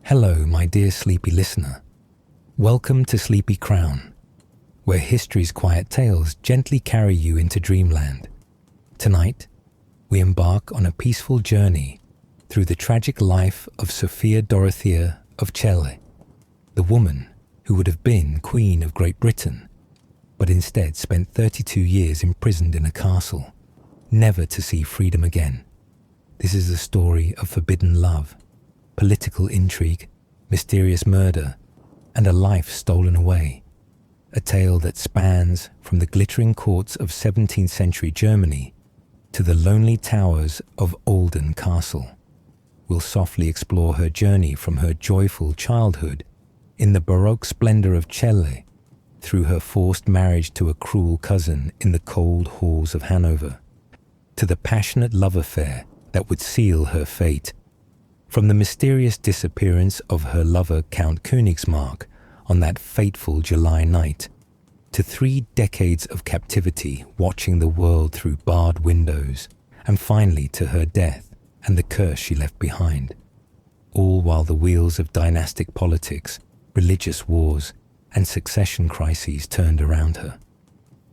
Hello, my dear sleepy listener. Welcome to Sleepy Crown, where history's quiet tales gently carry you into dreamland. Tonight, we embark on a peaceful journey through the tragic life of Sophia Dorothea of Celle, the woman who would have been Queen of Great Britain, but instead spent 32 years imprisoned in a castle, never to see freedom again. This is a story of forbidden love, political intrigue, mysterious murder, and a life stolen away. A tale that spans from the glittering courts of 17th century Germany to the lonely towers of Olden Castle. We'll softly explore her journey from her joyful childhood in the Baroque splendor of Celle through her forced marriage to a cruel cousin in the cold halls of Hanover, to the passionate love affair that would seal her fate, from the mysterious disappearance of her lover Count Königsmarck on that fateful July night, to 3 decades of captivity watching the world through barred windows, and finally to her death and the curse she left behind, all while the wheels of dynastic politics, religious wars, and succession crises turned around her.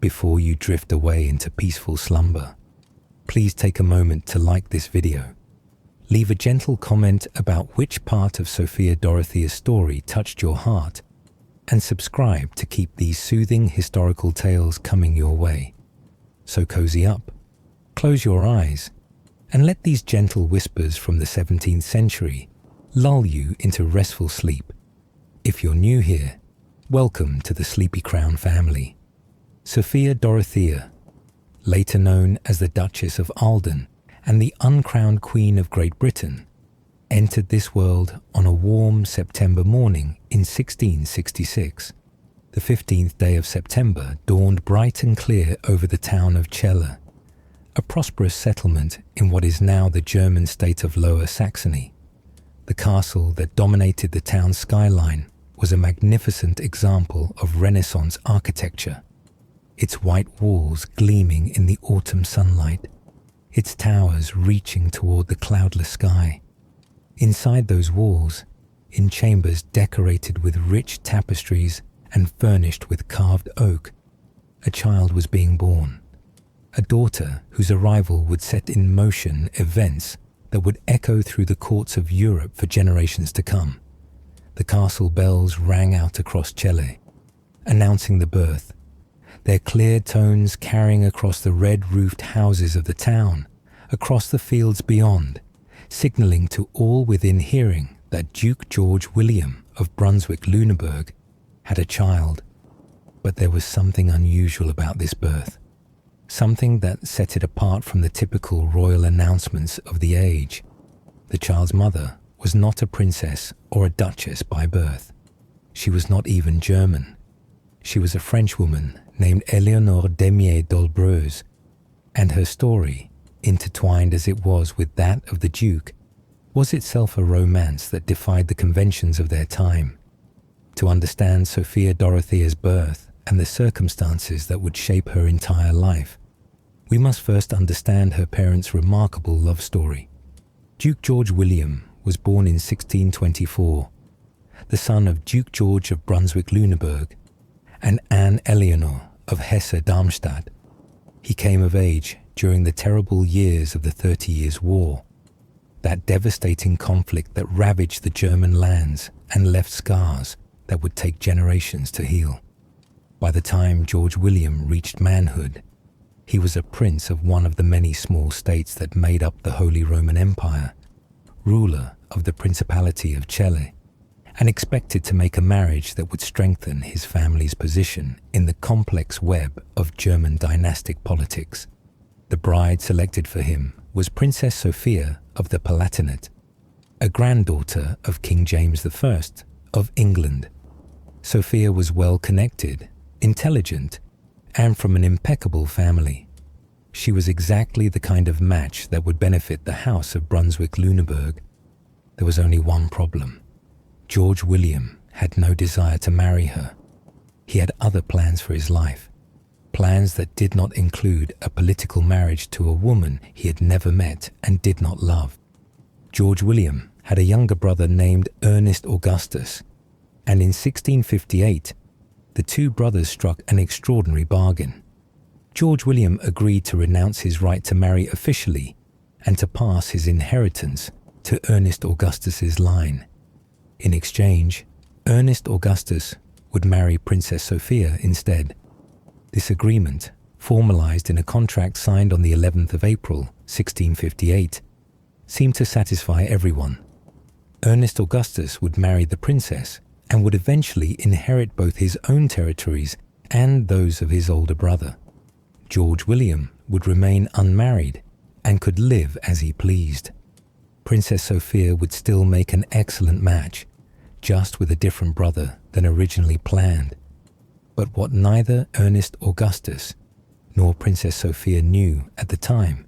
Before you drift away into peaceful slumber, please take a moment to like this video. Leave a gentle comment about which part of Sophia Dorothea's story touched your heart, and subscribe to keep these soothing historical tales coming your way. So cozy up, close your eyes, and let these gentle whispers from the 17th century lull you into restful sleep. If you're new here, welcome to the Sleepy Crown family. Sophia Dorothea, later known as the Duchess of Alden and the uncrowned Queen of Great Britain, entered this world on a warm September morning in 1666. The 15th day of September dawned bright and clear over the town of Celle, a prosperous settlement in what is now the German state of Lower Saxony. The castle that dominated the town's skyline was a magnificent example of Renaissance architecture, its white walls gleaming in the autumn sunlight, its towers reaching toward the cloudless sky. Inside those walls, in chambers decorated with rich tapestries and furnished with carved oak, a child was being born, a daughter whose arrival would set in motion events that would echo through the courts of Europe for generations to come. The castle bells rang out across Celle, announcing the birth, their clear tones carrying across the red-roofed houses of the town, across the fields beyond, signalling to all within hearing that Duke George William of Brunswick-Lüneburg had a child. But there was something unusual about this birth, something that set it apart from the typical royal announcements of the age. The child's mother was not a princess or a duchess by birth. She was not even German. She was a Frenchwoman named Eleonore Demier d'Olbreuse, and her story, intertwined as it was with that of the Duke, was itself a romance that defied the conventions of their time. To understand Sophia Dorothea's birth and the circumstances that would shape her entire life, we must first understand her parents' remarkable love story. Duke George William was born in 1624, the son of Duke George of Brunswick-Lüneburg and Anne Eleanor of Hesse-Darmstadt. He came of age during the terrible years of the 30 Years' War, that devastating conflict that ravaged the German lands and left scars that would take generations to heal. By the time George William reached manhood, he was a prince of one of the many small states that made up the Holy Roman Empire, ruler of the Principality of Celle, and expected to make a marriage that would strengthen his family's position in the complex web of German dynastic politics. The bride selected for him was Princess Sophia of the Palatinate, a granddaughter of King James I of England. Sophia was well connected, intelligent, and from an impeccable family. She was exactly the kind of match that would benefit the House of Brunswick-Lüneburg. There was only one problem. George William had no desire to marry her. He had other plans for his life, plans that did not include a political marriage to a woman he had never met and did not love. George William had a younger brother named Ernest Augustus, and in 1658, the two brothers struck an extraordinary bargain. George William agreed to renounce his right to marry officially and to pass his inheritance to Ernest Augustus's line. In exchange, Ernest Augustus would marry Princess Sophia instead. This agreement, formalized in a contract signed on the 11th of April, 1658, seemed to satisfy everyone. Ernest Augustus would marry the princess and would eventually inherit both his own territories and those of his older brother. George William would remain unmarried and could live as he pleased. Princess Sophia would still make an excellent match, just with a different brother than originally planned. But what neither Ernest Augustus nor Princess Sophia knew at the time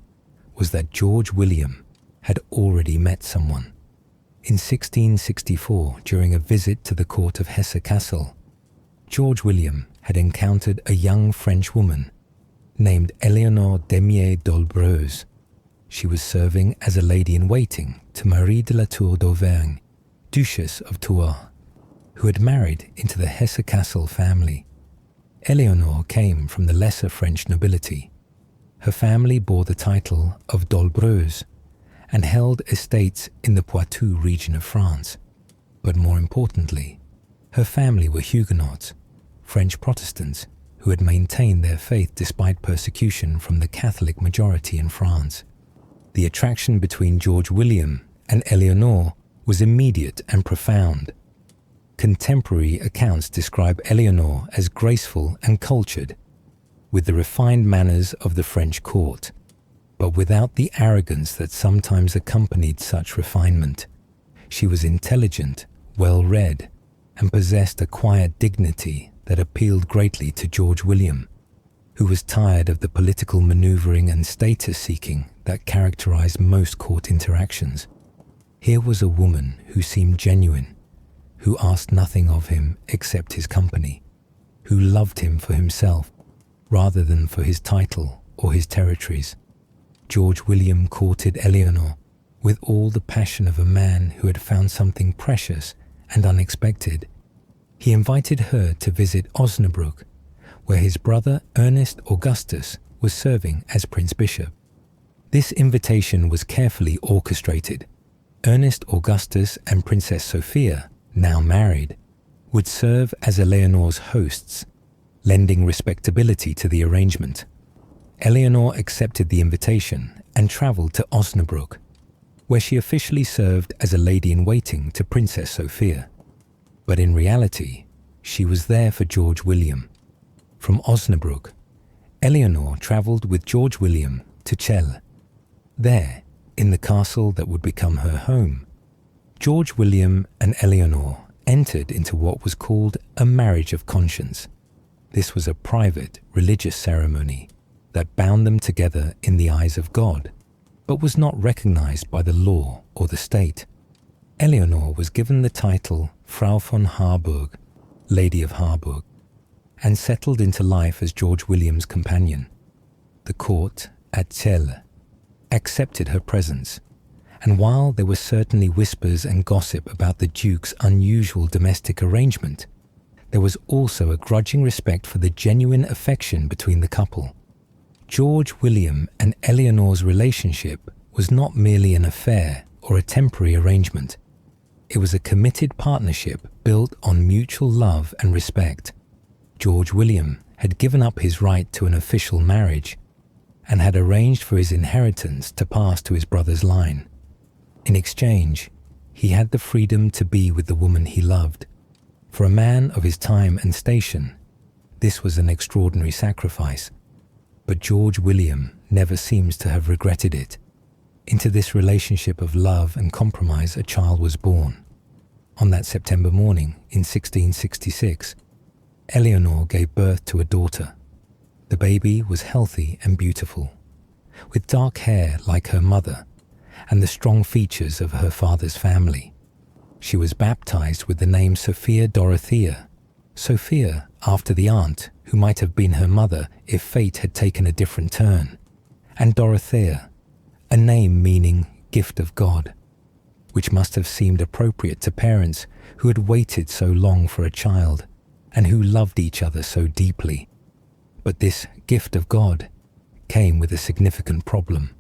was that George William had already met someone. In 1664, during a visit to the court of Celle Castle, George William had encountered a young French woman named Eleanor Demier d'Olbreuse. She was serving as a lady-in-waiting to Marie de la Tour d'Auvergne, Duchess of Tours, who had married into the Celle Castle family. Eleanor came from the lesser French nobility. Her family bore the title of d'Olbreuse and held estates in the Poitou region of France. But more importantly, her family were Huguenots, French Protestants who had maintained their faith despite persecution from the Catholic majority in France. The attraction between George William and Eleanor was immediate and profound. Contemporary accounts describe Eleanor as graceful and cultured, with the refined manners of the French court, but without the arrogance that sometimes accompanied such refinement. She was intelligent, well-read, and possessed a quiet dignity that appealed greatly to George William, who was tired of the political maneuvering and status-seeking that characterized most court interactions. Here was a woman who seemed genuine, who asked nothing of him except his company, who loved him for himself rather than for his title or his territories. George William courted Eleanor with all the passion of a man who had found something precious and unexpected. He invited her to visit Osnabrück, where his brother Ernest Augustus was serving as Prince Bishop. This invitation was carefully orchestrated. Ernest Augustus and Princess Sophia, now married, would serve as Eleanor's hosts, lending respectability to the arrangement. Eleanor accepted the invitation and travelled to Osnabrück, where she officially served as a lady-in-waiting to Princess Sophia. But in reality, she was there for George William. From Osnabrück, Eleanor travelled with George William to Celle. There, in the castle that would become her home, George William and Eleanor entered into what was called a marriage of conscience. This was a private religious ceremony that bound them together in the eyes of God, but was not recognized by the law or the state. Eleanor was given the title Frau von Harburg, Lady of Harburg, and settled into life as George William's companion. The court at Celle accepted her presence, and while there were certainly whispers and gossip about the Duke's unusual domestic arrangement, there was also a grudging respect for the genuine affection between the couple. George William and Eleanor's relationship was not merely an affair or a temporary arrangement. It was a committed partnership built on mutual love and respect. George William had given up his right to an official marriage and had arranged for his inheritance to pass to his brother's line. In exchange, he had the freedom to be with the woman he loved. For a man of his time and station, this was an extraordinary sacrifice, but George William never seems to have regretted it. Into this relationship of love and compromise a child was born. On that September morning in 1666, Eleanor gave birth to a daughter. The baby was healthy and beautiful, with dark hair like her mother and the strong features of her father's family. She was baptized with the name Sophia Dorothea, Sophia after the aunt who might have been her mother if fate had taken a different turn, and Dorothea, a name meaning gift of God. which must have seemed appropriate to parents who had waited so long for a child and who loved each other so deeply. But this gift of God came with a significant problem,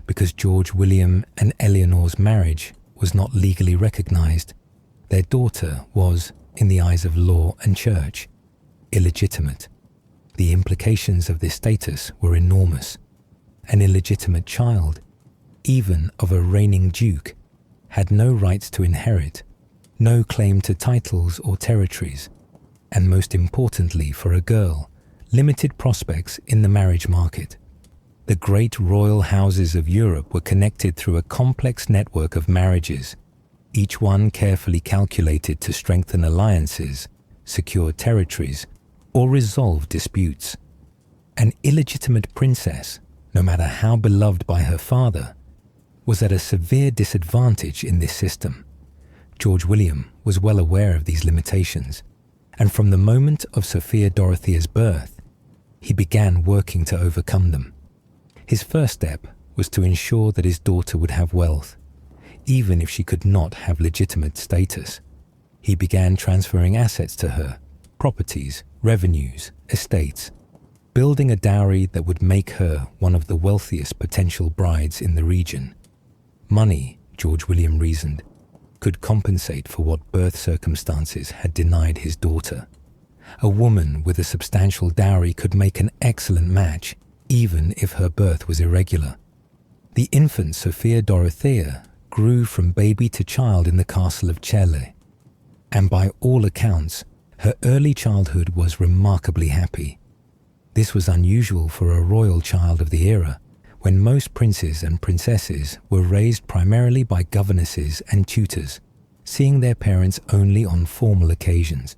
because George William and Eleanor's marriage was not legally recognized. Their daughter was, in the eyes of law and church, illegitimate. The implications of this status were enormous. An illegitimate child, even of a reigning duke, had no rights to inherit, no claim to titles or territories, and most importantly for a girl, limited prospects in the marriage market. The great royal houses of Europe were connected through a complex network of marriages, each one carefully calculated to strengthen alliances, secure territories, or resolve disputes. An illegitimate princess, no matter how beloved by her father, was at a severe disadvantage in this system. George William was well aware of these limitations, and from the moment of Sophia Dorothea's birth, he began working to overcome them. His first step was to ensure that his daughter would have wealth, even if she could not have legitimate status. He began transferring assets to her, properties, revenues, estates, building a dowry that would make her one of the wealthiest potential brides in the region. Money, George William reasoned, could compensate for what birth circumstances had denied his daughter. A woman with a substantial dowry could make an excellent match, even if her birth was irregular. The infant Sophia Dorothea grew from baby to child in the castle of Celle, and by all accounts, her early childhood was remarkably happy. This was unusual for a royal child of the era, when most princes and princesses were raised primarily by governesses and tutors, seeing their parents only on formal occasions.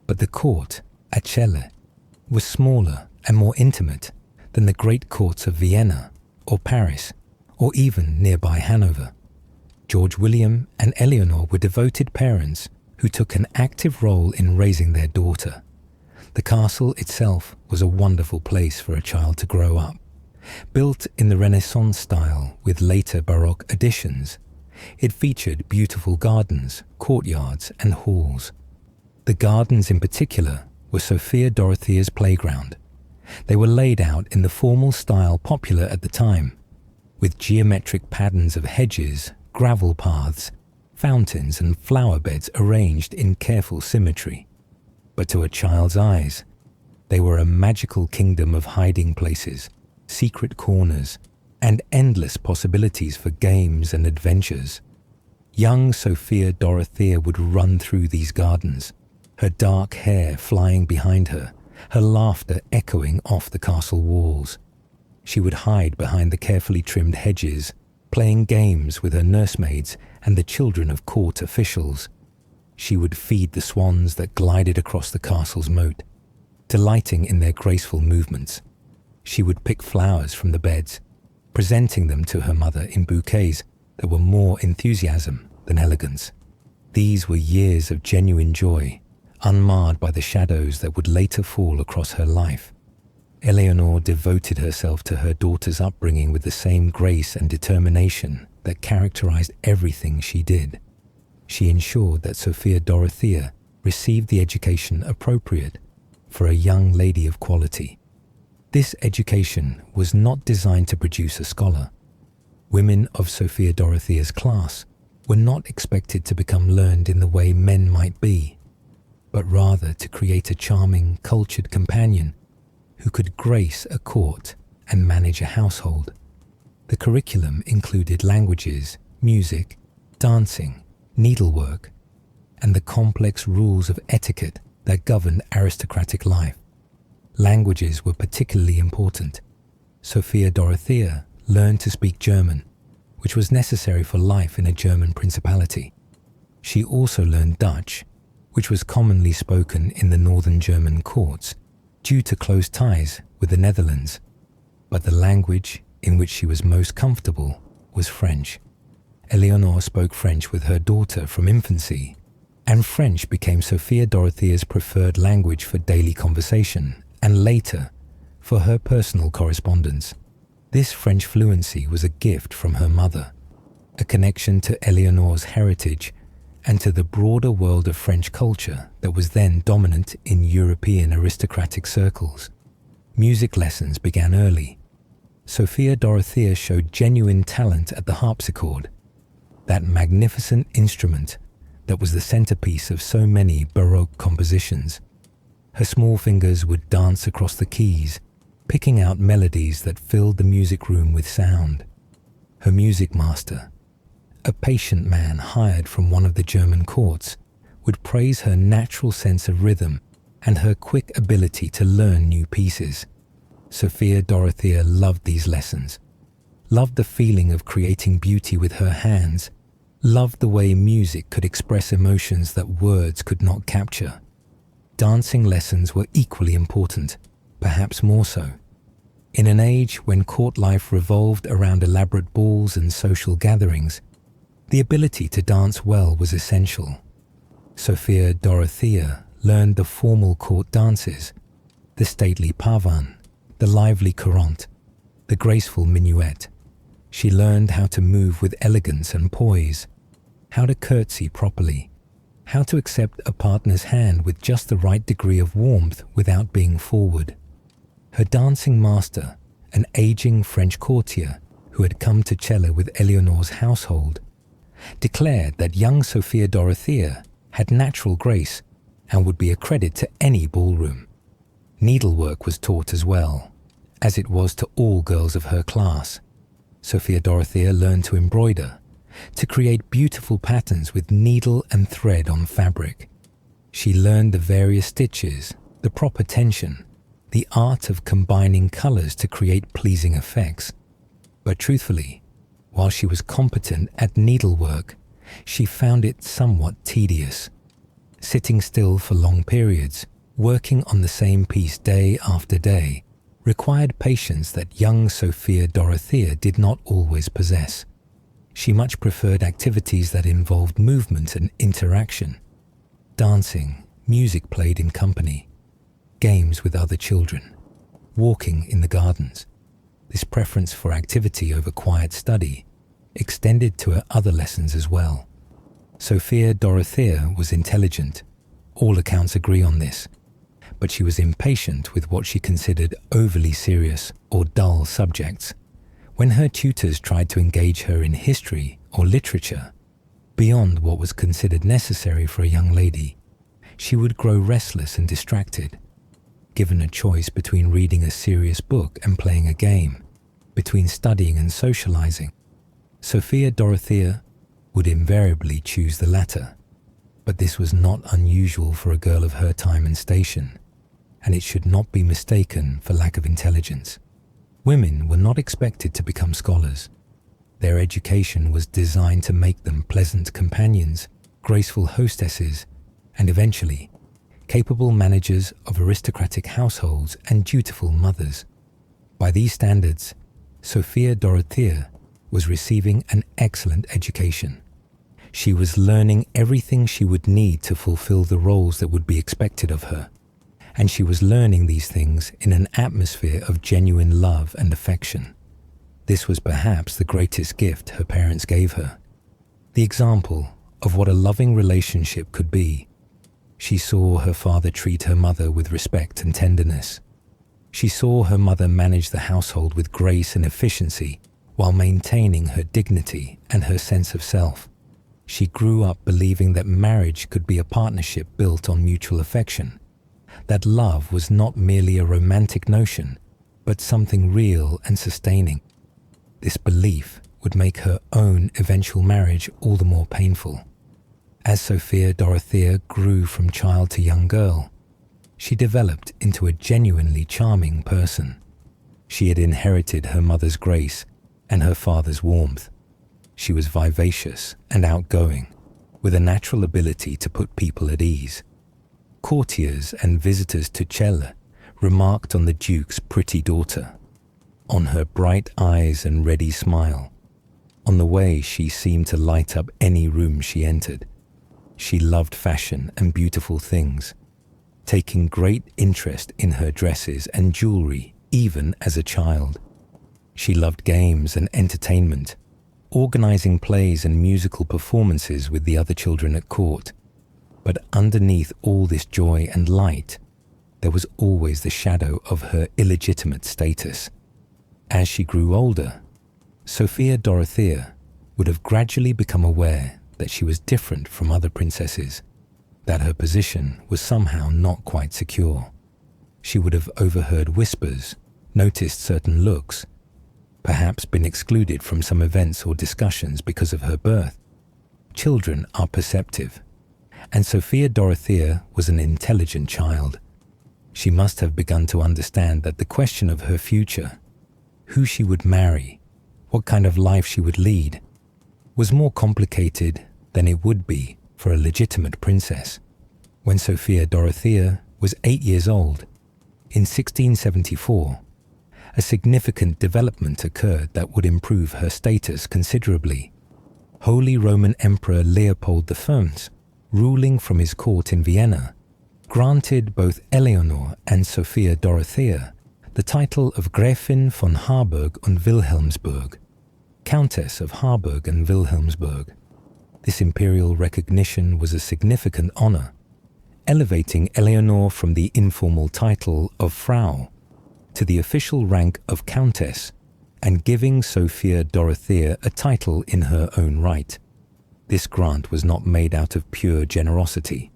But the court at Celle was smaller and more intimate than the great courts of Vienna or Paris or even nearby Hanover. George William and Eleanor were devoted parents who took an active role in raising their daughter. The castle itself was a wonderful place for a child to grow up. Built in the Renaissance style with later Baroque additions, it featured beautiful gardens, courtyards, and halls. The gardens in particular were Sophia Dorothea's playground. They were laid out in the formal style popular at the time, with geometric patterns of hedges, gravel paths, fountains, and flower beds arranged in careful symmetry. But to a child's eyes, they were a magical kingdom of hiding places, secret corners, and endless possibilities for games and adventures. Young Sophia Dorothea would run through these gardens, her dark hair flying behind her, her laughter echoing off the castle walls. She would hide behind the carefully trimmed hedges, playing games with her nursemaids and the children of court officials. She would feed the swans that glided across the castle's moat, delighting in their graceful movements. She would pick flowers from the beds, presenting them to her mother in bouquets that were more enthusiasm than elegance. These were years of genuine joy, unmarred by the shadows that would later fall across her life. Eleanor devoted herself to her daughter's upbringing with the same grace and determination that characterized everything she did. She ensured that Sophia Dorothea received the education appropriate for a young lady of quality. This education was not designed to produce a scholar. Women of Sophia Dorothea's class were not expected to become learned in the way men might be, but rather to create a charming, cultured companion who could grace a court and manage a household. The curriculum included languages, music, dancing, needlework, and the complex rules of etiquette that governed aristocratic life. Languages were particularly important. Sophia Dorothea learned to speak German, which was necessary for life in a German principality. She also learned Dutch, which was commonly spoken in the northern German courts due to close ties with the Netherlands. But the language in which she was most comfortable was French. Eleanor spoke French with her daughter from infancy, and French became Sophia Dorothea's preferred language for daily conversation and later for her personal correspondence. This French fluency was a gift from her mother. a connection to Eleanor's heritage and to the broader world of French culture that was then dominant in European aristocratic circles. Music lessons began early. Sophia Dorothea showed genuine talent at the harpsichord, that magnificent instrument that was the centerpiece of so many Baroque compositions. Her small fingers would dance across the keys, picking out melodies that filled the music room with sound. Her music master, a patient man hired from one of the German courts, would praise her natural sense of rhythm and her quick ability to learn new pieces. Sophia Dorothea loved these lessons, loved the feeling of creating beauty with her hands, loved the way music could express emotions that words could not capture. Dancing lessons were equally important, perhaps more so. In an age when court life revolved around elaborate balls and social gatherings, the ability to dance well was essential. Sophia Dorothea learned the formal court dances, the stately pavan, the lively courante, the graceful minuet. She learned how to move with elegance and poise, how to curtsy properly, how to accept a partner's hand with just the right degree of warmth without being forward. Her dancing master, an aging French courtier who had come to Celle with Eleanor's household, declared that young Sophia Dorothea had natural grace and would be a credit to any ballroom. Needlework was taught as well, as it was to all girls of her class. Sophia Dorothea learned to embroider, to create beautiful patterns with needle and thread on fabric. She learned the various stitches, the proper tension, the art of combining colors to create pleasing effects. But truthfully, while she was competent at needlework, she found it somewhat tedious. Sitting still for long periods, working on the same piece day after day, required patience that young Sophia Dorothea did not always possess. She much preferred activities that involved movement and interaction. Dancing, music played in company, games with other children, walking in the gardens. This preference for activity over quiet study extended to her other lessons as well. Sophia Dorothea was intelligent. All accounts agree on this. But she was impatient with what she considered overly serious or dull subjects. When her tutors tried to engage her in history or literature, beyond what was considered necessary for a young lady, she would grow restless and distracted. Given a choice between reading a serious book and playing a game, between studying and socializing, Sophia Dorothea would invariably choose the latter. But this was not unusual for a girl of her time and station, and it should not be mistaken for lack of intelligence. Women were not expected to become scholars. Their education was designed to make them pleasant companions, graceful hostesses, and eventually, capable managers of aristocratic households and dutiful mothers. By these standards, Sophia Dorothea was receiving an excellent education. She was learning everything she would need to fulfill the roles that would be expected of her, and she was learning these things in an atmosphere of genuine love and affection. This was perhaps the greatest gift her parents gave her, the example of what a loving relationship could be. She saw her father treat her mother with respect and tenderness. She saw her mother manage the household with grace and efficiency while maintaining her dignity and her sense of self. She grew up believing that marriage could be a partnership built on mutual affection, that love was not merely a romantic notion, but something real and sustaining. This belief would make her own eventual marriage all the more painful. As Sophia Dorothea grew from child to young girl, she developed into a genuinely charming person. She had inherited her mother's grace and her father's warmth. She was vivacious and outgoing, with a natural ability to put people at ease. Courtiers and visitors to Celle remarked on the Duke's pretty daughter, on her bright eyes and ready smile, on the way she seemed to light up any room she entered. She loved fashion and beautiful things, taking great interest in her dresses and jewelry even as a child. She loved games and entertainment, organizing plays and musical performances with the other children at court. But underneath all this joy and light, there was always the shadow of her illegitimate status. As she grew older, Sophia Dorothea would have gradually become aware that she was different from other princesses, that her position was somehow not quite secure. She would have overheard whispers, noticed certain looks, perhaps been excluded from some events or discussions because of her birth. Children are perceptive, and Sophia Dorothea was an intelligent child. She must have begun to understand that the question of her future, who she would marry, what kind of life she would lead, was more complicated than it would be for a legitimate princess. When Sophia Dorothea was 8 years old, in 1674, a significant development occurred that would improve her status considerably. Holy Roman Emperor Leopold I, ruling from his court in Vienna, granted both Eleanor and Sophia Dorothea the title of Gräfin von Harburg und Wilhelmsburg, Countess of Harburg and Wilhelmsburg. This imperial recognition was a significant honor, elevating Eleanor from the informal title of Frau to the official rank of Countess and giving Sophia Dorothea a title in her own right. This grant was not made out of pure generosity.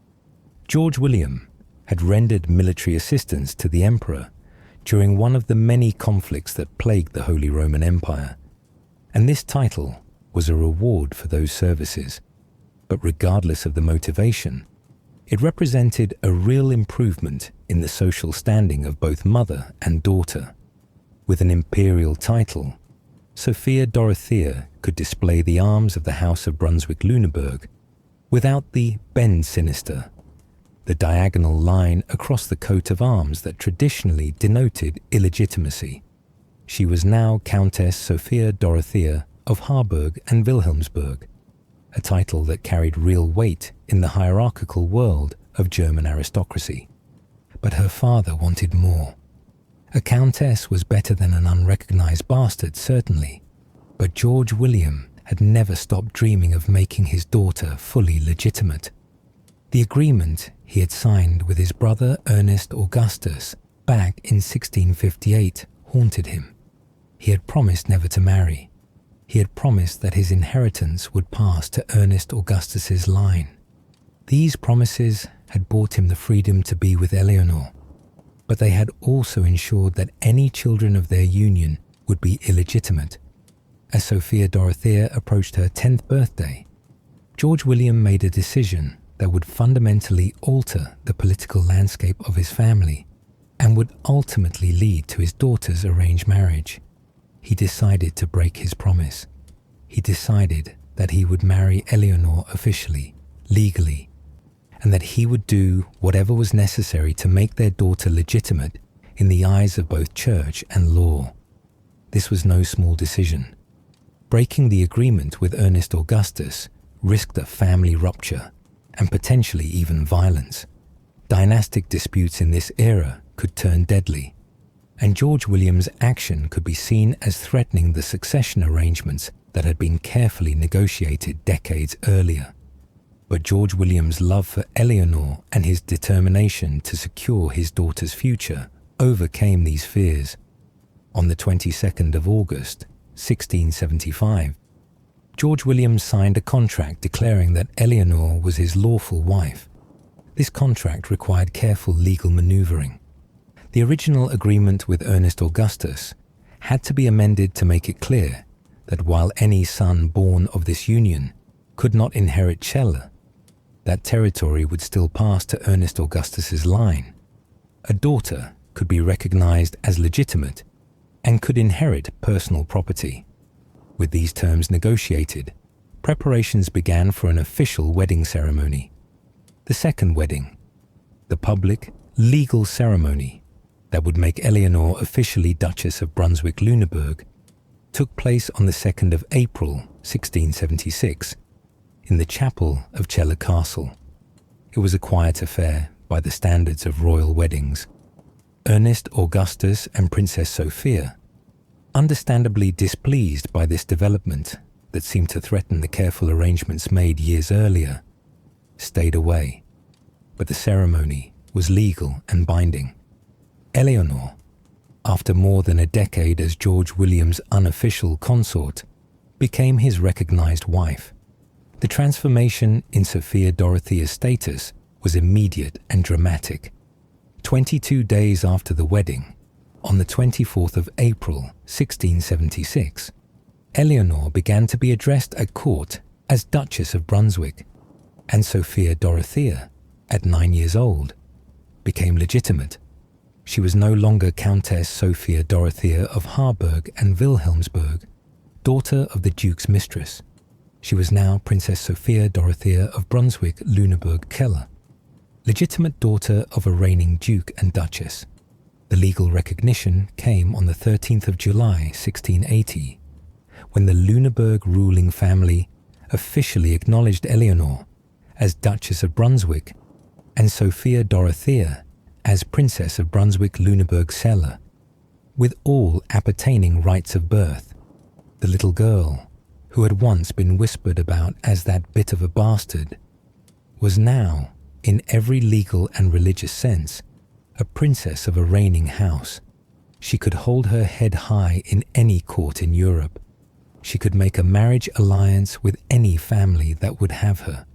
George William had rendered military assistance to the emperor during one of the many conflicts that plagued the Holy Roman Empire, and this title was a reward for those services. But regardless of the motivation, it represented a real improvement in the social standing of both mother and daughter. With an imperial title, Sophia Dorothea could display the arms of the House of Brunswick-Lüneburg without the bend sinister, the diagonal line across the coat of arms that traditionally denoted illegitimacy. She was now Countess Sophia Dorothea of Harburg and Wilhelmsburg, a title that carried real weight in the hierarchical world of German aristocracy. But her father wanted more. A countess was better than an unrecognized bastard, certainly, but George William had never stopped dreaming of making his daughter fully legitimate. The agreement he had signed with his brother Ernest Augustus back in 1658 haunted him. He had promised never to marry. He had promised that his inheritance would pass to Ernest Augustus's line. These promises had bought him the freedom to be with Eleanor, but they had also ensured that any children of their union would be illegitimate. As Sophia Dorothea approached her 10th birthday, George William made a decision that would fundamentally alter the political landscape of his family and would ultimately lead to his daughter's arranged marriage. He decided to break his promise. He decided that he would marry Eleanor officially, legally, and that he would do whatever was necessary to make their daughter legitimate in the eyes of both church and law. This was no small decision. Breaking the agreement with Ernest Augustus risked a family rupture and potentially even violence. Dynastic disputes in this era could turn deadly, and George William's action could be seen as threatening the succession arrangements that had been carefully negotiated decades earlier. But George William's love for Eleanor and his determination to secure his daughter's future overcame these fears. On the 22nd of August, 1675, George William signed a contract declaring that Eleanor was his lawful wife. This contract required careful legal maneuvering. The original agreement with Ernest Augustus had to be amended to make it clear that while any son born of this union could not inherit Celle, that territory would still pass to Ernest Augustus's line. A daughter could be recognized as legitimate and could inherit personal property. With these terms negotiated, preparations began for an official wedding ceremony. The second wedding, the public, legal ceremony that would make Eleanor officially Duchess of Brunswick-Lüneburg, took place on the 2nd of April, 1676, in the chapel of Celle Castle. It was a quiet affair by the standards of royal weddings. Ernest Augustus and Princess Sophia, understandably displeased by this development, that seemed to threaten the careful arrangements made years earlier, stayed away. But the ceremony was legal and binding. Eleanor, after more than a decade as George William's unofficial consort, became his recognized wife. The transformation in Sophia Dorothea's status was immediate and dramatic. 22 days after the wedding, on the 24th of April, 1676, Eleanor began to be addressed at court as Duchess of Brunswick, and Sophia Dorothea, at 9 years old, became legitimate. She was no longer Countess Sophia Dorothea of Harburg and Wilhelmsburg, daughter of the Duke's mistress. She was now Princess Sophia Dorothea of Brunswick-Lüneburg-Keller, legitimate daughter of a reigning Duke and Duchess. The legal recognition came on the 13th of July, 1680, when the Lüneburg ruling family officially acknowledged Eleanor as Duchess of Brunswick and Sophia Dorothea as Princess of Brunswick-Lüneburg-Celle, with all appertaining rights of birth. The little girl, who had once been whispered about as that bit of a bastard, was now, in every legal and religious sense, a princess of a reigning house. She could hold her head high in any court in Europe. She could make a marriage alliance with any family that would have her.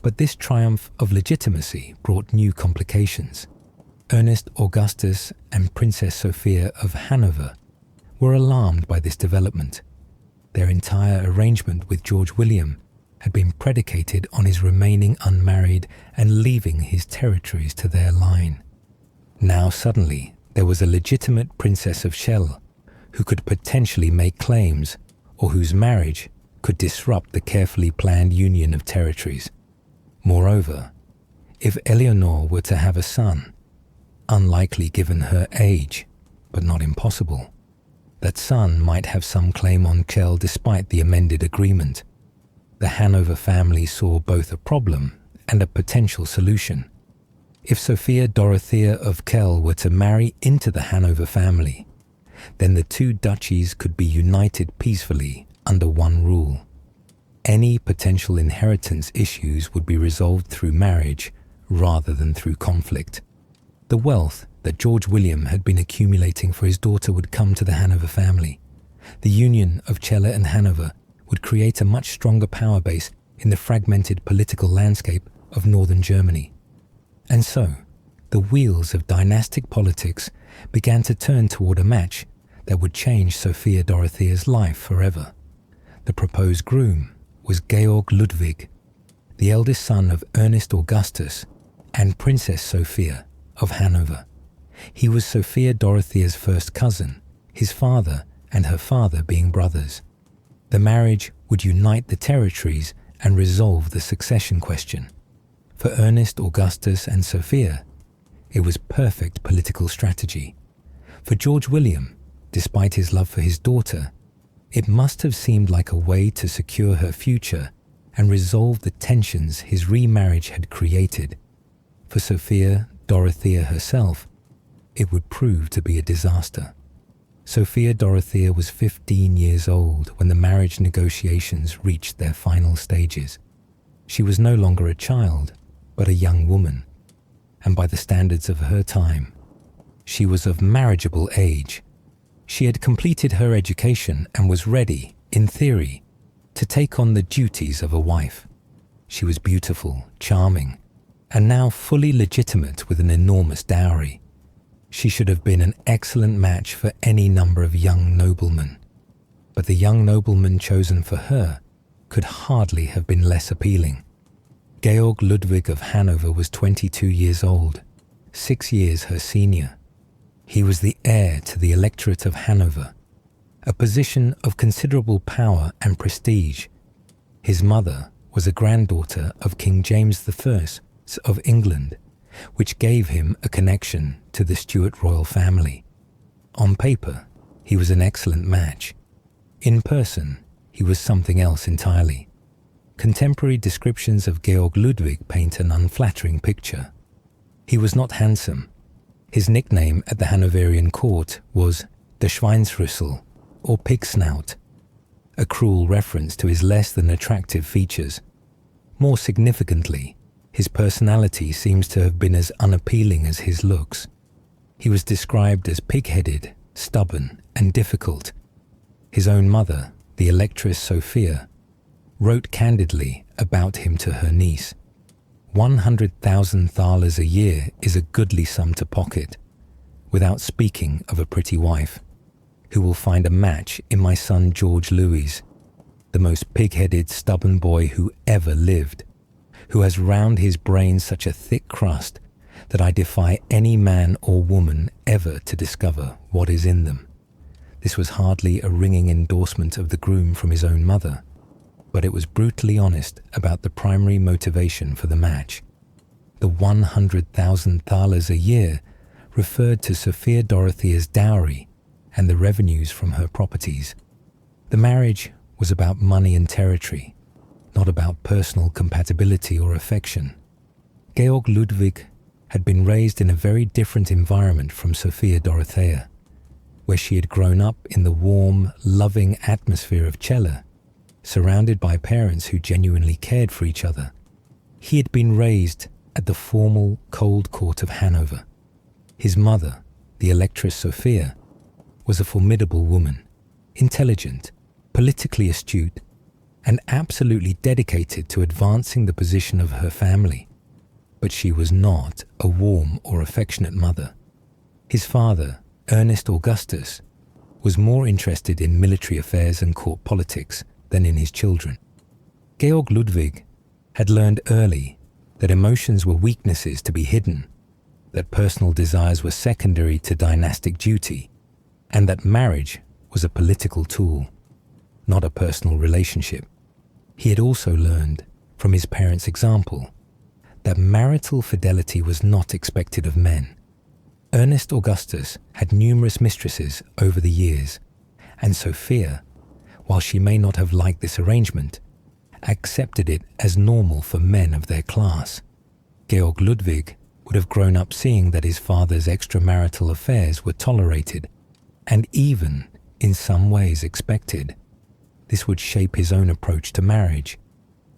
But this triumph of legitimacy brought new complications. Ernest Augustus and Princess Sophia of Hanover were alarmed by this development. Their entire arrangement with George William had been predicated on his remaining unmarried and leaving his territories to their line. Now suddenly there was a legitimate Princess of Celle who could potentially make claims, or whose marriage could disrupt the carefully planned union of territories. Moreover, if Eleanor were to have a son, unlikely given her age, but not impossible, that son might have some claim on Celle despite the amended agreement. The Hanover family saw both a problem and a potential solution. If Sophia Dorothea of Celle were to marry into the Hanover family, then the two duchies could be united peacefully under one rule. Any potential inheritance issues would be resolved through marriage rather than through conflict. The wealth that George William had been accumulating for his daughter would come to the Hanover family. The union of Celle and Hanover would create a much stronger power base in the fragmented political landscape of northern Germany. And so, the wheels of dynastic politics began to turn toward a match that would change Sophia Dorothea's life forever. The proposed groom was Georg Ludwig, the eldest son of Ernest Augustus and Princess Sophia of Hanover. He was Sophia Dorothea's first cousin, his father and her father being brothers. The marriage would unite the territories and resolve the succession question. For Ernest Augustus and Sophia, it was perfect political strategy. For George William, despite his love for his daughter, it must have seemed like a way to secure her future and resolve the tensions his remarriage had created. For Sophia Dorothea herself, it would prove to be a disaster. Sophia Dorothea was 15 years old when the marriage negotiations reached their final stages. She was no longer a child, but a young woman, and by the standards of her time, she was of marriageable age. She had completed her education and was ready, in theory, to take on the duties of a wife. She was beautiful, charming, and now fully legitimate with an enormous dowry. She should have been an excellent match for any number of young noblemen. But the young nobleman chosen for her could hardly have been less appealing. Georg Ludwig of Hanover was 22 years old, 6 years her senior. He was the heir to the electorate of Hanover, a position of considerable power and prestige. His mother was a granddaughter of King James I of England, which gave him a connection to the Stuart royal family. On paper, he was an excellent match. In person, he was something else entirely. Contemporary descriptions of Georg Ludwig paint an unflattering picture. He was not handsome. His nickname at the Hanoverian court was der Schweinsrüssel, or pig snout. a cruel reference to his less than attractive features. More significantly, his personality seems to have been as unappealing as his looks. He was described as pig-headed, stubborn, and difficult. His own mother, the Electress Sophia, wrote candidly about him to her niece. 100,000 thalers a year is a goodly sum to pocket, without speaking of a pretty wife, who will find a match in my son George Louis, the most pig-headed, stubborn boy who ever lived, who has round his brain such a thick crust that I defy any man or woman ever to discover what is in them. This was hardly a ringing endorsement of the groom from his own mother, but it was brutally honest about the primary motivation for the match. The 100,000 thalers a year referred to Sophia Dorothea's dowry and the revenues from her properties. The marriage was about money and territory, not about personal compatibility or affection. Georg Ludwig had been raised in a very different environment from Sophia Dorothea, where she had grown up in the warm, loving atmosphere of Celle, surrounded by parents who genuinely cared for each other. He had been raised at the formal, cold court of Hanover. His mother, the Electress Sophia, was a formidable woman, intelligent, politically astute, and absolutely dedicated to advancing the position of her family. But she was not a warm or affectionate mother. His father, Ernest Augustus, was more interested in military affairs and court politics than in his children. Georg Ludwig had learned early that emotions were weaknesses to be hidden, that personal desires were secondary to dynastic duty, and that marriage was a political tool, not a personal relationship. He had also learned from his parents' example that marital fidelity was not expected of men. Ernest Augustus had numerous mistresses over the years, and Sophia, while she may not have liked this arrangement, accepted it as normal for men of their class. Georg Ludwig would have grown up seeing that his father's extramarital affairs were tolerated, and even, in some ways, expected. This would shape his own approach to marriage.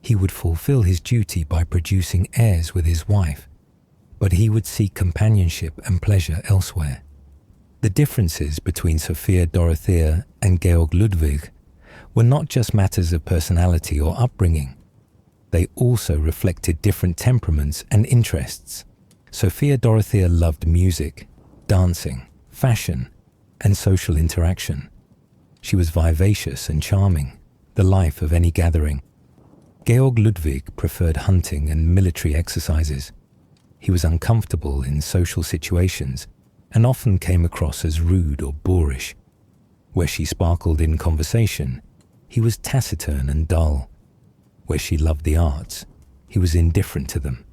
He would fulfill his duty by producing heirs with his wife, but he would seek companionship and pleasure elsewhere. The differences between Sophia Dorothea and Georg Ludwig were not just matters of personality or upbringing. They also reflected different temperaments and interests. Sophia Dorothea loved music, dancing, fashion, and social interaction. She was vivacious and charming, the life of any gathering. Georg Ludwig preferred hunting and military exercises. He was uncomfortable in social situations and often came across as rude or boorish. Where she sparkled in conversation, he was taciturn and dull. Where she loved the arts, he was indifferent to them.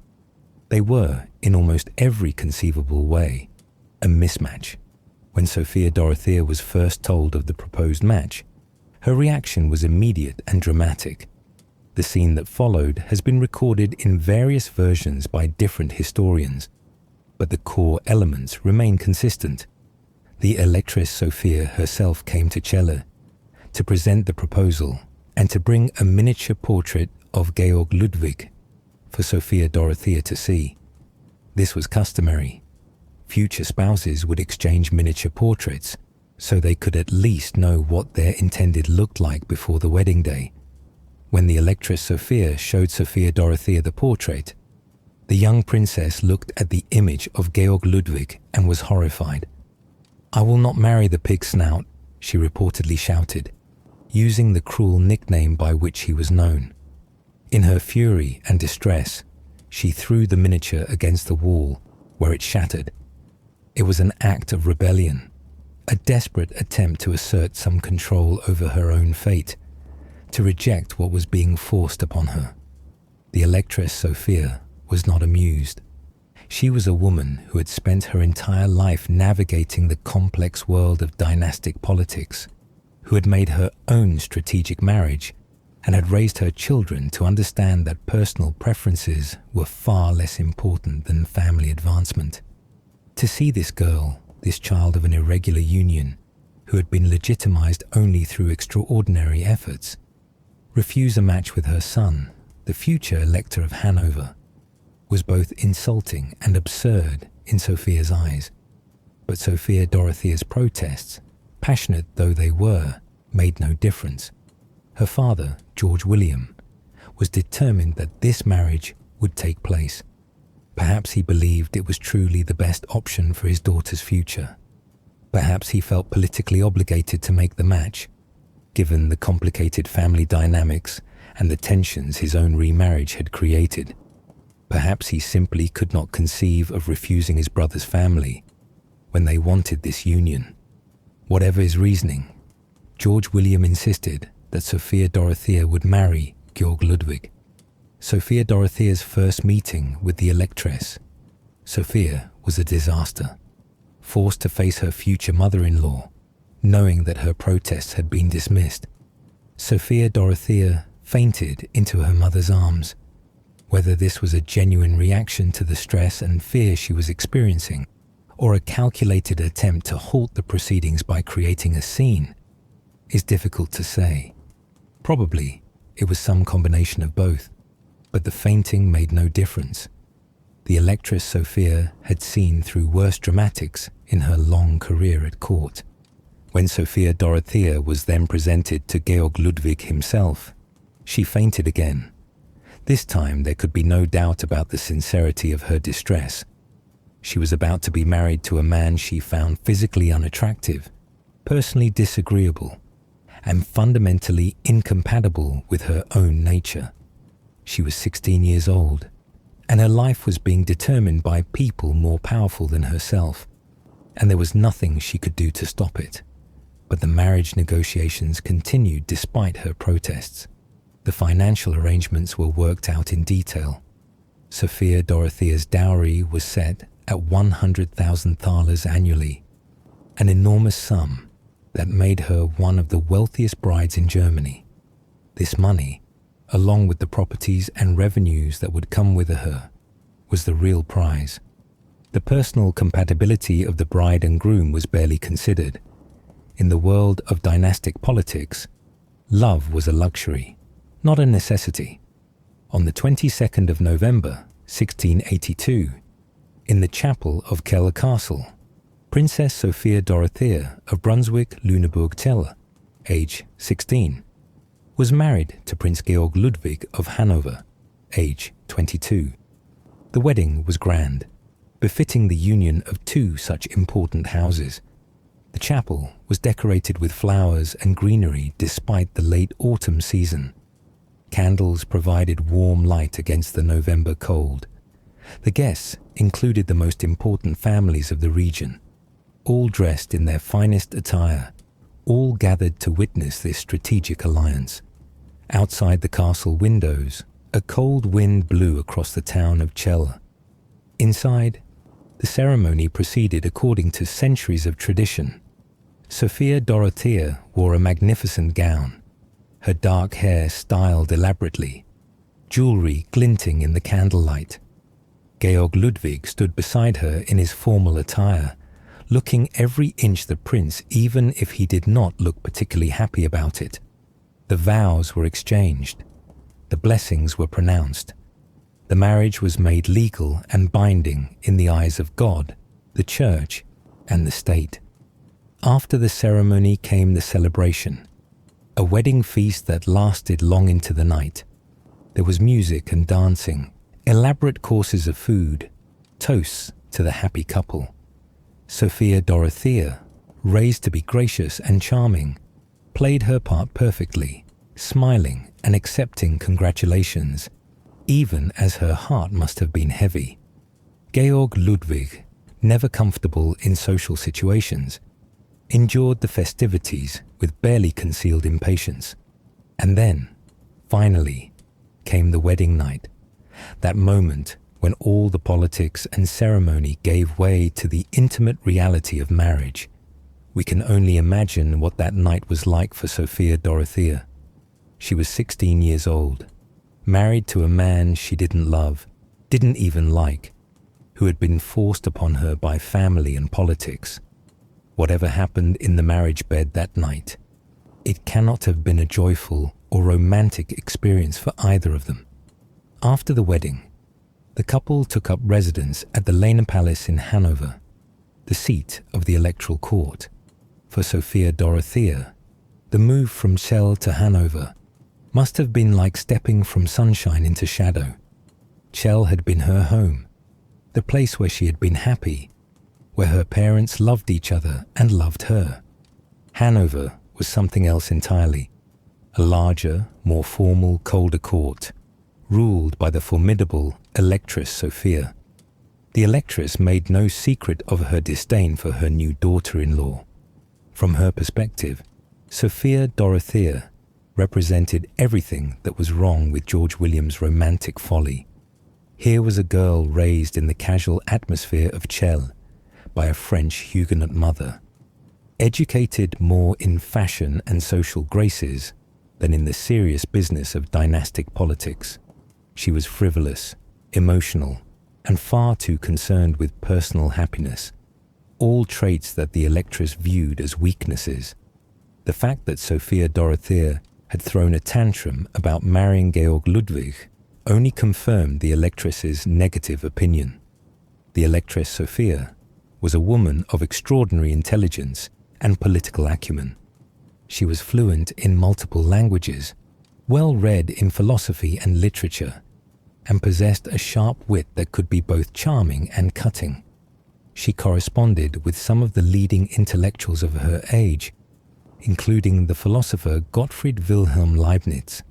They were, in almost every conceivable way, a mismatch. When Sophia Dorothea was first told of the proposed match, her reaction was immediate and dramatic. The scene that followed has been recorded in various versions by different historians, but the core elements remain consistent. The Electress Sophia herself came to Celle to present the proposal and to bring a miniature portrait of Georg Ludwig for Sophia Dorothea to see. This was customary. Future spouses would exchange miniature portraits so they could at least know what their intended looked like before the wedding day. When the Electress Sophia showed Sophia Dorothea the portrait, the young princess looked at the image of Georg Ludwig and was horrified. "I will not marry the pig snout," she reportedly shouted, using the cruel nickname by which he was known. In her fury and distress, she threw the miniature against the wall, where it shattered. It was an act of rebellion, a desperate attempt to assert some control over her own fate, to reject what was being forced upon her. The Electress Sophia was not amused. She was a woman who had spent her entire life navigating the complex world of dynastic politics, who had made her own strategic marriage and had raised her children to understand that personal preferences were far less important than family advancement. To see this girl, this child of an irregular union, who had been legitimized only through extraordinary efforts, refuse a match with her son, the future Elector of Hanover, was both insulting and absurd in Sophia's eyes. But Sophia Dorothea's protests, passionate though they were, made no difference. Her father, George William, was determined that this marriage would take place. Perhaps he believed it was truly the best option for his daughter's future. Perhaps he felt politically obligated to make the match, given the complicated family dynamics and the tensions his own remarriage had created. Perhaps he simply could not conceive of refusing his brother's family when they wanted this union. Whatever his reasoning, George William insisted that Sophia Dorothea would marry Georg Ludwig. Sophia Dorothea's first meeting with the Electress. Sophia was a disaster, forced to face her future mother-in-law, knowing that her protests had been dismissed. Sophia Dorothea fainted into her mother's arms. Whether this was a genuine reaction to the stress and fear she was experiencing, or a calculated attempt to halt the proceedings by creating a scene, is difficult to say. Probably it was some combination of both, but the fainting made no difference. The Electress Sophia had seen through worse dramatics in her long career at court. When Sophia Dorothea was then presented to Georg Ludwig himself, she fainted again. This time there could be no doubt about the sincerity of her distress. She was about to be married to a man she found physically unattractive, personally disagreeable, and fundamentally incompatible with her own nature. She was 16 years old, and her life was being determined by people more powerful than herself, and there was nothing she could do to stop it. But the marriage negotiations continued despite her protests. The financial arrangements were worked out in detail. Sophia Dorothea's dowry was set at 100,000 thalers annually, an enormous sum that made her one of the wealthiest brides in Germany. This money, along with the properties and revenues that would come with her, was the real prize. The personal compatibility of the bride and groom was barely considered. In the world of dynastic politics, love was a luxury, not a necessity. On the 22nd of November, 1682, in the chapel of Celle Castle, Princess Sophia Dorothea of Brunswick-Lüneburg-Celle, age 16, was married to Prince Georg Ludwig of Hanover, age 22. The wedding was grand, befitting the union of two such important houses. The chapel was decorated with flowers and greenery despite the late autumn season. Candles provided warm light against the November cold. The guests included the most important families of the region, all dressed in their finest attire, all gathered to witness this strategic alliance. Outside the castle windows, a cold wind blew across the town of Celle. Inside, the ceremony proceeded according to centuries of tradition. Sophia Dorothea wore a magnificent gown, her dark hair styled elaborately, jewelry glinting in the candlelight. Georg Ludwig stood beside her in his formal attire, looking every inch the prince, even if he did not look particularly happy about it. The vows were exchanged. The blessings were pronounced. The marriage was made legal and binding in the eyes of God, the Church, and the state. After the ceremony came the celebration, a wedding feast that lasted long into the night. There was music and dancing, elaborate courses of food, toasts to the happy couple. Sophia Dorothea, raised to be gracious and charming, played her part perfectly, smiling and accepting congratulations, even as her heart must have been heavy. Georg Ludwig, never comfortable in social situations, endured the festivities with barely concealed impatience. And then, finally, came the wedding night, that moment when all the politics and ceremony gave way to the intimate reality of marriage. We can only imagine what that night was like for Sophia Dorothea. She was 16 years old, married to a man she didn't love, didn't even like, who had been forced upon her by family and politics. Whatever happened in the marriage bed that night, it cannot have been a joyful or romantic experience for either of them. After the wedding, the couple took up residence at the Lena Palace in Hanover, the seat of the electoral court. For Sophia Dorothea, the move from Celle to Hanover must have been like stepping from sunshine into shadow. Celle had been her home, the place where she had been happy, where her parents loved each other and loved her. Hanover was something else entirely, a larger, more formal, colder court, ruled by the formidable Electress Sophia. The Electress made no secret of her disdain for her new daughter-in-law. From her perspective, Sophia Dorothea represented everything that was wrong with George William's romantic folly. Here was a girl raised in the casual atmosphere of Celle by a French Huguenot mother, educated more in fashion and social graces than in the serious business of dynastic politics. She was frivolous, emotional, and far too concerned with personal happiness, all traits that the Electress viewed as weaknesses. The fact that Sophia Dorothea had thrown a tantrum about marrying Georg Ludwig only confirmed the Electress's negative opinion. The Electress Sophia was a woman of extraordinary intelligence and political acumen. She was fluent in multiple languages, well read in philosophy and literature, and possessed a sharp wit that could be both charming and cutting. She corresponded with some of the leading intellectuals of her age, including the philosopher Gottfried Wilhelm Leibniz.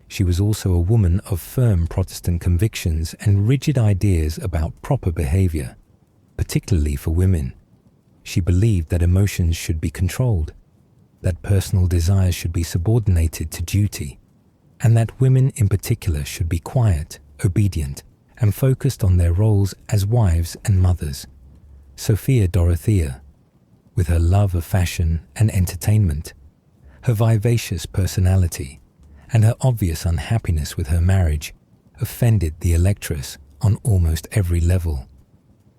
She was also a woman of firm Protestant convictions and rigid ideas about proper behavior, particularly for women. She believed that emotions should be controlled, that personal desires should be subordinated to duty, and that women in particular should be quiet, obedient, and focused on their roles as wives and mothers. Sophia Dorothea, with her love of fashion and entertainment, her vivacious personality, and her obvious unhappiness with her marriage, offended the Electress on almost every level.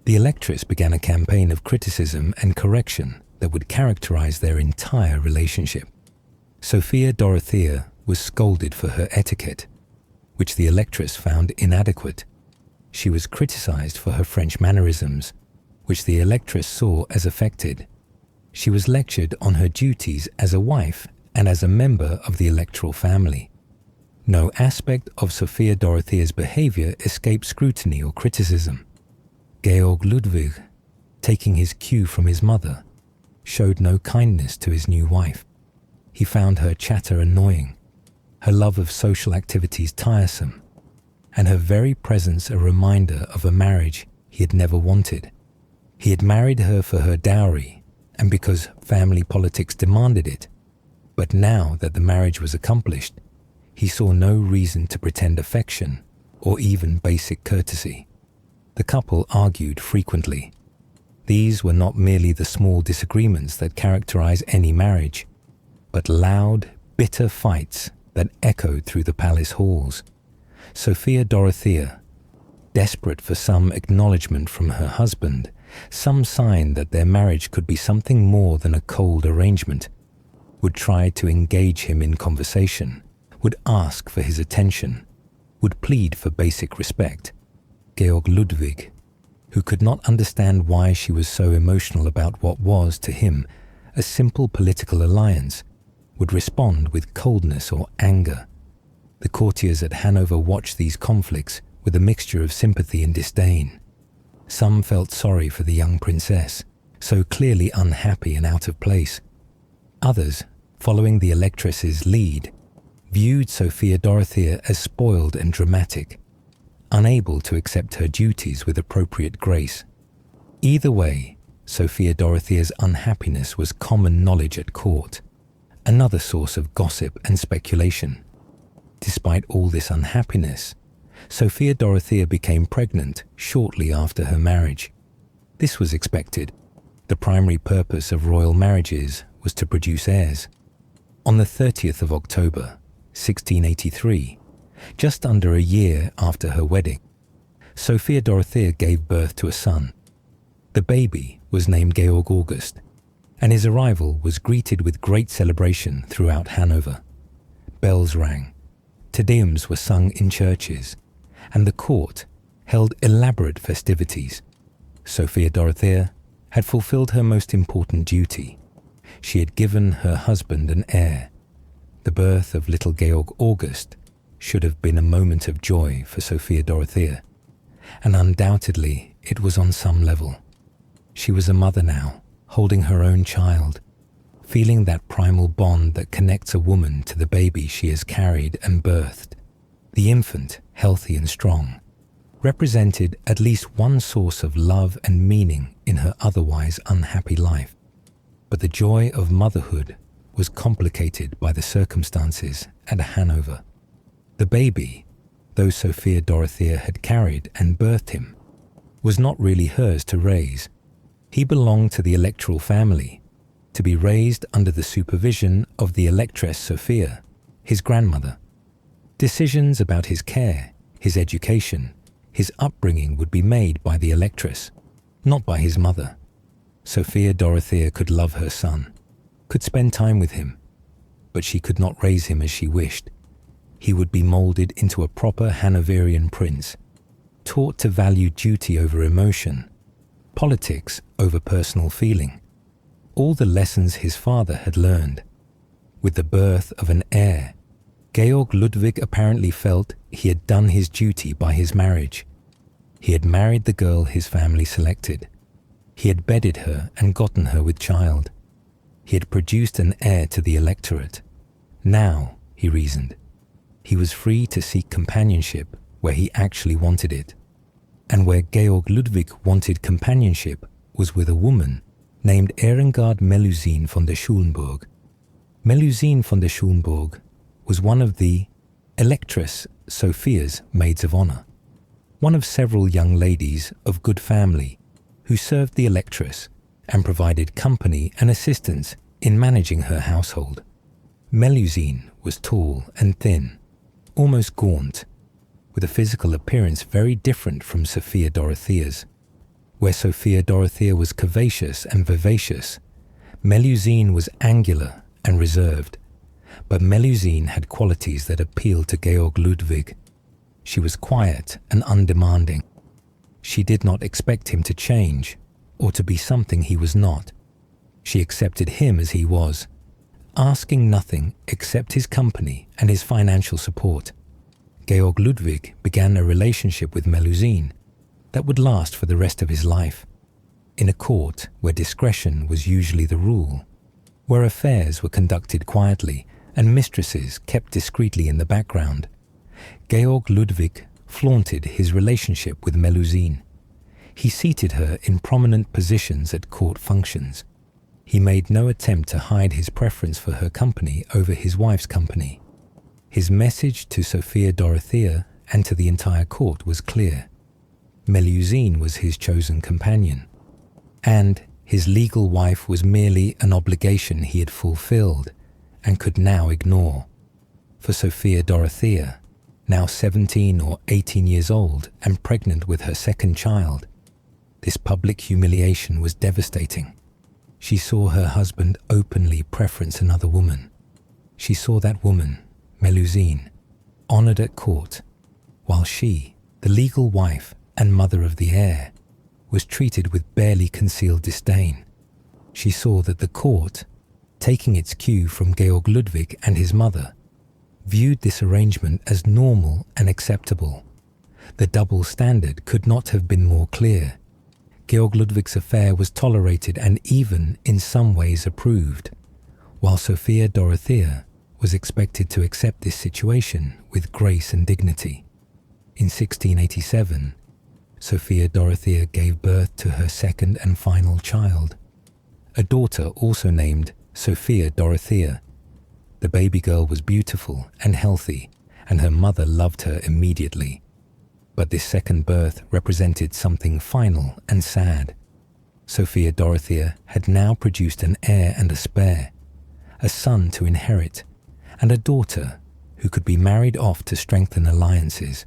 The Electress began a campaign of criticism and correction that would characterize their entire relationship. Sophia Dorothea was scolded for her etiquette, which the Electress found inadequate. She was criticized for her French mannerisms, which the Electress saw as affected. She was lectured on her duties as a wife and as a member of the electoral family. No aspect of Sophia Dorothea's behavior escaped scrutiny or criticism. Georg Ludwig, taking his cue from his mother, showed no kindness to his new wife. He found her chatter annoying, her love of social activities tiresome, and her very presence a reminder of a marriage he had never wanted. He had married her for her dowry and because family politics demanded it, but now that the marriage was accomplished, he saw no reason to pretend affection or even basic courtesy. The couple argued frequently. These were not merely the small disagreements that characterize any marriage, but loud, bitter fights that echoed through the palace halls. Sophia Dorothea, desperate for some acknowledgement from her husband, some sign that their marriage could be something more than a cold arrangement, would try to engage him in conversation, would ask for his attention, would plead for basic respect. Georg Ludwig, who could not understand why she was so emotional about what was, to him, a simple political alliance, would respond with coldness or anger. The courtiers at Hanover watched these conflicts with a mixture of sympathy and disdain. Some felt sorry for the young princess, so clearly unhappy and out of place. Others, following the Electress's lead, viewed Sophia Dorothea as spoiled and dramatic, unable to accept her duties with appropriate grace. Either way, Sophia Dorothea's unhappiness was common knowledge at court, another source of gossip and speculation. Despite all this unhappiness, Sophia Dorothea became pregnant shortly after her marriage. This was expected. The primary purpose of royal marriages was to produce heirs. On the 30th of October, 1683, just under a year after her wedding, Sophia Dorothea gave birth to a son. The baby was named Georg August, and his arrival was greeted with great celebration throughout Hanover. Bells rang, Te Deums were sung in churches, and the court held elaborate festivities. Sophia Dorothea had fulfilled her most important duty. She had given her husband an heir. The birth of little Georg August should have been a moment of joy for Sophia Dorothea, and undoubtedly it was on some level. She was a mother now, holding her own child, feeling that primal bond that connects a woman to the baby she has carried and birthed. The infant, healthy and strong, represented at least one source of love and meaning in her otherwise unhappy life. But the joy of motherhood was complicated by the circumstances at Hanover. The baby, though Sophia Dorothea had carried and birthed him, was not really hers to raise. He belonged to the electoral family, to be raised under the supervision of the Electress Sophia, his grandmother. Decisions about his care, his education, his upbringing would be made by the Electress, not by his mother. Sophia Dorothea could love her son, could spend time with him, but she could not raise him as she wished. He would be molded into a proper Hanoverian prince, taught to value duty over emotion, politics over personal feeling, all the lessons his father had learned. With the birth of an heir, Georg Ludwig apparently felt he had done his duty by his marriage. He had married the girl his family selected. He had bedded her and gotten her with child. He had produced an heir to the electorate. Now, he reasoned, he was free to seek companionship where he actually wanted it. And where Georg Ludwig wanted companionship was with a woman named Ehrengard Melusine von der Schulenburg. Melusine von der Schulenburg was one of the Electress Sophia's maids of honor, one of several young ladies of good family who served the Electress and provided company and assistance in managing her household. Melusine was tall and thin, almost gaunt, with a physical appearance very different from Sophia Dorothea's. Where Sophia Dorothea was curvaceous and vivacious, Melusine was angular and reserved. But Melusine had qualities that appealed to Georg Ludwig. She was quiet and undemanding. She did not expect him to change or to be something he was not. She accepted him as he was, asking nothing except his company and his financial support. Georg Ludwig began a relationship with Melusine that would last for the rest of his life. In a court where discretion was usually the rule, where affairs were conducted quietly and mistresses kept discreetly in the background, Georg Ludwig flaunted his relationship with Melusine. He seated her in prominent positions at court functions. He made no attempt to hide his preference for her company over his wife's company. His message to Sophia Dorothea and to the entire court was clear. Melusine was his chosen companion, and his legal wife was merely an obligation he had fulfilled and could now ignore. For Sophia Dorothea, now 17 or 18 years old and pregnant with her second child, this public humiliation was devastating. She saw her husband openly preference another woman. She saw that woman, Melusine, honored at court, while she, the legal wife and mother of the heir, was treated with barely concealed disdain. She saw that the court, taking its cue from Georg Ludwig and his mother, viewed this arrangement as normal and acceptable. The double standard could not have been more clear. Georg Ludwig's affair was tolerated and even in some ways approved, while Sophia Dorothea was expected to accept this situation with grace and dignity. In 1687, Sophia Dorothea gave birth to her second and final child, a daughter also named Sophia Dorothea. The baby girl was beautiful and healthy, and her mother loved her immediately. But this second birth represented something final and sad. Sophia Dorothea had now produced an heir and a spare, a son to inherit, and a daughter who could be married off to strengthen alliances.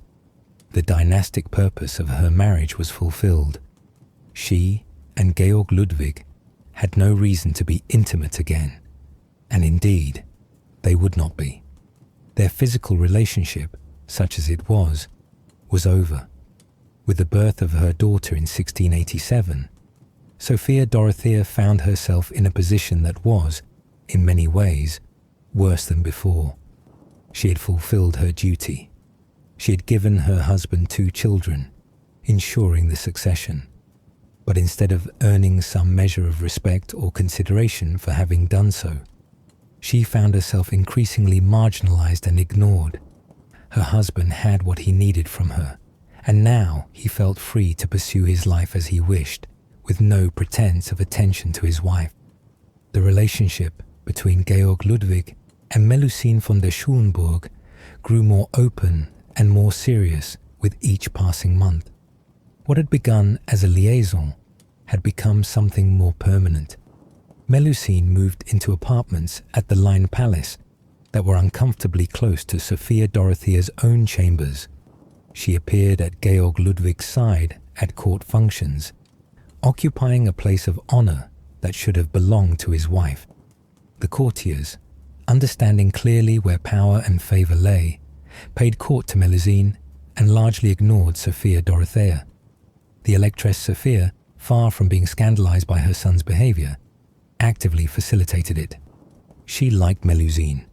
The dynastic purpose of her marriage was fulfilled. She and Georg Ludwig had no reason to be intimate again, and indeed, they would not be. Their physical relationship, such as it was over. With the birth of her daughter in 1687, Sophia Dorothea found herself in a position that was, in many ways, worse than before. She had fulfilled her duty. She had given her husband 2 children, ensuring the succession. But instead of earning some measure of respect or consideration for having done so, she found herself increasingly marginalized and ignored. Her husband had what he needed from her, and now he felt free to pursue his life as he wished, with no pretense of attention to his wife. The relationship between Georg Ludwig and Melusine von der Schulenburg grew more open and more serious with each passing month. What had begun as a liaison had become something more permanent. Melusine moved into apartments at the Line Palace that were uncomfortably close to Sophia Dorothea's own chambers. She appeared at Georg Ludwig's side at court functions, occupying a place of honor that should have belonged to his wife. The courtiers, understanding clearly where power and favor lay, paid court to Melusine and largely ignored Sophia Dorothea. The Electress Sophia, far from being scandalized by her son's behavior, actively facilitated it. She liked Melusine,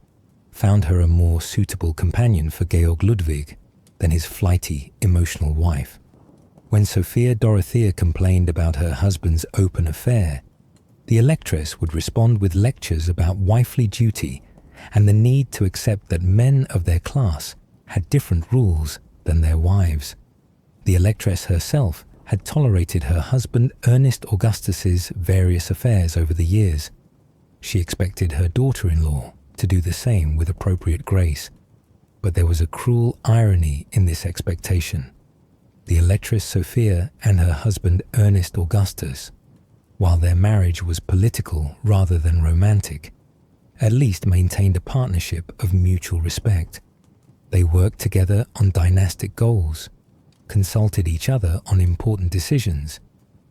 found her a more suitable companion for Georg Ludwig than his flighty, emotional wife. When Sophia Dorothea complained about her husband's open affair, the Electress would respond with lectures about wifely duty and the need to accept that men of their class had different rules than their wives. The Electress herself had tolerated her husband Ernest Augustus's various affairs over the years. She expected her daughter-in-law to do the same with appropriate grace, but there was a cruel irony in this expectation. The Electress Sophia and her husband Ernest Augustus, while their marriage was political rather than romantic, at least maintained a partnership of mutual respect. They worked together on dynastic goals, consulted each other on important decisions,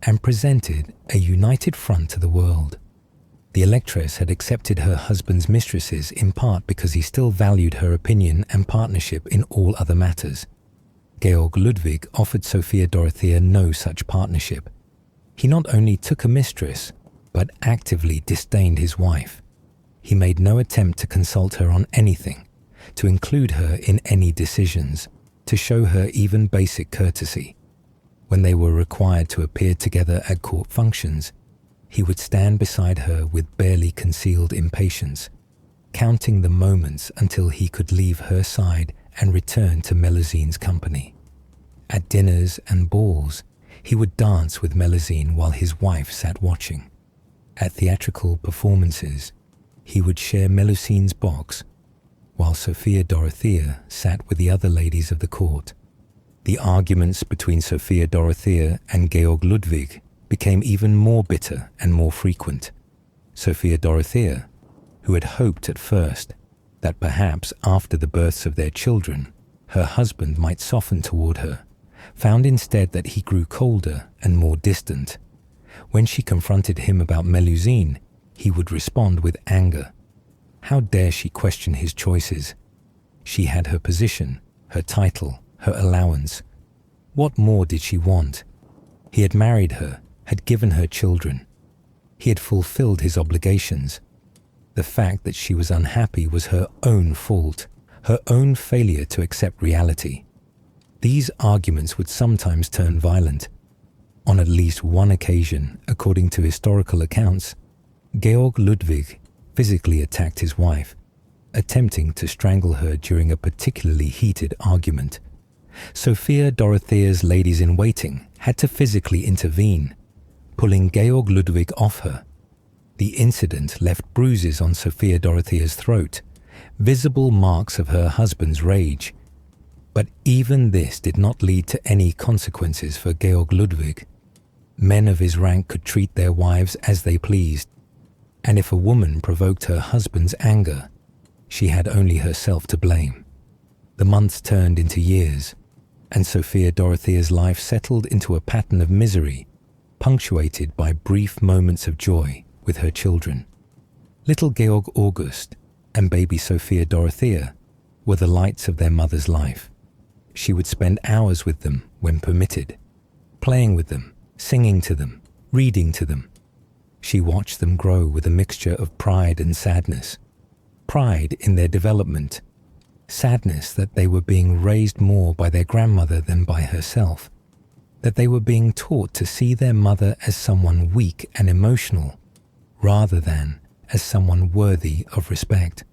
and presented a united front to the world. The Electress had accepted her husband's mistresses in part because he still valued her opinion and partnership in all other matters. Georg Ludwig offered Sophia Dorothea no such partnership. He not only took a mistress, but actively disdained his wife. He made no attempt to consult her on anything, to include her in any decisions, to show her even basic courtesy. When they were required to appear together at court functions, he would stand beside her with barely concealed impatience, counting the moments until he could leave her side and return to Melusine's company. At dinners and balls, he would dance with Melusine while his wife sat watching. At theatrical performances, he would share Melusine's box, while Sophia Dorothea sat with the other ladies of the court. The arguments between Sophia Dorothea and Georg Ludwig became even more bitter and more frequent. Sophia Dorothea, who had hoped at first that perhaps after the births of their children, her husband might soften toward her, found instead that he grew colder and more distant. When she confronted him about Melusine, he would respond with anger. How dare she question his choices? She had her position, her title, her allowance. What more did she want? He had married her, had given her children. He had fulfilled his obligations. The fact that she was unhappy was her own fault, her own failure to accept reality. These arguments would sometimes turn violent. On at least one occasion, according to historical accounts, Georg Ludwig physically attacked his wife, attempting to strangle her during a particularly heated argument. Sophia Dorothea's ladies-in-waiting had to physically intervene, pulling Georg Ludwig off her. The incident left bruises on Sophia Dorothea's throat, visible marks of her husband's rage. But even this did not lead to any consequences for Georg Ludwig. Men of his rank could treat their wives as they pleased, and if a woman provoked her husband's anger, she had only herself to blame. The months turned into years, and Sophia Dorothea's life settled into a pattern of misery, punctuated by brief moments of joy with her children. Little Georg August and baby Sophia Dorothea were the lights of their mother's life. She would spend hours with them when permitted, playing with them, singing to them, reading to them. She watched them grow with a mixture of pride and sadness. Pride in their development, sadness that they were being raised more by their grandmother than by herself, that they were being taught to see their mother as someone weak and emotional, rather than as someone worthy of respect.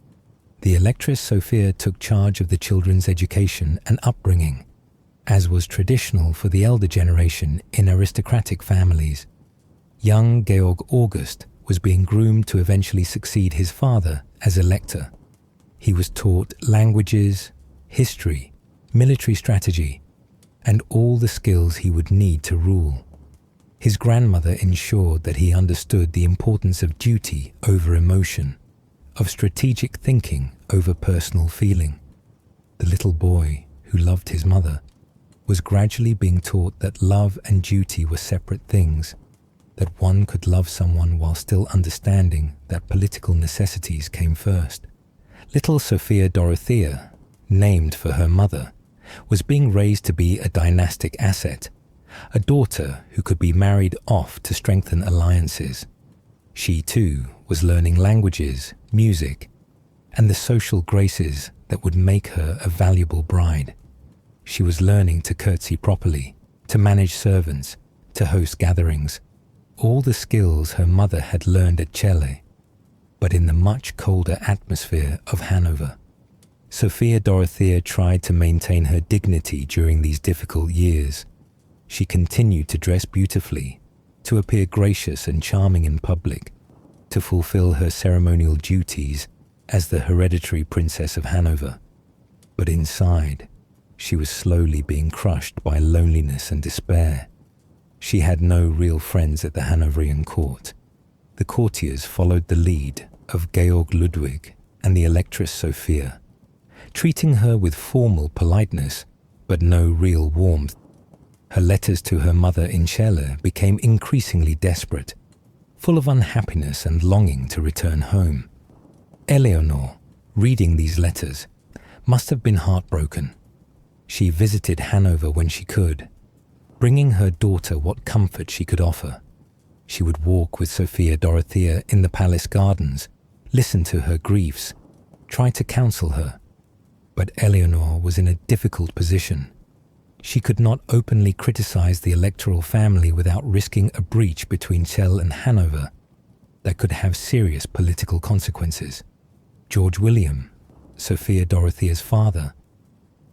The Electress Sophia took charge of the children's education and upbringing, as was traditional for the elder generation in aristocratic families. Young Georg August was being groomed to eventually succeed his father as Elector. He was taught languages, history, military strategy, and all the skills he would need to rule. His grandmother ensured that he understood the importance of duty over emotion, of strategic thinking over personal feeling. The little boy, who loved his mother, was gradually being taught that love and duty were separate things, that one could love someone while still understanding that political necessities came first. Little Sophia Dorothea, named for her mother, was being raised to be a dynastic asset, a daughter who could be married off to strengthen alliances. She too was learning languages, music, and the social graces that would make her a valuable bride. She was learning to curtsy properly, to manage servants, to host gatherings, all the skills her mother had learned at Celle, but in the much colder atmosphere of Hanover. Sophia Dorothea tried to maintain her dignity during these difficult years. She continued to dress beautifully, to appear gracious and charming in public, to fulfill her ceremonial duties as the hereditary Princess of Hanover. But inside, she was slowly being crushed by loneliness and despair. She had no real friends at the Hanoverian court. The courtiers followed the lead of Georg Ludwig and the Electress Sophia, treating her with formal politeness, but no real warmth. Her letters to her mother in Celle became increasingly desperate, full of unhappiness and longing to return home. Eleanor, reading these letters, must have been heartbroken. She visited Hanover when she could, bringing her daughter what comfort she could offer. She would walk with Sophia Dorothea in the palace gardens, listen to her griefs, try to counsel her. But Eleanor was in a difficult position. She could not openly criticize the electoral family without risking a breach between Celle and Hanover that could have serious political consequences. George William, Sophia Dorothea's father,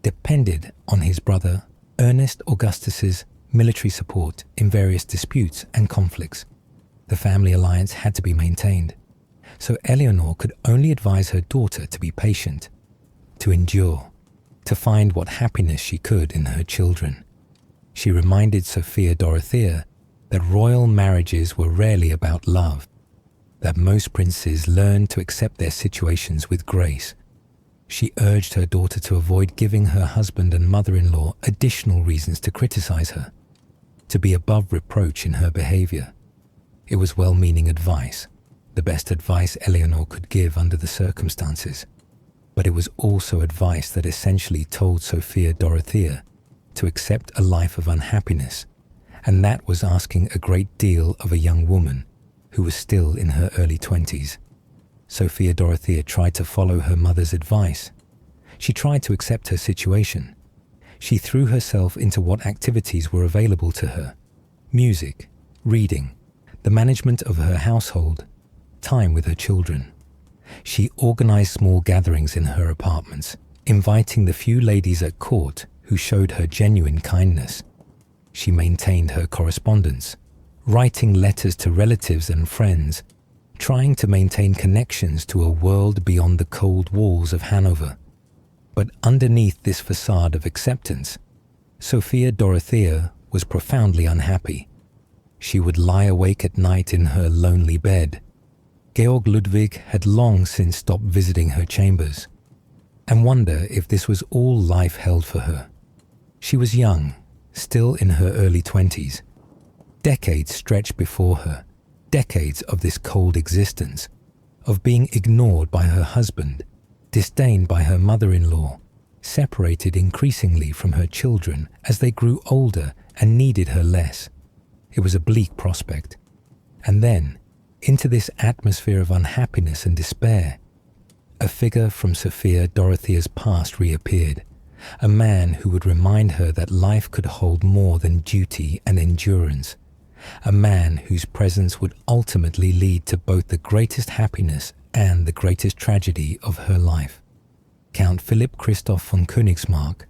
depended on his brother Ernest Augustus's military support in various disputes and conflicts. The family alliance had to be maintained, so Eleanor could only advise her daughter to be patient, to endure, to find what happiness she could in her children. She reminded Sophia Dorothea that royal marriages were rarely about love, that most princes learned to accept their situations with grace. She urged her daughter to avoid giving her husband and mother-in-law additional reasons to criticize her, to be above reproach in her behavior. It was well-meaning advice, the best advice Eleanor could give under the circumstances, but it was also advice that essentially told Sophia Dorothea to accept a life of unhappiness, and that was asking a great deal of a young woman who was still in her early 20s. Sophia Dorothea tried to follow her mother's advice. She tried to accept her situation. She threw herself into what activities were available to her: music, reading, the management of her household, time with her children. She organized small gatherings in her apartments, inviting the few ladies at court who showed her genuine kindness. She maintained her correspondence, writing letters to relatives and friends, trying to maintain connections to a world beyond the cold walls of Hanover. But underneath this facade of acceptance, Sophia Dorothea was profoundly unhappy. She would lie awake at night in her lonely bed. Georg Ludwig had long since stopped visiting her chambers, and wonder if this was all life held for her. She was young, still in her early 20s. Decades stretched before her, decades of this cold existence, of being ignored by her husband, disdained by her mother-in-law, separated increasingly from her children as they grew older and needed her less. It was a bleak prospect. And then, into this atmosphere of unhappiness and despair, a figure from Sophia Dorothea's past reappeared, a man who would remind her that life could hold more than duty and endurance, a man whose presence would ultimately lead to both the greatest happiness and the greatest tragedy of her life. Count Philip Christoph von Königsmarck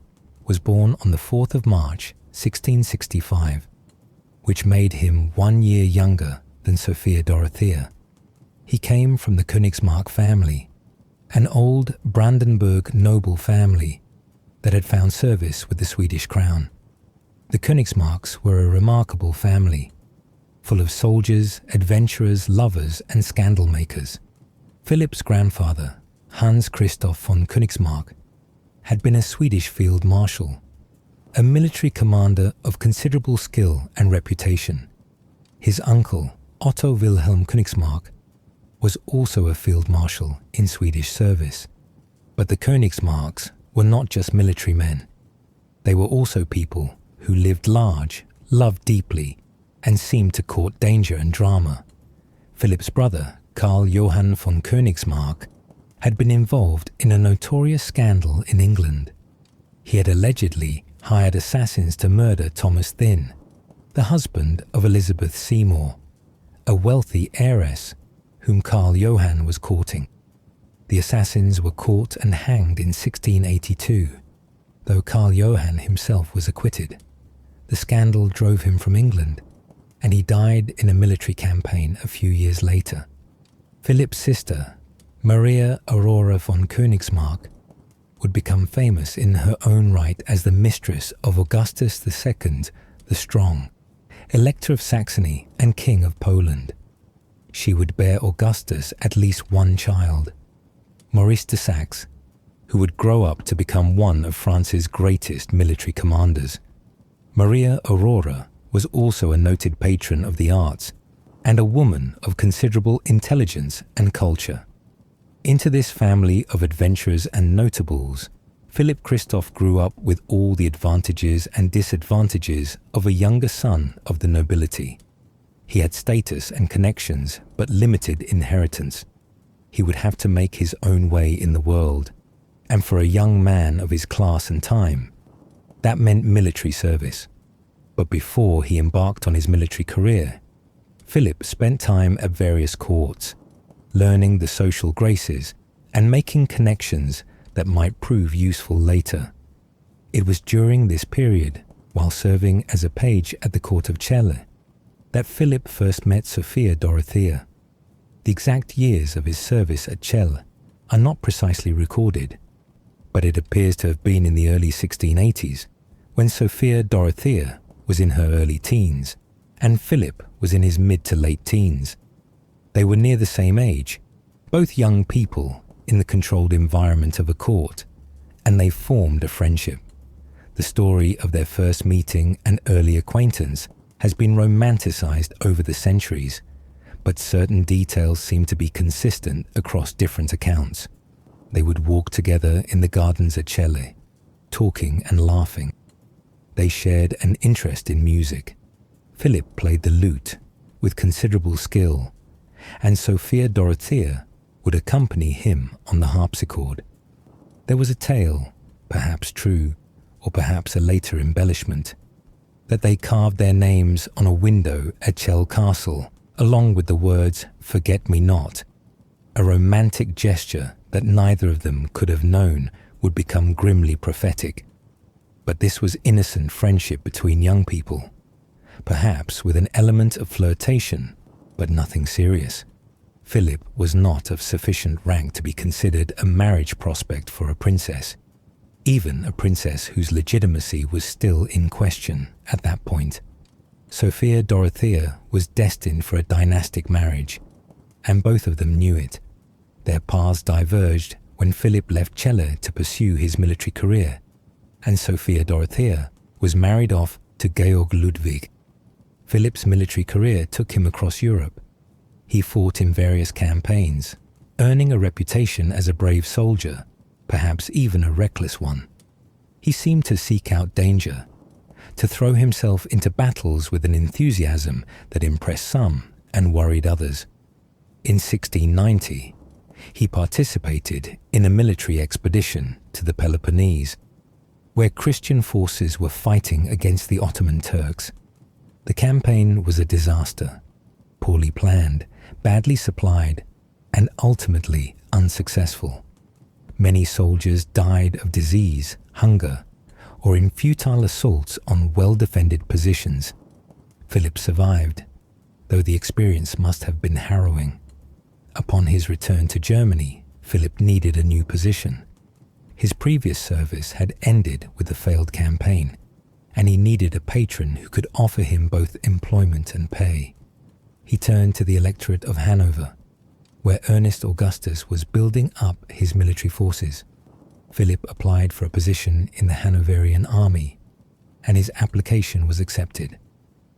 was born on the 4th of March, 1665, which made him 1 year younger than Sophia Dorothea. He came from the Königsmarck family, an old Brandenburg noble family that had found service with the Swedish crown. The Königsmarcks were a remarkable family, full of soldiers, adventurers, lovers, and scandal makers. Philip's grandfather, Hans Christoph von Königsmarck, had been a Swedish field marshal, a military commander of considerable skill and reputation. His uncle, Otto Wilhelm Königsmarck, was also a field marshal in Swedish service. But the Königsmarcks were not just military men. They were also people who lived large, loved deeply, and seemed to court danger and drama. Philip's brother, Karl Johann von Königsmarck, had been involved in a notorious scandal in England. He had allegedly hired assassins to murder Thomas Thynne, the husband of Elizabeth Seymour, a wealthy heiress whom Karl Johann was courting. The assassins were caught and hanged in 1682, though Karl Johann himself was acquitted. The scandal drove him from England, and he died in a military campaign a few years later. Philip's sister, Maria Aurora von Königsmarck, would become famous in her own right as the mistress of Augustus II the Strong, Elector of Saxony and King of Poland. She would bear Augustus at least one child, Maurice de Saxe, who would grow up to become one of France's greatest military commanders. Maria Aurora was also a noted patron of the arts and a woman of considerable intelligence and culture. Into this family of adventurers and notables, Philip Christoph grew up with all the advantages and disadvantages of a younger son of the nobility. He had status and connections, but limited inheritance. He would have to make his own way in the world, and for a young man of his class and time, that meant military service. But before he embarked on his military career, Philip spent time at various courts, learning the social graces and making connections that might prove useful later. It was during this period, while serving as a page at the court of Celle, that Philip first met Sophia Dorothea. The exact years of his service at Celle are not precisely recorded, but it appears to have been in the early 1680s, when Sophia Dorothea was in her early teens, and Philip was in his mid to late teens. They were near the same age, both young people in the controlled environment of a court, and they formed a friendship. The story of their first meeting and early acquaintance has been romanticized over the centuries, but certain details seem to be consistent across different accounts. They would walk together in the gardens at Celle, talking and laughing. They shared an interest in music. Philip played the lute with considerable skill, and Sophia Dorothea would accompany him on the harpsichord. There was a tale, perhaps true, or perhaps a later embellishment, that they carved their names on a window at Celle Castle, along with the words, "Forget me not," a romantic gesture that neither of them could have known would become grimly prophetic. But this was innocent friendship between young people, perhaps with an element of flirtation, but nothing serious. Philip was not of sufficient rank to be considered a marriage prospect for a princess, even a princess whose legitimacy was still in question at that point. Sophia Dorothea was destined for a dynastic marriage, and both of them knew it. Their paths diverged when Philip left Celle to pursue his military career, and Sophia Dorothea was married off to Georg Ludwig. Philip's military career took him across Europe. He fought in various campaigns, earning a reputation as a brave soldier, perhaps even a reckless one. He seemed to seek out danger, to throw himself into battles with an enthusiasm that impressed some and worried others. In 1690, he participated in a military expedition to the Peloponnese, where Christian forces were fighting against the Ottoman Turks. The campaign was a disaster, poorly planned, badly supplied, and ultimately unsuccessful. Many soldiers died of disease, hunger, or in futile assaults on well-defended positions. Philip survived, though the experience must have been harrowing. Upon his return to Germany, Philip needed a new position. His previous service had ended with a failed campaign, and he needed a patron who could offer him both employment and pay. He turned to the electorate of Hanover, where Ernest Augustus was building up his military forces. Philip applied for a position in the Hanoverian army, and his application was accepted.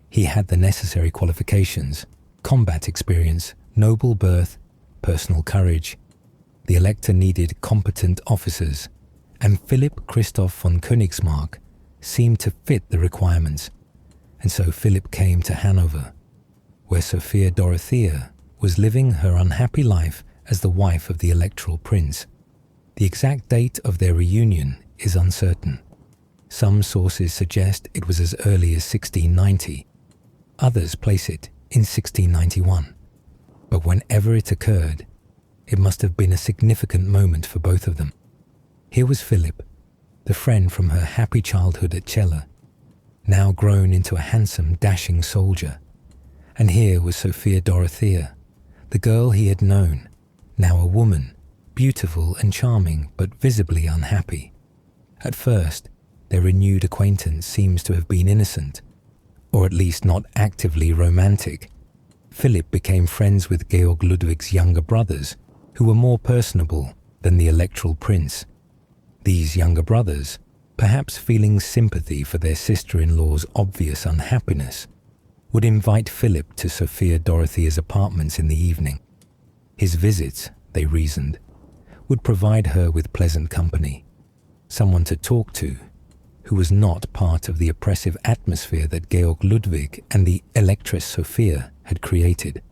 He had the necessary qualifications: combat experience, noble birth, personal courage. The elector needed competent officers, and Philip Christoph von Königsmarck seemed to fit the requirements, and so Philip came to Hanover, where Sophia Dorothea was living her unhappy life as the wife of the electoral prince. The exact date of their reunion is uncertain. Some sources suggest it was as early as 1690. Others place it in 1691. But whenever it occurred, it must have been a significant moment for both of them. Here was Philip, the friend from her happy childhood at Celle, now grown into a handsome, dashing soldier. And here was Sophia Dorothea, the girl he had known, now a woman, beautiful and charming, but visibly unhappy. At first, their renewed acquaintance seems to have been innocent, or at least not actively romantic. Philip became friends with Georg Ludwig's younger brothers, who were more personable than the electoral prince. These younger brothers, perhaps feeling sympathy for their sister-in-law's obvious unhappiness, would invite Philip to Sophia Dorothea's apartments in the evening. His visits, they reasoned, would provide her with pleasant company, someone to talk to who was not part of the oppressive atmosphere that Georg Ludwig and the Electress Sophia had created.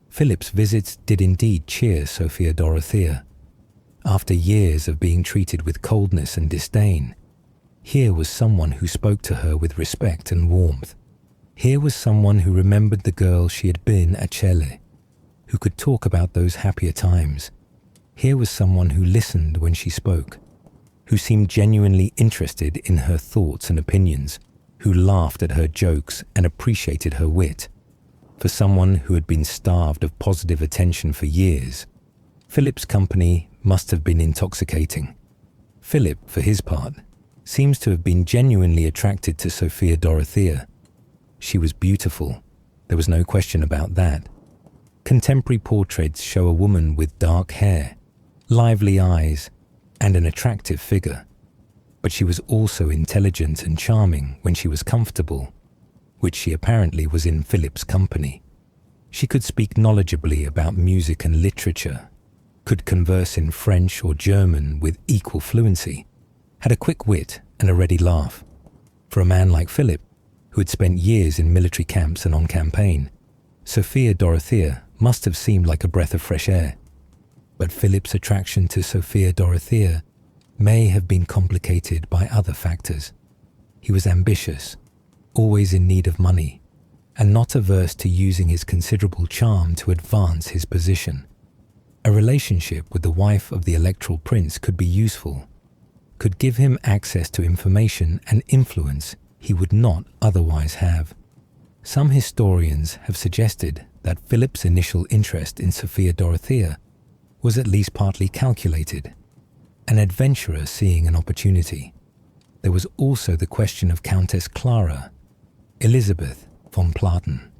Philip's visits did indeed cheer Sophia Dorothea. After years of being treated with coldness and disdain, here was someone who spoke to her with respect and warmth. Here was someone who remembered the girl she had been at Celle, who could talk about those happier times. Here was someone who listened when she spoke, who seemed genuinely interested in her thoughts and opinions, who laughed at her jokes and appreciated her wit. For someone who had been starved of positive attention for years, Philip's company must have been intoxicating. Philip, for his part, seems to have been genuinely attracted to Sophia Dorothea. She was beautiful, there was no question about that. Contemporary portraits show a woman with dark hair, lively eyes, and an attractive figure. But she was also intelligent and charming when she was comfortable, which she apparently was in Philip's company. She could speak knowledgeably about music and literature, could converse in French or German with equal fluency, had a quick wit and a ready laugh. For a man like Philip, who had spent years in military camps and on campaign, Sophia Dorothea must have seemed like a breath of fresh air. But Philip's attraction to Sophia Dorothea may have been complicated by other factors. He was ambitious, always in need of money, and not averse to using his considerable charm to advance his position. A relationship with the wife of the electoral prince could be useful, could give him access to information and influence he would not otherwise have. Some historians have suggested that Philip's initial interest in Sophia Dorothea was at least partly calculated, an adventurer seeing an opportunity. There was also the question of Countess Clara, Elizabeth von Platen,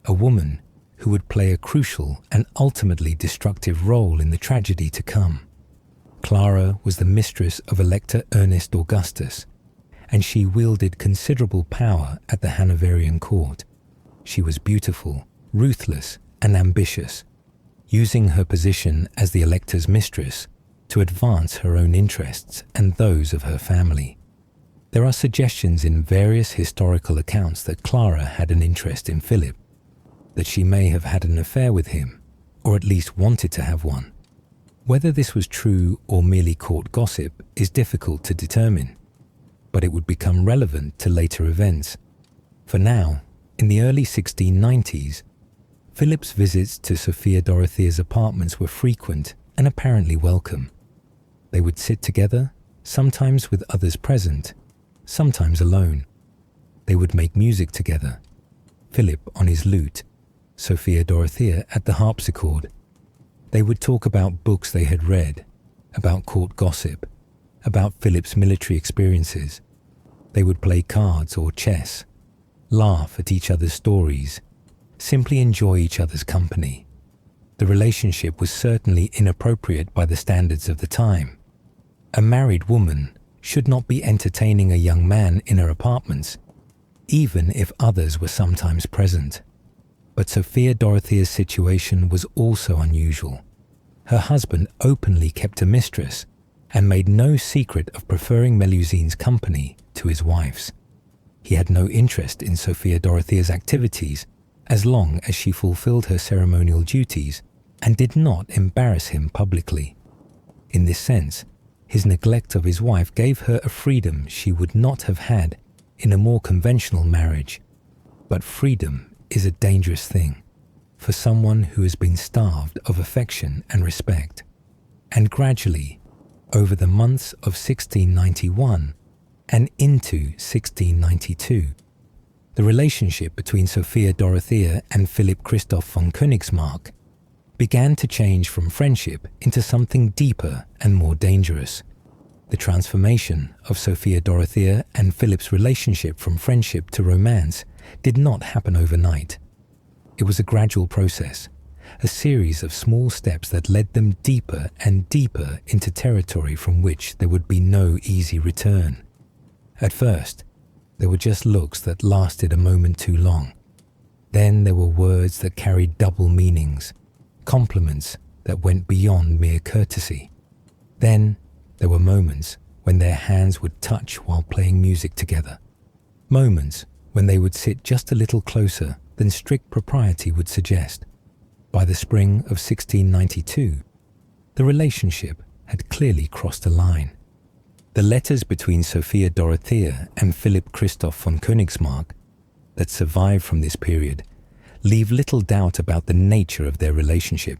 a woman who would play a crucial and ultimately destructive role in the tragedy to come. Clara was the mistress of Elector Ernest Augustus, and she wielded considerable power at the Hanoverian court. She was beautiful, ruthless, and ambitious, using her position as the Elector's mistress to advance her own interests and those of her family. There are suggestions in various historical accounts that Clara had an interest in Philip, that she may have had an affair with him, or at least wanted to have one. Whether this was true or merely court gossip is difficult to determine, but it would become relevant to later events. For now, in the early 1690s, Philip's visits to Sophia Dorothea's apartments were frequent and apparently welcome. They would sit together, sometimes with others present, sometimes alone. They would make music together, Philip on his lute, Sophia Dorothea at the harpsichord. They would talk about books they had read, about court gossip, about Philip's military experiences. They would play cards or chess, laugh at each other's stories, simply enjoy each other's company. The relationship was certainly inappropriate by the standards of the time. A married woman should not be entertaining a young man in her apartments, even if others were sometimes present. But Sophia Dorothea's situation was also unusual. Her husband openly kept a mistress and made no secret of preferring Melusine's company to his wife's. He had no interest in Sophia Dorothea's activities as long as she fulfilled her ceremonial duties and did not embarrass him publicly. In this sense, his neglect of his wife gave her a freedom she would not have had in a more conventional marriage. But freedom is a dangerous thing for someone who has been starved of affection and respect. And gradually, over the months of 1691 and into 1692, the relationship between Sophia Dorothea and Philip Christoph von Königsmarck began to change from friendship into something deeper and more dangerous. The transformation of Sophia Dorothea and Philip's relationship from friendship to romance did not happen overnight. It was a gradual process, a series of small steps that led them deeper and deeper into territory from which there would be no easy return. At first, there were just looks that lasted a moment too long. Then there were words that carried double meanings, compliments that went beyond mere courtesy. Then there were moments when their hands would touch while playing music together. Moments when they would sit just a little closer than strict propriety would suggest. By the spring of 1692, the relationship had clearly crossed a line. The letters between Sophia Dorothea and Philip Christoph von Königsmarck that survive from this period leave little doubt about the nature of their relationship.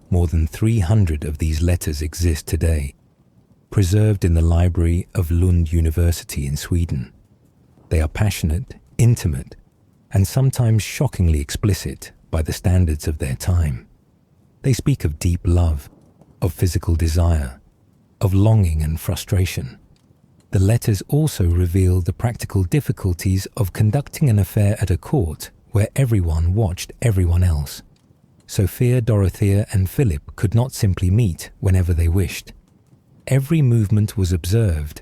More than 300 of these letters exist today, preserved in the library of Lund University in Sweden. They are passionate, intimate, and sometimes shockingly explicit by the standards of their time. They speak of deep love, of physical desire, of longing and frustration. The letters also reveal the practical difficulties of conducting an affair at a court where everyone watched everyone else. Sophia Dorothea and Philip could not simply meet whenever they wished. Every movement was observed,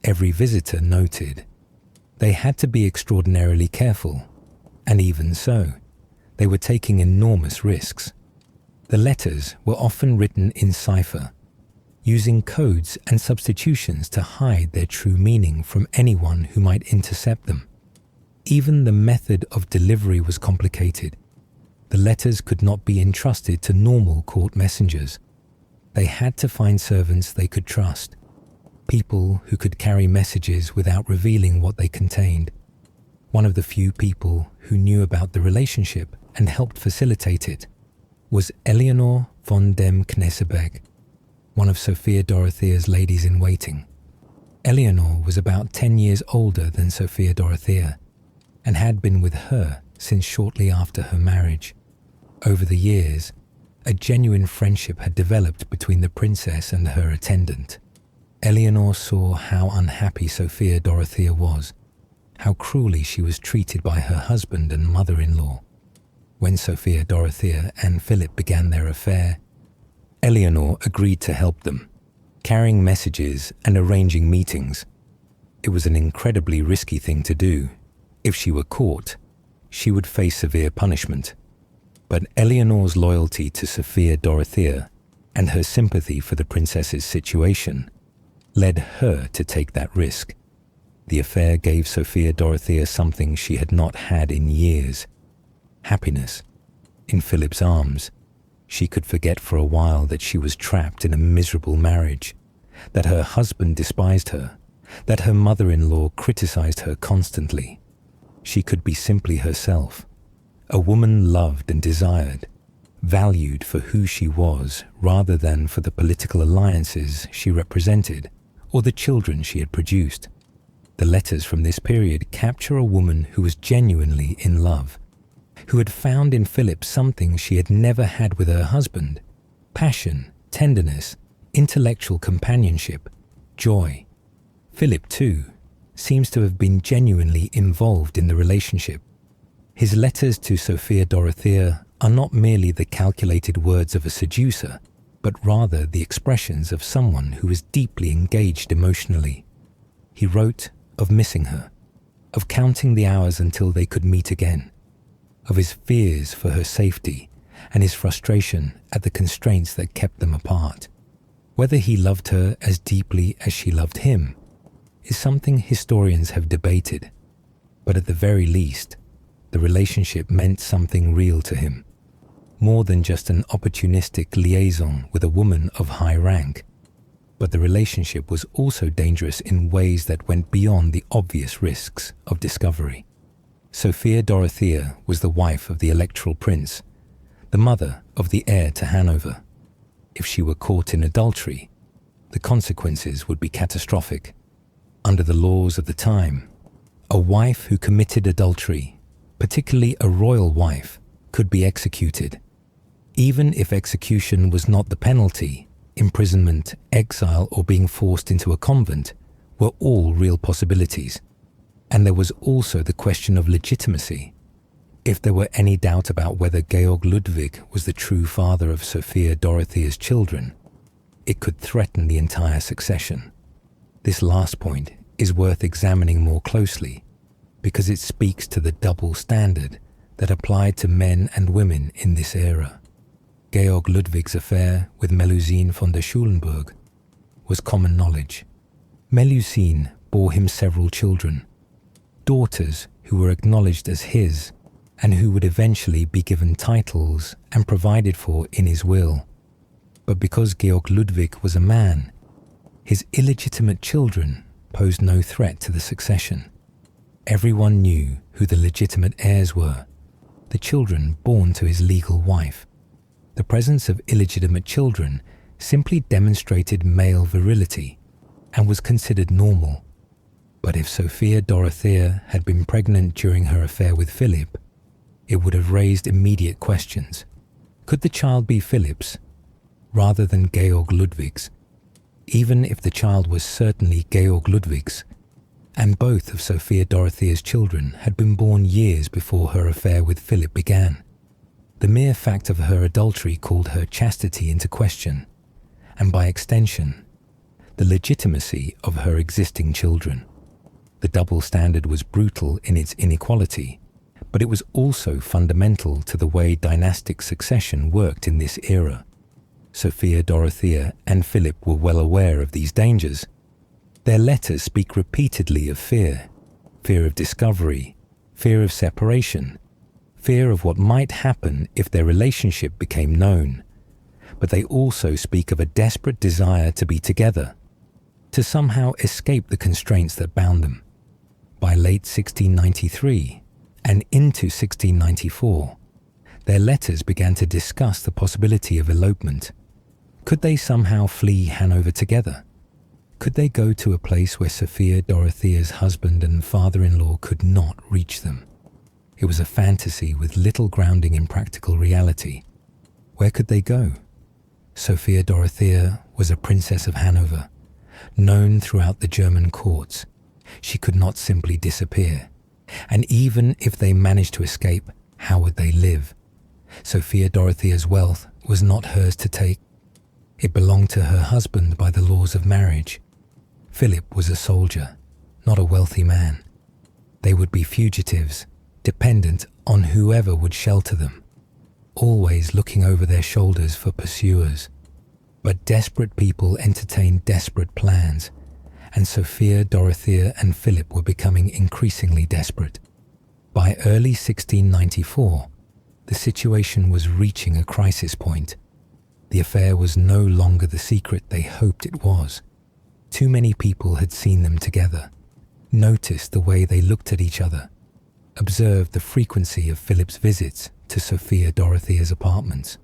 every visitor noted. They had to be extraordinarily careful, and even so, they were taking enormous risks. The letters were often written in cipher, using codes and substitutions to hide their true meaning from anyone who might intercept them. Even the method of delivery was complicated. The letters could not be entrusted to normal court messengers. They had to find servants they could trust, people who could carry messages without revealing what they contained. One of the few people who knew about the relationship and helped facilitate it was Eleanor von dem Knesebeck, one of Sophia Dorothea's ladies-in-waiting. Eleanor was about 10 years older than Sophia Dorothea and had been with her since shortly after her marriage. Over the years, a genuine friendship had developed between the princess and her attendant. Eleanor saw how unhappy Sophia Dorothea was, how cruelly she was treated by her husband and mother-in-law. When Sophia Dorothea and Philip began their affair, Eleanor agreed to help them, carrying messages and arranging meetings. It was an incredibly risky thing to do. If she were caught, she would face severe punishment. But Eleanor's loyalty to Sophia Dorothea and her sympathy for the princess's situation led her to take that risk. The affair gave Sophia Dorothea something she had not had in years: happiness. In Philip's arms, she could forget for a while that she was trapped in a miserable marriage, that her husband despised her, that her mother-in-law criticized her constantly. She could be simply herself, a woman loved and desired, valued for who she was rather than for the political alliances she represented or the children she had produced. The letters from this period capture a woman who was genuinely in love, who had found in Philip something she had never had with her husband: passion, tenderness, intellectual companionship, joy. Philip, too, seems to have been genuinely involved in the relationship. His letters to Sophia Dorothea are not merely the calculated words of a seducer, but rather the expressions of someone who is deeply engaged emotionally. He wrote of missing her, of counting the hours until they could meet again, of his fears for her safety and his frustration at the constraints that kept them apart. Whether he loved her as deeply as she loved him is something historians have debated, but at the very least, the relationship meant something real to him, more than just an opportunistic liaison with a woman of high rank. But the relationship was also dangerous in ways that went beyond the obvious risks of discovery. Sophia Dorothea was the wife of the Electoral Prince, the mother of the heir to Hanover. If she were caught in adultery, the consequences would be catastrophic. Under the laws of the time, a wife who committed adultery, particularly a royal wife, could be executed. Even if execution was not the penalty, imprisonment, exile, or being forced into a convent were all real possibilities. And there was also the question of legitimacy. If there were any doubt about whether Georg Ludwig was the true father of Sophia Dorothea's children, it could threaten the entire succession. This last point is worth examining more closely because it speaks to the double standard that applied to men and women in this era. Georg Ludwig's affair with Melusine von der Schulenburg was common knowledge. Melusine bore him several children, daughters who were acknowledged as his and who would eventually be given titles and provided for in his will. But because Georg Ludwig was a man, his illegitimate children posed no threat to the succession. Everyone knew who the legitimate heirs were, the children born to his legal wife. The presence of illegitimate children simply demonstrated male virility and was considered normal. But if Sophia Dorothea had been pregnant during her affair with Philip, it would have raised immediate questions. Could the child be Philip's rather than Georg Ludwig's? Even if the child was certainly Georg Ludwig's, and both of Sophia Dorothea's children had been born years before her affair with Philip began, the mere fact of her adultery called her chastity into question, and by extension, the legitimacy of her existing children. The double standard was brutal in its inequality, but it was also fundamental to the way dynastic succession worked in this era. Sophia Dorothea and Philip were well aware of these dangers. Their letters speak repeatedly of fear of discovery, fear of separation, fear of what might happen if their relationship became known. But they also speak of a desperate desire to be together, to somehow escape the constraints that bound them. By late 1693 and into 1694, their letters began to discuss the possibility of elopement. Could they somehow flee Hanover together? Could they go to a place where Sophia Dorothea's husband and father-in-law could not reach them? It was a fantasy with little grounding in practical reality. Where could they go? Sophia Dorothea was a princess of Hanover, known throughout the German courts. She could not simply disappear. And even if they managed to escape, how would they live? Sophia Dorothea's wealth was not hers to take. It belonged to her husband by the laws of marriage. Philip was a soldier, not a wealthy man. They would be fugitives, dependent on whoever would shelter them, always looking over their shoulders for pursuers. But desperate people entertained desperate plans, and Sophia, Dorothea, and Philip were becoming increasingly desperate. By early 1694, the situation was reaching a crisis point. The affair was no longer the secret they hoped it was. Too many people had seen them together, noticed the way they looked at each other, observed the frequency of Philip's visits to Sophia Dorothea's apartments.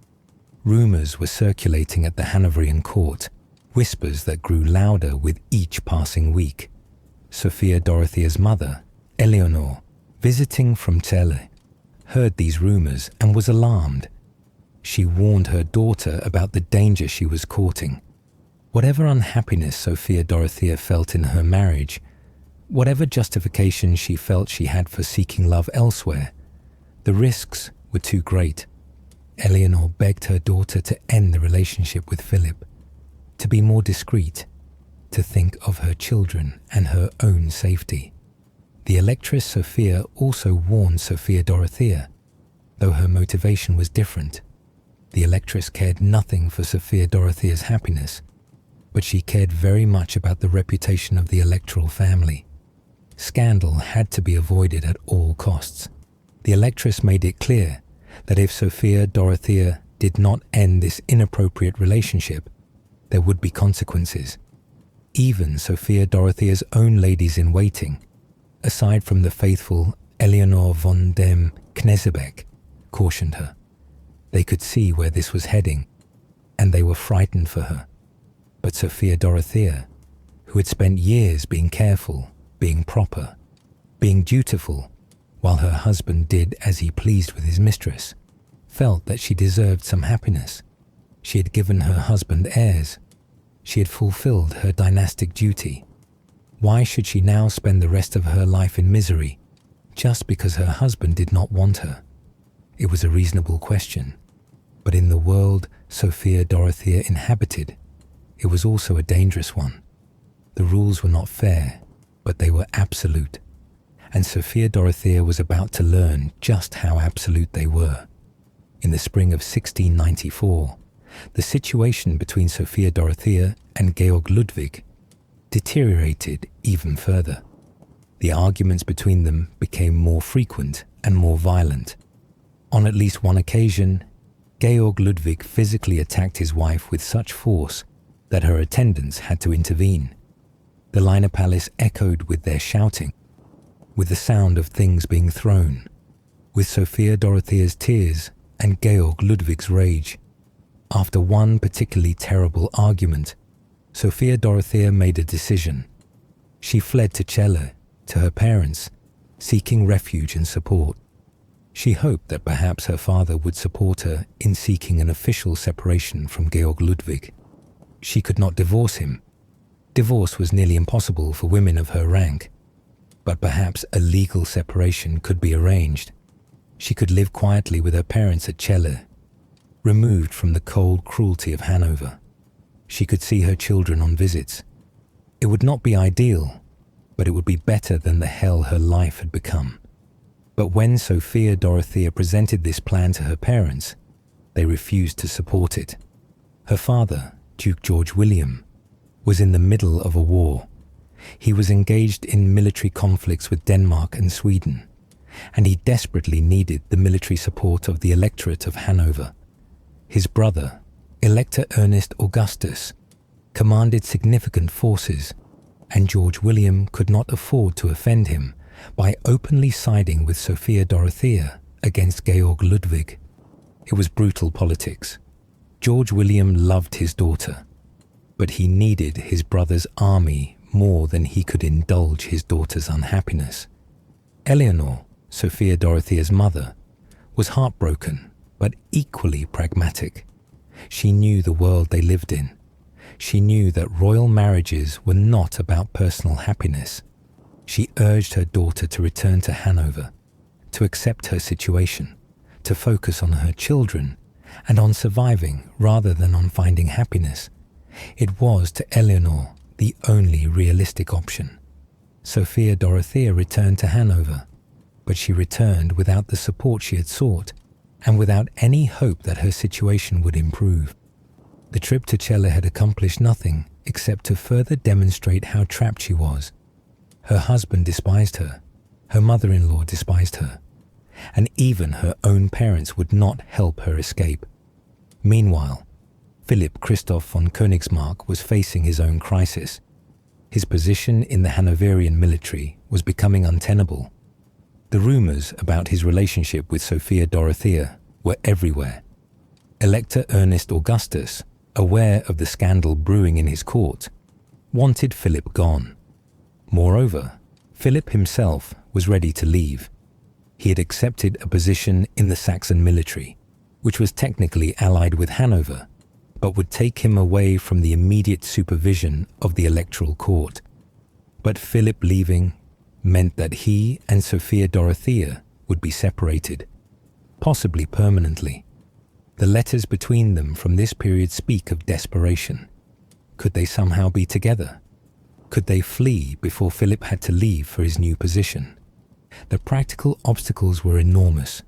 Rumours were circulating at the Hanoverian court, whispers that grew louder with each passing week. Sophia Dorothea's mother, Eleanor, visiting from Celle, heard these rumours and was alarmed. She warned her daughter about the danger she was courting. Whatever unhappiness Sophia Dorothea felt in her marriage, whatever justification she felt she had for seeking love elsewhere, the risks were too great. Eleanor begged her daughter to end the relationship with Philip, to be more discreet, to think of her children and her own safety. The Electress Sophia also warned Sophia Dorothea, though her motivation was different. The Electress cared nothing for Sophia Dorothea's happiness, but she cared very much about the reputation of the electoral family. Scandal had to be avoided at all costs. The Electress made it clear that if Sophia Dorothea did not end this inappropriate relationship, there would be consequences. Even Sophia Dorothea's own ladies-in-waiting, aside from the faithful Eleanor von dem Knesebeck, cautioned her. They could see where this was heading, and they were frightened for her. But Sophia Dorothea, who had spent years being careful, being proper, being dutiful, while her husband did as he pleased with his mistress, felt that she deserved some happiness. She had given her husband heirs. She had fulfilled her dynastic duty. Why should she now spend the rest of her life in misery, just because her husband did not want her? It was a reasonable question, but in the world Sophia Dorothea inhabited, it was also a dangerous one. The rules were not fair, but they were absolute, and Sophia Dorothea was about to learn just how absolute they were. In the spring of 1694, the situation between Sophia Dorothea and Georg Ludwig deteriorated even further. The arguments between them became more frequent and more violent. On at least one occasion, Georg Ludwig physically attacked his wife with such force that her attendants had to intervene. The Liner Palace echoed with their shouting, with the sound of things being thrown, with Sophia Dorothea's tears and Georg Ludwig's rage. After one particularly terrible argument, Sophia Dorothea made a decision. She fled to Celle, to her parents, seeking refuge and support. She hoped that perhaps her father would support her in seeking an official separation from Georg Ludwig. She could not divorce him. Divorce was nearly impossible for women of her rank, but perhaps a legal separation could be arranged. She could live quietly with her parents at Celle, removed from the cold cruelty of Hanover. She could see her children on visits. It would not be ideal, but it would be better than the hell her life had become. But when Sophia Dorothea presented this plan to her parents, they refused to support it. Her father, Duke George William, was in the middle of a war. He was engaged in military conflicts with Denmark and Sweden, and he desperately needed the military support of the electorate of Hanover. His brother, Elector Ernest Augustus, commanded significant forces, and George William could not afford to offend him by openly siding with Sophia Dorothea against Georg Ludwig. It was brutal politics. George William loved his daughter, but he needed his brother's army more than he could indulge his daughter's unhappiness. Eleanor, Sophia Dorothea's mother, was heartbroken but equally pragmatic. She knew the world they lived in. She knew that royal marriages were not about personal happiness. She urged her daughter to return to Hanover, to accept her situation, to focus on her children and on surviving rather than on finding happiness. It was to Eleanor the only realistic option. Sophia Dorothea returned to Hanover, but she returned without the support she had sought and without any hope that her situation would improve. The trip to Celle had accomplished nothing except to further demonstrate how trapped she was. Her husband despised her, her mother-in-law despised her, and even her own parents would not help her escape. Meanwhile, Philip Christoph von Königsmarck was facing his own crisis. His position in the Hanoverian military was becoming untenable. The rumors about his relationship with Sophia Dorothea were everywhere. Elector Ernest Augustus, aware of the scandal brewing in his court, wanted Philip gone. Moreover, Philip himself was ready to leave. He had accepted a position in the Saxon military, which was technically allied with Hanover, but would take him away from the immediate supervision of the electoral court. But Philip leaving meant that he and Sophia Dorothea would be separated, possibly permanently. The letters between them from this period speak of desperation. Could they somehow be together? Could they flee before Philip had to leave for his new position? The practical obstacles were enormous,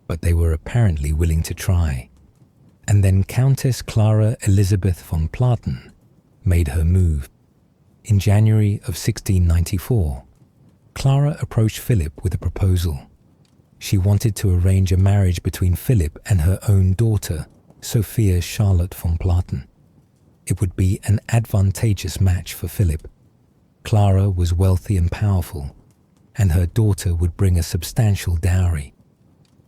but they were apparently willing to try. And then Countess Clara Elisabeth von Platen made her move. In January of 1694, Clara approached Philip with a proposal. She wanted to arrange a marriage between Philip and her own daughter, Sophia Charlotte von Platen. It would be an advantageous match for Philip. Clara was wealthy and powerful, and her daughter would bring a substantial dowry.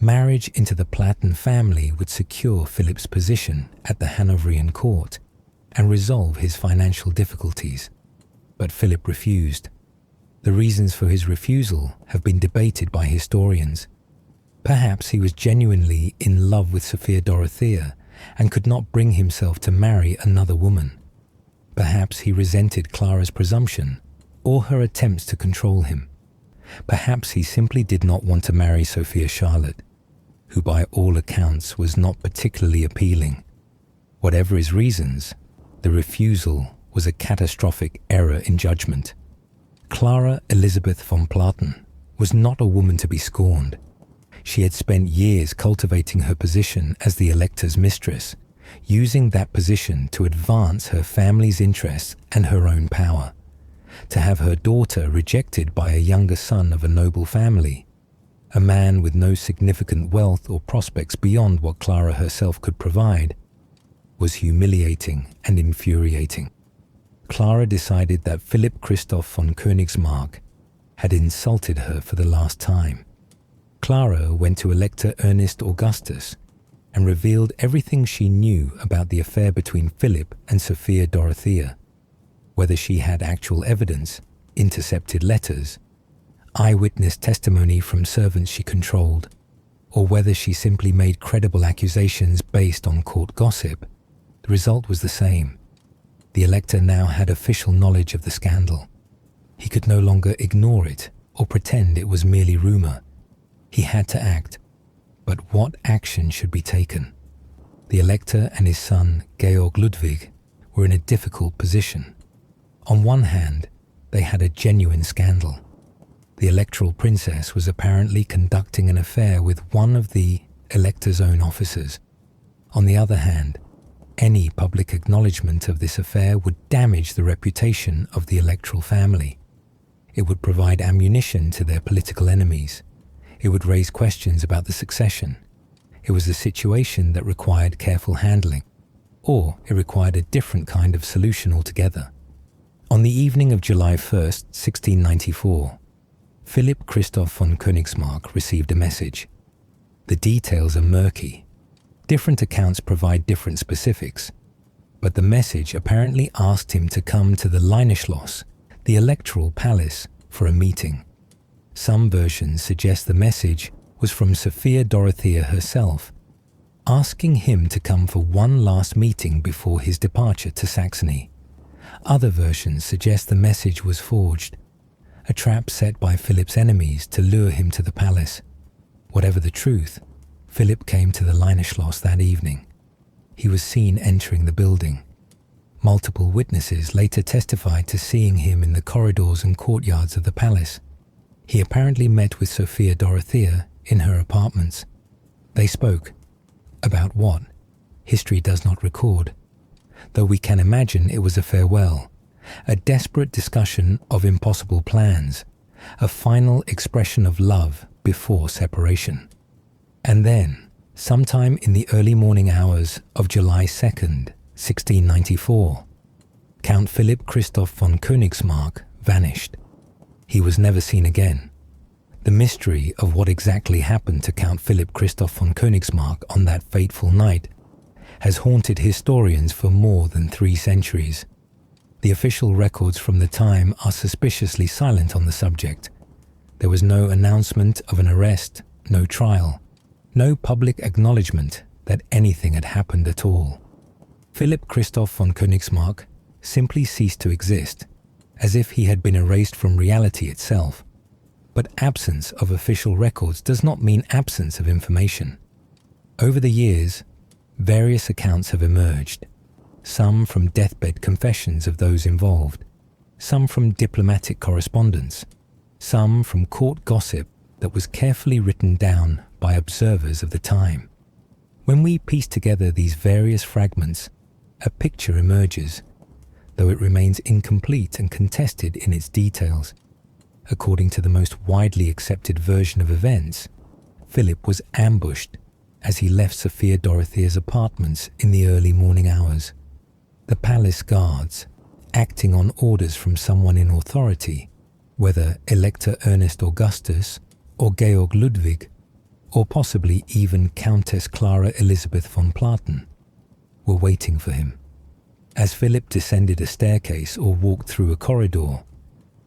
Marriage into the Platen family would secure Philip's position at the Hanoverian court and resolve his financial difficulties. But Philip refused. The reasons for his refusal have been debated by historians. Perhaps he was genuinely in love with Sophia Dorothea and could not bring himself to marry another woman. Perhaps he resented Clara's presumption or her attempts to control him. Perhaps he simply did not want to marry Sophia Charlotte, who by all accounts was not particularly appealing. Whatever his reasons, the refusal was a catastrophic error in judgment. Clara Elisabeth von Platen was not a woman to be scorned. She had spent years cultivating her position as the elector's mistress, using that position to advance her family's interests and her own power. To have her daughter rejected by a younger son of a noble family, a man with no significant wealth or prospects beyond what Clara herself could provide, was humiliating and infuriating. Clara decided that Philip Christoph von Königsmarck had insulted her for the last time. Clara went to Elector Ernest Augustus and revealed everything she knew about the affair between Philip and Sophia Dorothea, whether she had actual evidence, intercepted letters, eyewitness testimony from servants she controlled, or whether she simply made credible accusations based on court gossip. The result was the same. The elector now had official knowledge of the scandal. He could no longer ignore it or pretend it was merely rumor. He had to act. But what action should be taken? The elector and his son, Georg Ludwig, were in a difficult position. On one hand, they had a genuine scandal. The electoral princess was apparently conducting an affair with one of the elector's own officers. On the other hand, any public acknowledgement of this affair would damage the reputation of the electoral family. It would provide ammunition to their political enemies. It would raise questions about the succession. It was a situation that required careful handling, or it required a different kind of solution altogether. On the evening of July 1st, 1694, Philip Christoph von Königsmarck received a message. The details are murky. Different accounts provide different specifics, but the message apparently asked him to come to the Schloss, the electoral palace, for a meeting. Some versions suggest the message was from Sophia Dorothea herself, asking him to come for one last meeting before his departure to Saxony. Other versions suggest the message was forged, a trap set by Philip's enemies to lure him to the palace. Whatever the truth, Philip came to the Schloss that evening. He was seen entering the building. Multiple witnesses later testified to seeing him in the corridors and courtyards of the palace. He apparently met with Sophia Dorothea in her apartments. They spoke. About what? History does not record, though we can imagine it was a farewell, a desperate discussion of impossible plans, a final expression of love before separation. And then, sometime in the early morning hours of July 2nd, 1694, Count Philip Christoph von Königsmarck vanished. He was never seen again. The mystery of what exactly happened to Count Philip Christoph von Königsmarck on that fateful night has haunted historians for more than 3 centuries. The official records from the time are suspiciously silent on the subject. There was no announcement of an arrest, no trial, no public acknowledgement that anything had happened at all. Philip Christoph von Königsmarck simply ceased to exist, as if he had been erased from reality itself. But absence of official records does not mean absence of information. Over the years, various accounts have emerged, some from deathbed confessions of those involved, some from diplomatic correspondence, some from court gossip that was carefully written down by observers of the time. When we piece together these various fragments, a picture emerges, though it remains incomplete and contested in its details. According to the most widely accepted version of events, Philip was ambushed as he left Sophia Dorothea's apartments in the early morning hours. The palace guards, acting on orders from someone in authority, whether Elector Ernest Augustus or Georg Ludwig, or possibly even Countess Clara Elizabeth von Platen, were waiting for him. As Philip descended a staircase or walked through a corridor,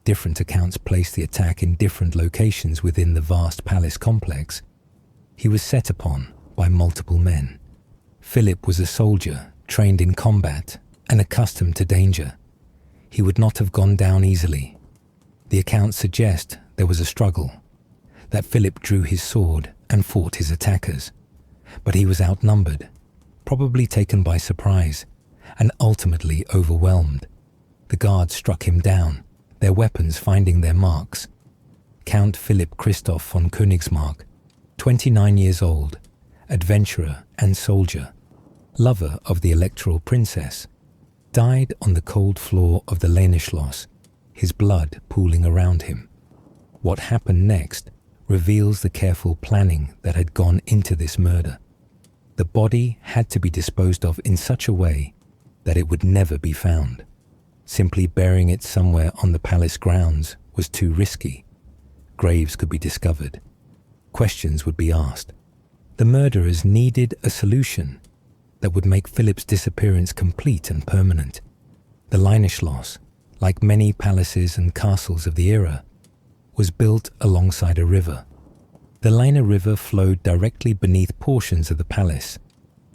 different accounts place the attack in different locations within the vast palace complex. He was set upon by multiple men. Philip was a soldier, trained in combat and accustomed to danger. He would not have gone down easily. The accounts suggest there was a struggle, that Philip drew his sword and fought his attackers. But he was outnumbered, probably taken by surprise, and ultimately overwhelmed. The guards struck him down, their weapons finding their marks. Count Philip Christoph von Königsmarck, 29 years old, adventurer and soldier, lover of the electoral princess, died on the cold floor of the Lehne-Schloss, his blood pooling around him. What happened next reveals the careful planning that had gone into this murder. The body had to be disposed of in such a way that it would never be found. Simply burying it somewhere on the palace grounds was too risky. Graves could be discovered. Questions would be asked. The murderers needed a solution that would make Philip's disappearance complete and permanent. The Lehne-Schloss, like many palaces and castles of the era, was built alongside a river. The Lehne River flowed directly beneath portions of the palace,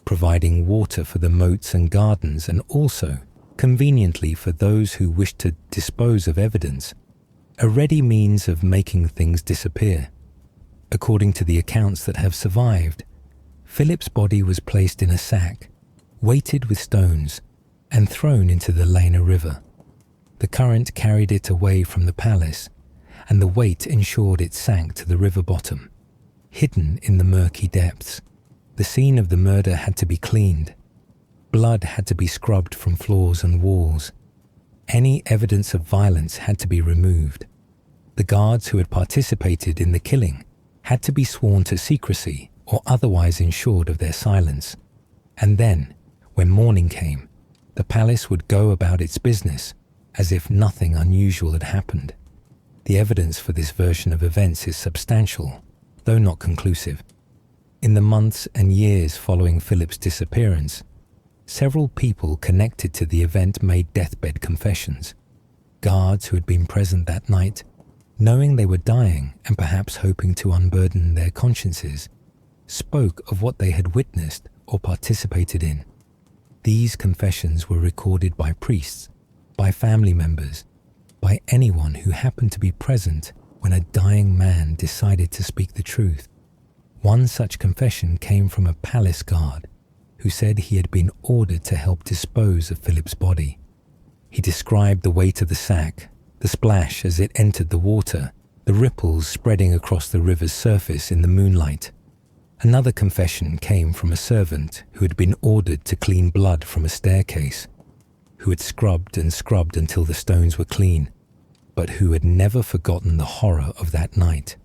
providing water for the moats and gardens and also, conveniently for those who wished to dispose of evidence, a ready means of making things disappear. According to the accounts that have survived, Philip's body was placed in a sack, weighted with stones, and thrown into the Lehne River. The current carried it away from the palace, and the weight ensured it sank to the river bottom. Hidden in the murky depths, the scene of the murder had to be cleaned. Blood had to be scrubbed from floors and walls. Any evidence of violence had to be removed. The guards who had participated in the killing had to be sworn to secrecy or otherwise ensured of their silence. And then, when morning came, the palace would go about its business as if nothing unusual had happened. The evidence for this version of events is substantial, though not conclusive. In the months and years following Philip's disappearance, several people connected to the event made deathbed confessions. Guards who had been present that night, knowing they were dying and perhaps hoping to unburden their consciences, spoke of what they had witnessed or participated in. These confessions were recorded by priests, by family members, by anyone who happened to be present when a dying man decided to speak the truth. One such confession came from a palace guard who said he had been ordered to help dispose of Philip's body. He described the weight of the sack, the splash as it entered the water, the ripples spreading across the river's surface in the moonlight. Another confession came from a servant who had been ordered to clean blood from a staircase, who had scrubbed and scrubbed until the stones were clean, but who had never forgotten the horror of that night.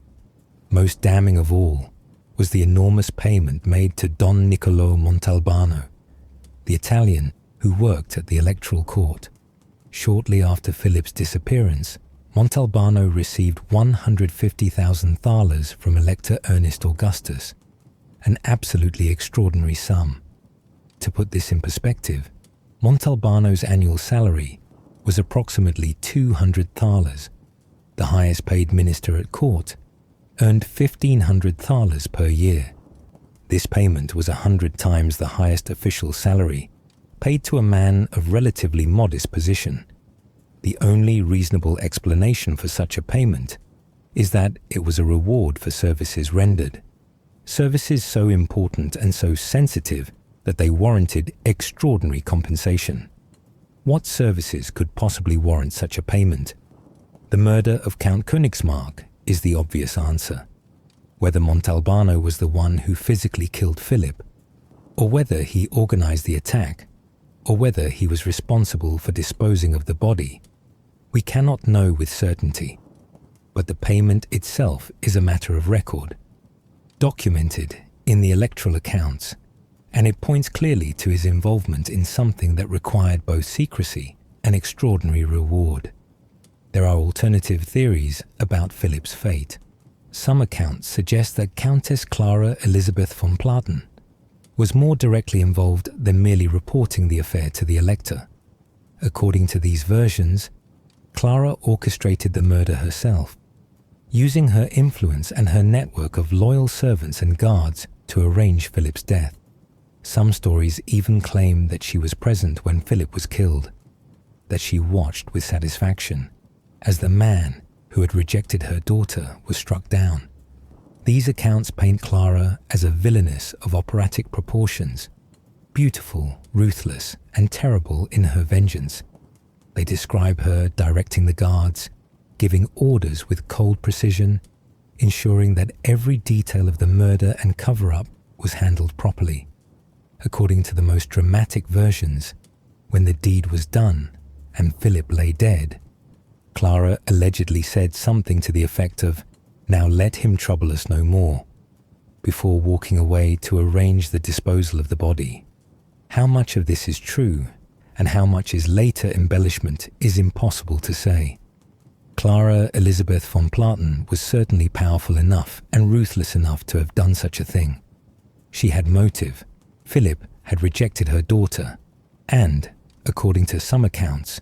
Most damning of all was the enormous payment made to Don Niccolò Montalbano, the Italian who worked at the electoral court. Shortly after Philip's disappearance, Montalbano received 150,000 thalers from Elector Ernest Augustus, an absolutely extraordinary sum. To put this in perspective, Montalbano's annual salary was approximately 200 thalers. The highest paid minister at court earned 1,500 thalers per year. This payment was 100 times the highest official salary paid to a man of relatively modest position. The only reasonable explanation for such a payment is that it was a reward for services rendered, services so important and so sensitive that they warranted extraordinary compensation. What services could possibly warrant such a payment? The murder of Count Königsmarck is the obvious answer. Whether Montalbano was the one who physically killed Philip, or whether he organized the attack, or whether he was responsible for disposing of the body, we cannot know with certainty. But the payment itself is a matter of record, documented in the electoral accounts, and it points clearly to his involvement in something that required both secrecy and extraordinary reward. There are alternative theories about Philip's fate. Some accounts suggest that Countess Clara Elisabeth von Platen was more directly involved than merely reporting the affair to the elector. According to these versions, Clara orchestrated the murder herself, using her influence and her network of loyal servants and guards to arrange Philip's death. Some stories even claim that she was present when Philip was killed, that she watched with satisfaction as the man who had rejected her daughter was struck down. These accounts paint Clara as a villainess of operatic proportions, beautiful, ruthless, and terrible in her vengeance. They describe her directing the guards, giving orders with cold precision, ensuring that every detail of the murder and cover-up was handled properly. According to the most dramatic versions, when the deed was done and Philip lay dead, Clara allegedly said something to the effect of, "Now let him trouble us no more," before walking away to arrange the disposal of the body. How much of this is true and how much is later embellishment is impossible to say. Clara Elisabeth von Platen was certainly powerful enough and ruthless enough to have done such a thing. She had motive. Philip had rejected her daughter and, according to some accounts,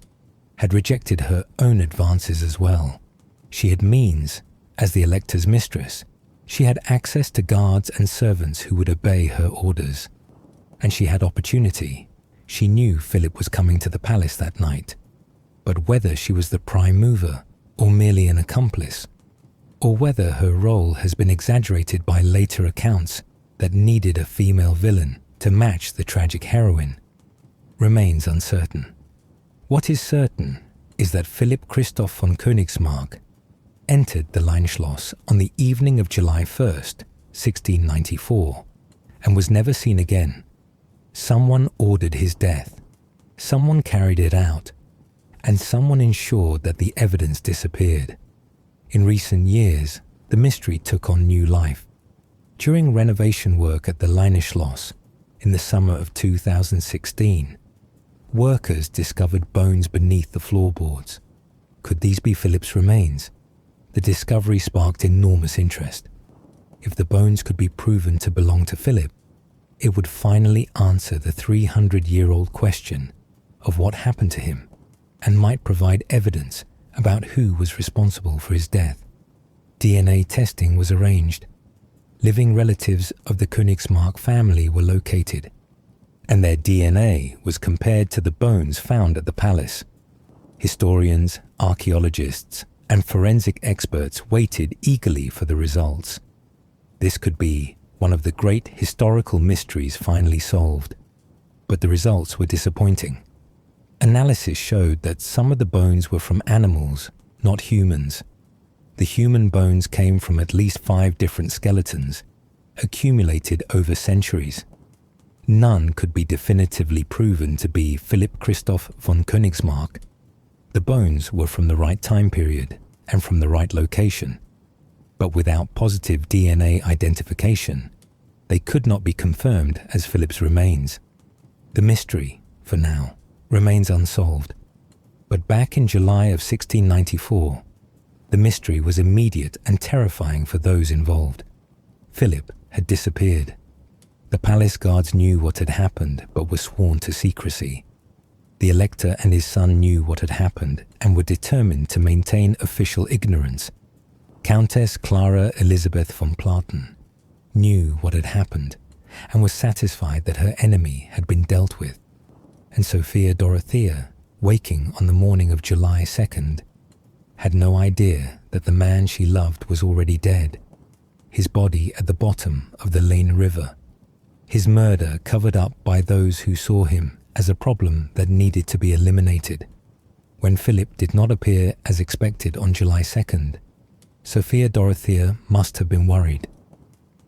had rejected her own advances as well. She had means. As the elector's mistress, she had access to guards and servants who would obey her orders. And she had opportunity. She knew Philip was coming to the palace that night. But whether she was the prime mover or merely an accomplice, or whether her role has been exaggerated by later accounts that needed a female villain to match the tragic heroine, remains uncertain. What is certain is that Philip Christoph von Königsmarck entered the Leinschloss on the evening of July 1st, 1694, and was never seen again. Someone ordered his death, someone carried it out, and someone ensured that the evidence disappeared. In recent years, the mystery took on new life. During renovation work at the Leinschloss in the summer of 2016, workers discovered bones beneath the floorboards. Could these be Philip's remains? The discovery sparked enormous interest. If the bones could be proven to belong to Philip, it would finally answer the 300-year-old question of what happened to him and might provide evidence about who was responsible for his death. DNA testing was arranged. Living relatives of the Königsmarck family were located, and their DNA was compared to the bones found at the palace. Historians, archaeologists, and forensic experts waited eagerly for the results. This could be one of the great historical mysteries finally solved, but the results were disappointing. Analysis showed that some of the bones were from animals, not humans. The human bones came from at least 5 different skeletons, accumulated over centuries. None could be definitively proven to be Philip Christoph von Königsmarck. The bones were from the right time period and from the right location, but without positive DNA identification, they could not be confirmed as Philip's remains. The mystery, for now, remains unsolved. But back in July of 1694, the mystery was immediate and terrifying for those involved. Philip had disappeared. The palace guards knew what had happened but were sworn to secrecy. The elector and his son knew what had happened and were determined to maintain official ignorance. Countess Clara Elizabeth von Platen knew what had happened and was satisfied that her enemy had been dealt with. And Sophia Dorothea, waking on the morning of July 2nd, had no idea that the man she loved was already dead, his body at the bottom of the Leine River, his murder covered up by those who saw him as a problem that needed to be eliminated. When Philip did not appear as expected on July 2nd, Sophia Dorothea must have been worried.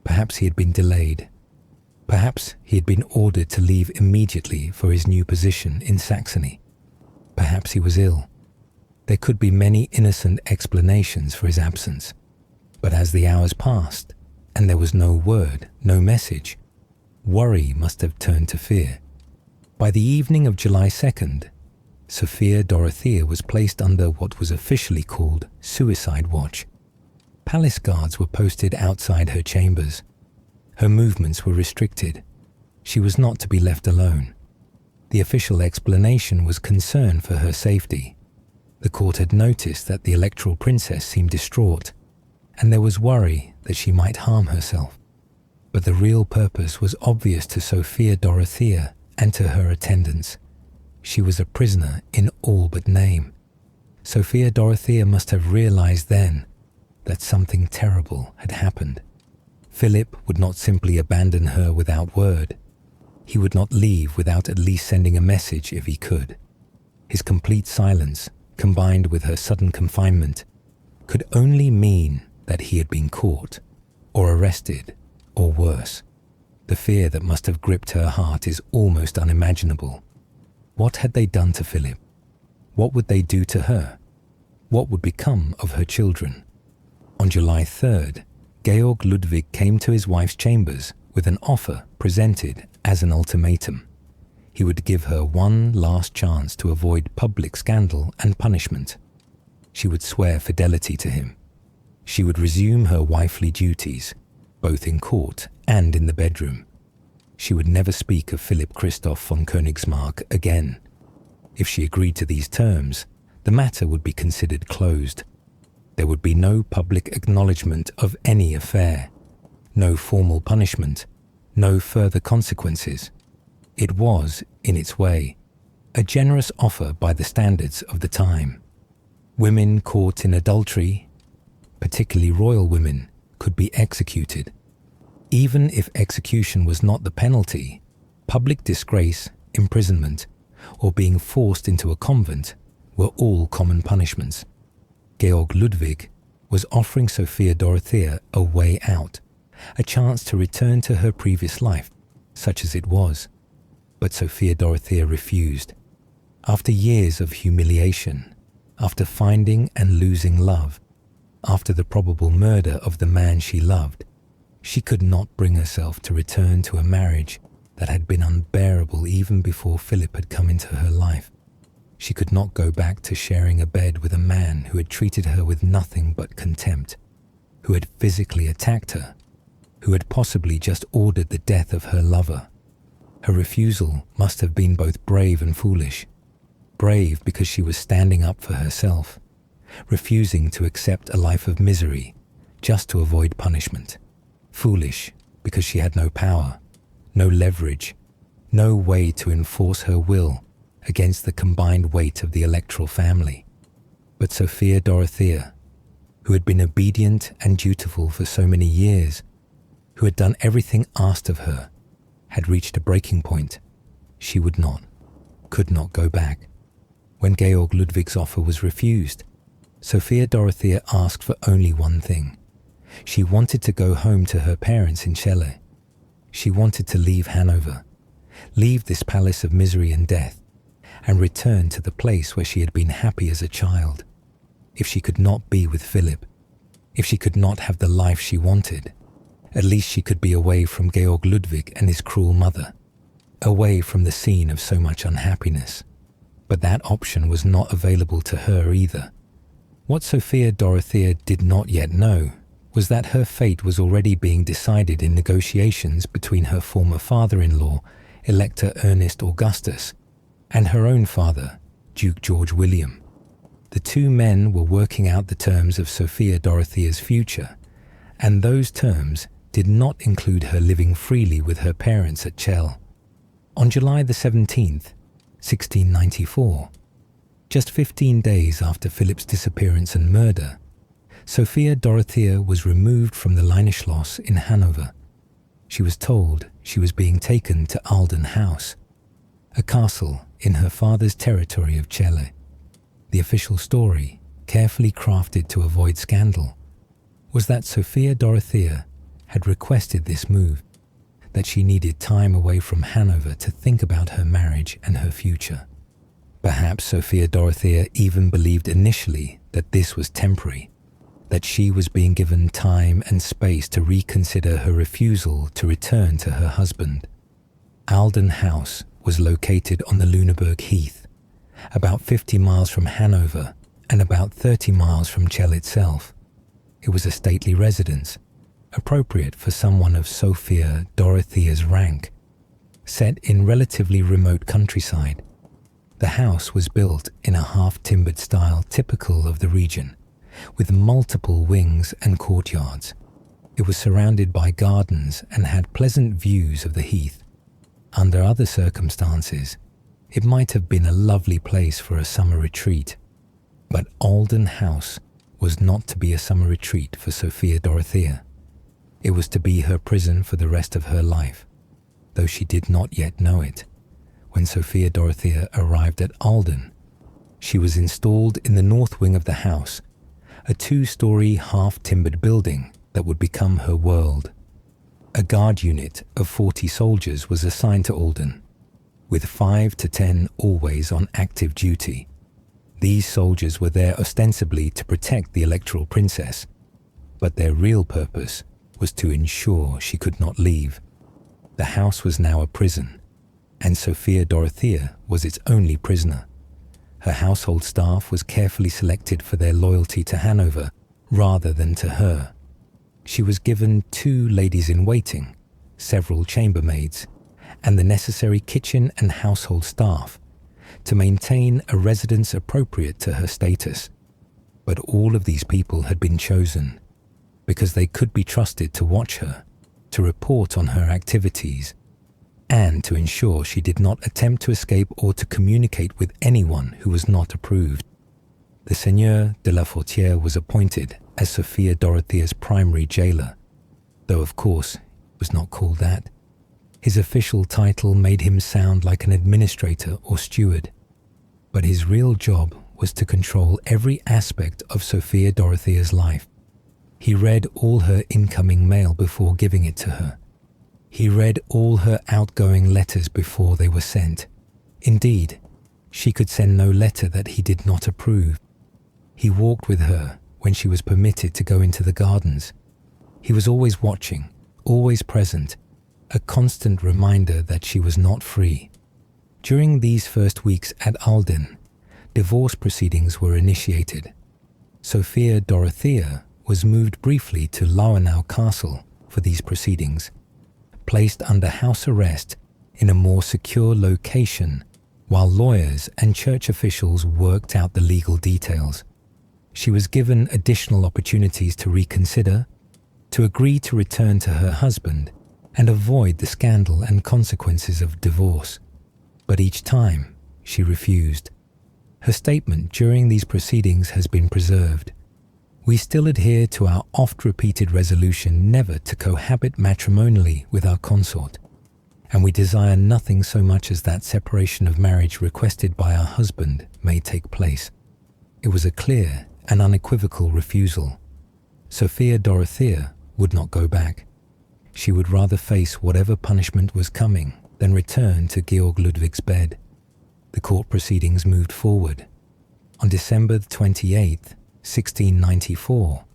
Perhaps he had been delayed. Perhaps he had been ordered to leave immediately for his new position in Saxony. Perhaps he was ill. There could be many innocent explanations for his absence. But as the hours passed, and there was no word, no message, worry must have turned to fear. By the evening of July 2nd, Sophia Dorothea was placed under what was officially called suicide watch. Palace guards were posted outside her chambers. Her movements were restricted. She was not to be left alone. The official explanation was concern for her safety. The court had noticed that the electoral princess seemed distraught, and there was worry that she might harm herself. But the real purpose was obvious to Sophia Dorothea and to her attendants. She was a prisoner in all but name. Sophia Dorothea must have realized then that something terrible had happened. Philip would not simply abandon her without word. He would not leave without at least sending a message if he could. His complete silence, combined with her sudden confinement, could only mean that he had been caught, or arrested, or worse. The fear that must have gripped her heart is almost unimaginable. What had they done to Philip? What would they do to her? What would become of her children? On July 3rd, Georg Ludwig came to his wife's chambers with an offer presented as an ultimatum. He would give her one last chance to avoid public scandal and punishment. She would swear fidelity to him. She would resume her wifely duties, both in court and in the bedroom. She would never speak of Philip Christoph von Königsmarck again. If she agreed to these terms, the matter would be considered closed. There would be no public acknowledgement of any affair, no formal punishment, no further consequences. It was, in its way, a generous offer by the standards of the time. Women caught in adultery, particularly royal women, could be executed. Even if execution was not the penalty, public disgrace, imprisonment, or being forced into a convent were all common punishments. Georg Ludwig was offering Sophia Dorothea a way out, a chance to return to her previous life, such as it was. But Sophia Dorothea refused. After years of humiliation, after finding and losing love, after the probable murder of the man she loved, she could not bring herself to return to a marriage that had been unbearable even before Philip had come into her life. She could not go back to sharing a bed with a man who had treated her with nothing but contempt, who had physically attacked her, who had possibly just ordered the death of her lover. Her refusal must have been both brave and foolish. Brave because she was standing up for herself, refusing to accept a life of misery just to avoid punishment. Foolish because she had no power, no leverage, no way to enforce her will against the combined weight of the electoral family. But Sophia Dorothea, who had been obedient and dutiful for so many years, who had done everything asked of her, had reached a breaking point. She would not, could not go back. When Georg Ludwig's offer was refused, Sophia Dorothea asked for only one thing. She wanted to go home to her parents in Celle. She wanted to leave Hanover, leave this palace of misery and death, and return to the place where she had been happy as a child. If she could not be with Philip, if she could not have the life she wanted, at least she could be away from Georg Ludwig and his cruel mother, away from the scene of so much unhappiness. But that option was not available to her either. What Sophia Dorothea did not yet know was that her fate was already being decided in negotiations between her former father-in-law, Elector Ernest Augustus, and her own father, Duke George William. The two men were working out the terms of Sophia Dorothea's future, and those terms did not include her living freely with her parents at Celle. On July the 17th, 1694, just 15 days after Philip's disappearance and murder, Sophia Dorothea was removed from the Leineschloss in Hanover. She was told she was being taken to Alden House, a castle in her father's territory of Celle. The official story, carefully crafted to avoid scandal, was that Sophia Dorothea had requested this move, that she needed time away from Hanover to think about her marriage and her future. Perhaps Sophia Dorothea even believed initially that this was temporary, that she was being given time and space to reconsider her refusal to return to her husband. Alden House was located on the Lüneburg Heath, about 50 miles from Hanover and about 30 miles from Celle itself. It was a stately residence, appropriate for someone of Sophia Dorothea's rank. Set in relatively remote countryside, the house was built in a half-timbered style typical of the region, with multiple wings and courtyards. It was surrounded by gardens and had pleasant views of the heath. Under other circumstances, it might have been a lovely place for a summer retreat. But Alden House was not to be a summer retreat for Sophia Dorothea. It was to be her prison for the rest of her life, though she did not yet know it. When Sophia Dorothea arrived at Alden, she was installed in the north wing of the house, a 2-story half-timbered building that would become her world. A guard unit of 40 soldiers was assigned to Alden, with 5 to 10 always on active duty. These soldiers were there ostensibly to protect the electoral princess, but their real purpose was to ensure she could not leave. The house was now a prison, and Sophia Dorothea was its only prisoner. Her household staff was carefully selected for their loyalty to Hanover rather than to her. She was given 2 ladies-in-waiting, several chambermaids, and the necessary kitchen and household staff to maintain a residence appropriate to her status. But all of these people had been chosen because they could be trusted to watch her, to report on her activities, and to ensure she did not attempt to escape or to communicate with anyone who was not approved. The Seigneur de la Fortière was appointed as Sophia Dorothea's primary jailer, though of course he was not called that. His official title made him sound like an administrator or steward, but his real job was to control every aspect of Sophia Dorothea's life. He read all her incoming mail before giving it to her. He read all her outgoing letters before they were sent. Indeed, she could send no letter that he did not approve. He walked with her when she was permitted to go into the gardens. He was always watching, always present, a constant reminder that she was not free. During these first weeks at Alden, divorce proceedings were initiated. Sophia Dorothea was moved briefly to Lauenau Castle for these proceedings, placed under house arrest in a more secure location while lawyers and church officials worked out the legal details. She was given additional opportunities to reconsider, to agree to return to her husband, and avoid the scandal and consequences of divorce. But each time, she refused. Her statement during these proceedings has been preserved. We still adhere to our oft-repeated resolution never to cohabit matrimonially with our consort, and we desire nothing so much as that separation of marriage requested by our husband may take place. It was a clear an unequivocal refusal. Sophia Dorothea would not go back. She would rather face whatever punishment was coming than return to Georg Ludwig's bed. The court proceedings moved forward. On December 28, 1694,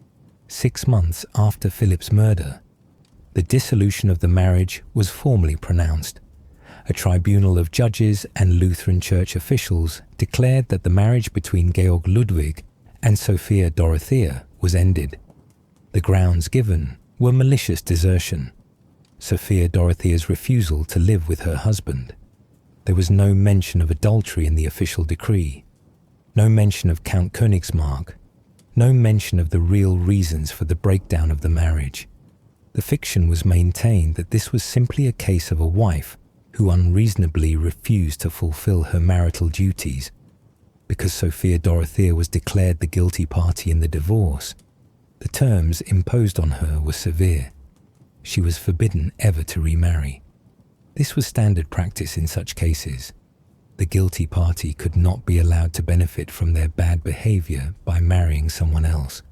6 months after Philip's murder, the dissolution of the marriage was formally pronounced. A tribunal of judges and Lutheran church officials declared that the marriage between Georg Ludwig and Sophia Dorothea was ended. The grounds given were malicious desertion, Sophia Dorothea's refusal to live with her husband. There was no mention of adultery in the official decree, no mention of Count Königsmarck, no mention of the real reasons for the breakdown of the marriage. The fiction was maintained that this was simply a case of a wife who unreasonably refused to fulfill her marital duties. Because Sophia Dorothea was declared the guilty party in the divorce, the terms imposed on her were severe. She was forbidden ever to remarry. This was standard practice in such cases. The guilty party could not be allowed to benefit from their bad behavior by marrying someone else.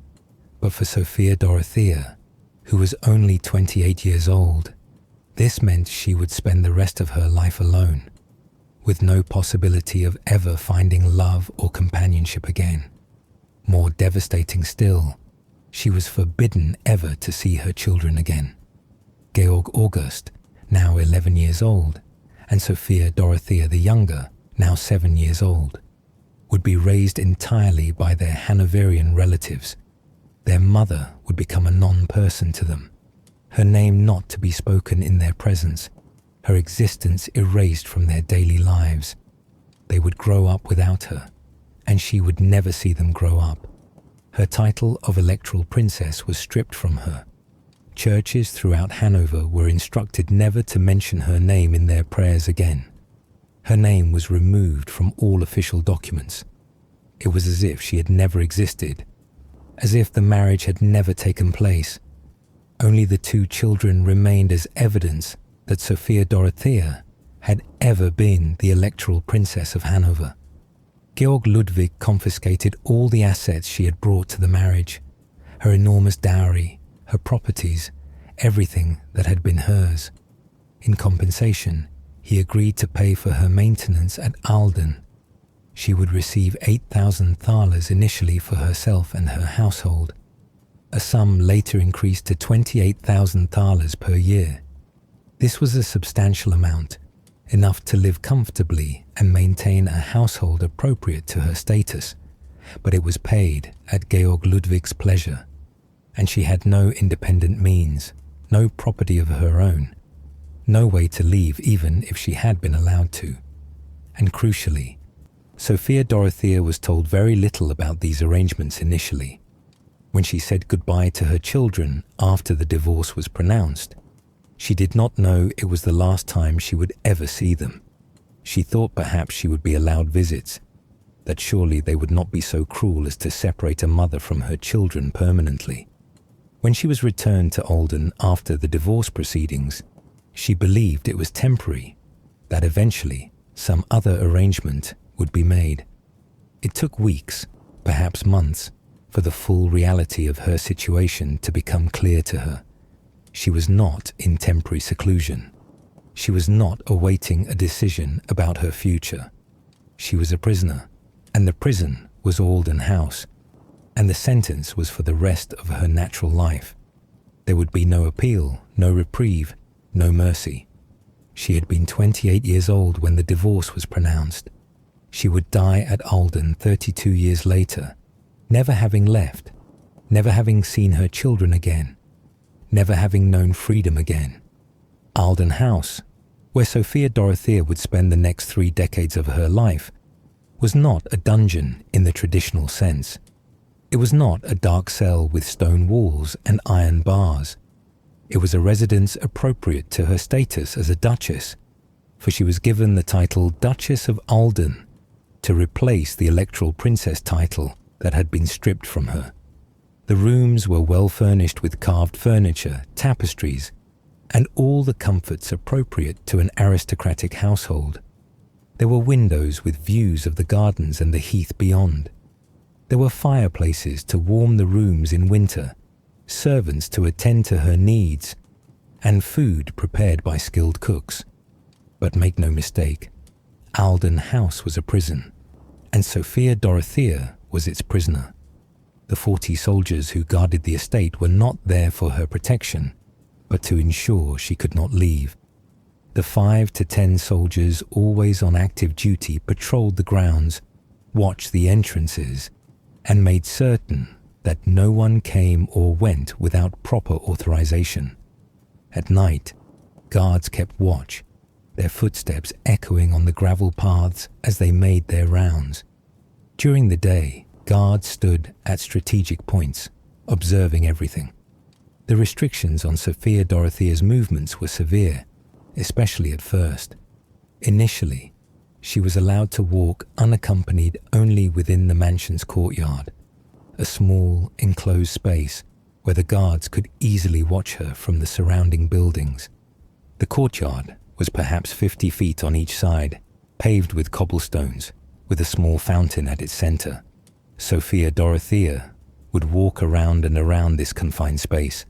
But for Sophia Dorothea, who was only 28 years old, this meant she would spend the rest of her life alone, with no possibility of ever finding love or companionship again. More devastating still, she was forbidden ever to see her children again. Georg August, now 11 years old, and Sophia Dorothea the younger, now 7 years old, would be raised entirely by their Hanoverian relatives. Their mother would become a non-person to them, her name not to be spoken in their presence, her existence erased from their daily lives. They would grow up without her, and she would never see them grow up. Her title of Electoral Princess was stripped from her. Churches throughout Hanover were instructed never to mention her name in their prayers again. Her name was removed from all official documents. It was as if she had never existed, as if the marriage had never taken place. Only the 2 children remained as evidence that Sophia Dorothea had ever been the Electoral Princess of Hanover. Georg Ludwig confiscated all the assets she had brought to the marriage, her enormous dowry, her properties, everything that had been hers. In compensation, he agreed to pay for her maintenance at Ahlden. She would receive 8,000 thalers initially for herself and her household. A sum later increased to 28,000 thalers per year. This was a substantial amount, enough to live comfortably and maintain a household appropriate to her status, but it was paid at Georg Ludwig's pleasure, and she had no independent means, no property of her own, no way to leave even if she had been allowed to. And crucially, Sophia Dorothea was told very little about these arrangements initially. When she said goodbye to her children after the divorce was pronounced, she did not know it was the last time she would ever see them. She thought perhaps she would be allowed visits, that surely they would not be so cruel as to separate a mother from her children permanently. When she was returned to Ahlden after the divorce proceedings, she believed it was temporary, that eventually some other arrangement would be made. It took weeks, perhaps months, for the full reality of her situation to become clear to her. She was not in temporary seclusion. She was not awaiting a decision about her future. She was a prisoner, and the prison was Ahlden House, and the sentence was for the rest of her natural life. There would be no appeal, no reprieve, no mercy. She had been 28 years old when the divorce was pronounced. She would die at Ahlden 32 years later, never having left, never having seen her children again, never having known freedom again. Ahlden House, where Sophia Dorothea would spend the next 3 decades of her life, was not a dungeon in the traditional sense. It was not a dark cell with stone walls and iron bars. It was a residence appropriate to her status as a duchess, for she was given the title Duchess of Ahlden to replace the Electoral Princess title that had been stripped from her. The rooms were well furnished with carved furniture, tapestries, and all the comforts appropriate to an aristocratic household. There were windows with views of the gardens and the heath beyond. There were fireplaces to warm the rooms in winter, servants to attend to her needs, and food prepared by skilled cooks. But make no mistake, Alden House was a prison, and Sophia Dorothea was its prisoner. The 40 soldiers who guarded the estate were not there for her protection, but to ensure she could not leave. The 5 to 10 soldiers always on active duty patrolled the grounds, watched the entrances, and made certain that no one came or went without proper authorization. At night, guards kept watch, their footsteps echoing on the gravel paths as they made their rounds. During the day, guards stood at strategic points, observing everything. The restrictions on Sophia Dorothea's movements were severe, especially at first. Initially, she was allowed to walk unaccompanied only within the mansion's courtyard, a small, enclosed space where the guards could easily watch her from the surrounding buildings. The courtyard was perhaps 50 feet on each side, paved with cobblestones, with a small fountain at its center. Sophia Dorothea would walk around and around this confined space,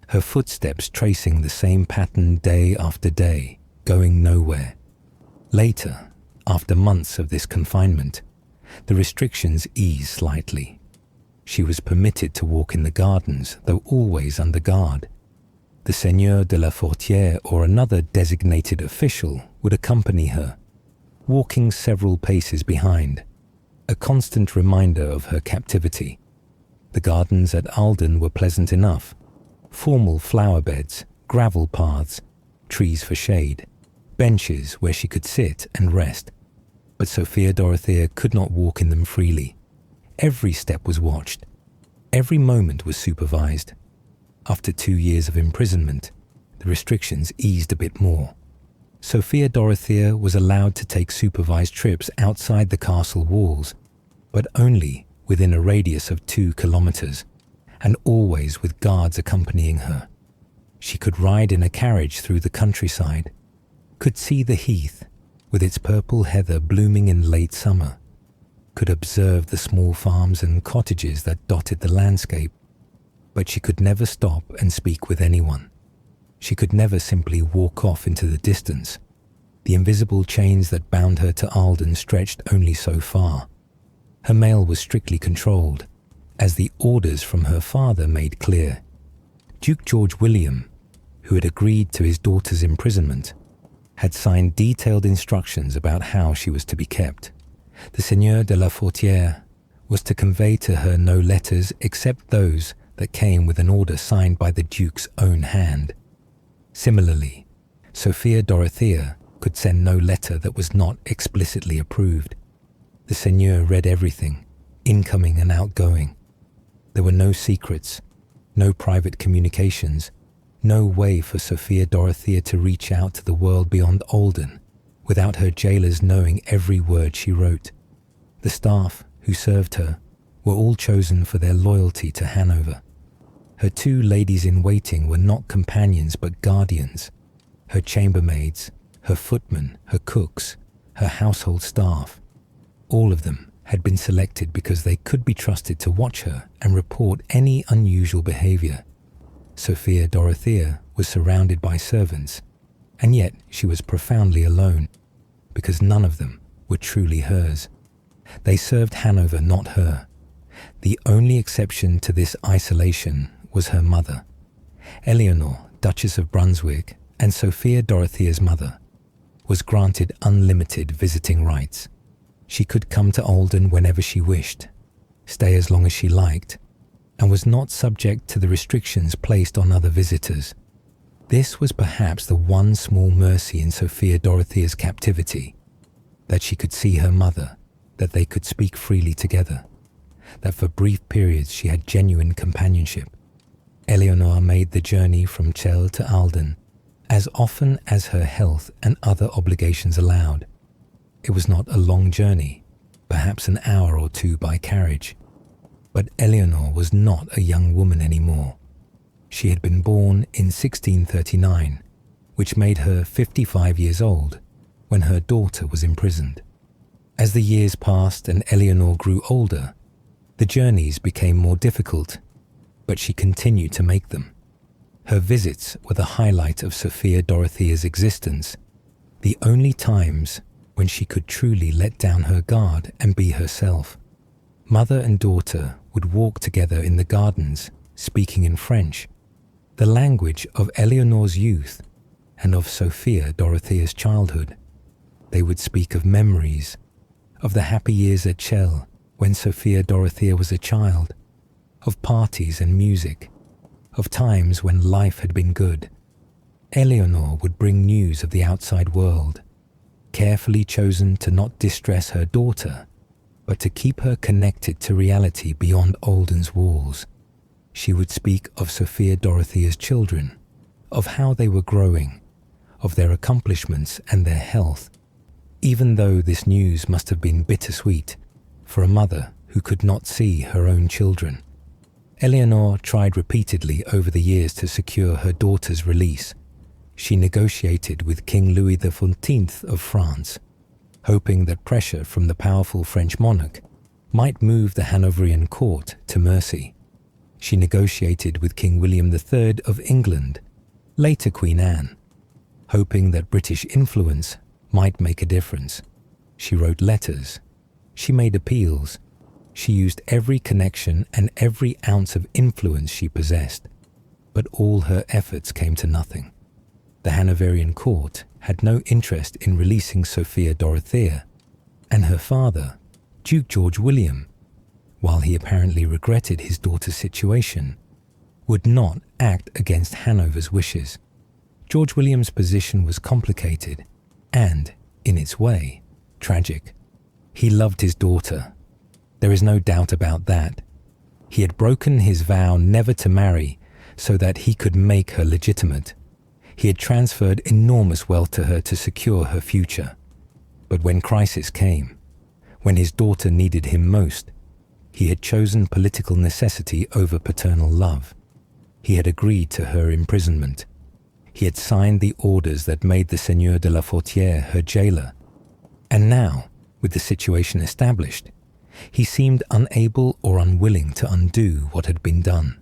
her footsteps tracing the same pattern day after day, going nowhere. Later, after months of this confinement, the restrictions eased slightly. She was permitted to walk in the gardens, though always under guard. The Seigneur de la Fortière or another designated official would accompany her, walking several paces behind, a constant reminder of her captivity. The gardens at Alden were pleasant enough, formal flower beds, gravel paths, trees for shade, benches where she could sit and rest. But Sophia Dorothea could not walk in them freely. Every step was watched. Every moment was supervised. After 2 years of imprisonment, the restrictions eased a bit more. Sophia Dorothea was allowed to take supervised trips outside the castle walls, but only within a radius of 2 kilometers, and always with guards accompanying her. She could ride in a carriage through the countryside, could see the heath with its purple heather blooming in late summer, could observe the small farms and cottages that dotted the landscape, but she could never stop and speak with anyone. She could never simply walk off into the distance. The invisible chains that bound her to Alden stretched only so far. Her mail was strictly controlled, as the orders from her father made clear. Duke George William, who had agreed to his daughter's imprisonment, had signed detailed instructions about how she was to be kept. The Seigneur de la Fortière was to convey to her no letters except those that came with an order signed by the Duke's own hand. Similarly, Sophia Dorothea could send no letter that was not explicitly approved. The Seigneur read everything, incoming and outgoing. There were no secrets, no private communications, no way for Sophia Dorothea to reach out to the world beyond Alden without her jailers knowing every word she wrote. The staff who served her were all chosen for their loyalty to Hanover. Her 2 ladies-in-waiting were not companions but guardians. Her chambermaids, her footmen, her cooks, her household staff, all of them had been selected because they could be trusted to watch her and report any unusual behavior. Sophia Dorothea was surrounded by servants, and yet she was profoundly alone, because none of them were truly hers. They served Hanover, not her. The only exception to this isolation was her mother. Eleanor, Duchess of Brunswick, and Sophia Dorothea's mother, was granted unlimited visiting rights. She could come to Alden whenever she wished, stay as long as she liked, and was not subject to the restrictions placed on other visitors. This was perhaps the one small mercy in Sophia Dorothea's captivity, that she could see her mother, that they could speak freely together, that for brief periods she had genuine companionship. Eleanor made the journey from Celle to Alden as often as her health and other obligations allowed. It was not a long journey, perhaps an hour or 2 by carriage. But Eleanor was not a young woman anymore. She had been born in 1639, which made her 55 years old when her daughter was imprisoned. As the years passed and Eleanor grew older, The journeys became more difficult, but she continued to make them. Her visits were the highlight of Sophia Dorothea's existence, the only times when she could truly let down her guard and be herself. Mother and daughter would walk together in the gardens, speaking in French, the language of Eleanor's youth and of Sophia Dorothea's childhood. They would speak of memories, of the happy years at Celle when Sophia Dorothea was a child, of parties and music, of times when life had been good. Eleanor would bring news of the outside world, carefully chosen to not distress her daughter, but to keep her connected to reality beyond Olden's walls. She would speak of Sophia Dorothea's children, of how they were growing, of their accomplishments and their health, even though this news must have been bittersweet for a mother who could not see her own children. Eleanor tried repeatedly over the years to secure her daughter's release. She negotiated with King Louis XIV of France, hoping that pressure from the powerful French monarch might move the Hanoverian court to mercy. She negotiated with King William III of England, later Queen Anne, hoping that British influence might make a difference. She wrote letters. She made appeals. She used every connection and every ounce of influence she possessed, but all her efforts came to nothing. The Hanoverian court had no interest in releasing Sophia Dorothea, and her father, Duke George William, while he apparently regretted his daughter's situation, would not act against Hanover's wishes. George William's position was complicated and, in its way, tragic. He loved his daughter. There is no doubt about that. He had broken his vow never to marry so that he could make her legitimate. He had transferred enormous wealth to her to secure her future. But when crisis came, when his daughter needed him most, he had chosen political necessity over paternal love. He had agreed to her imprisonment. He had signed the orders that made the Seigneur de la Fortière her jailer. And now, with the situation established, he seemed unable or unwilling to undo what had been done.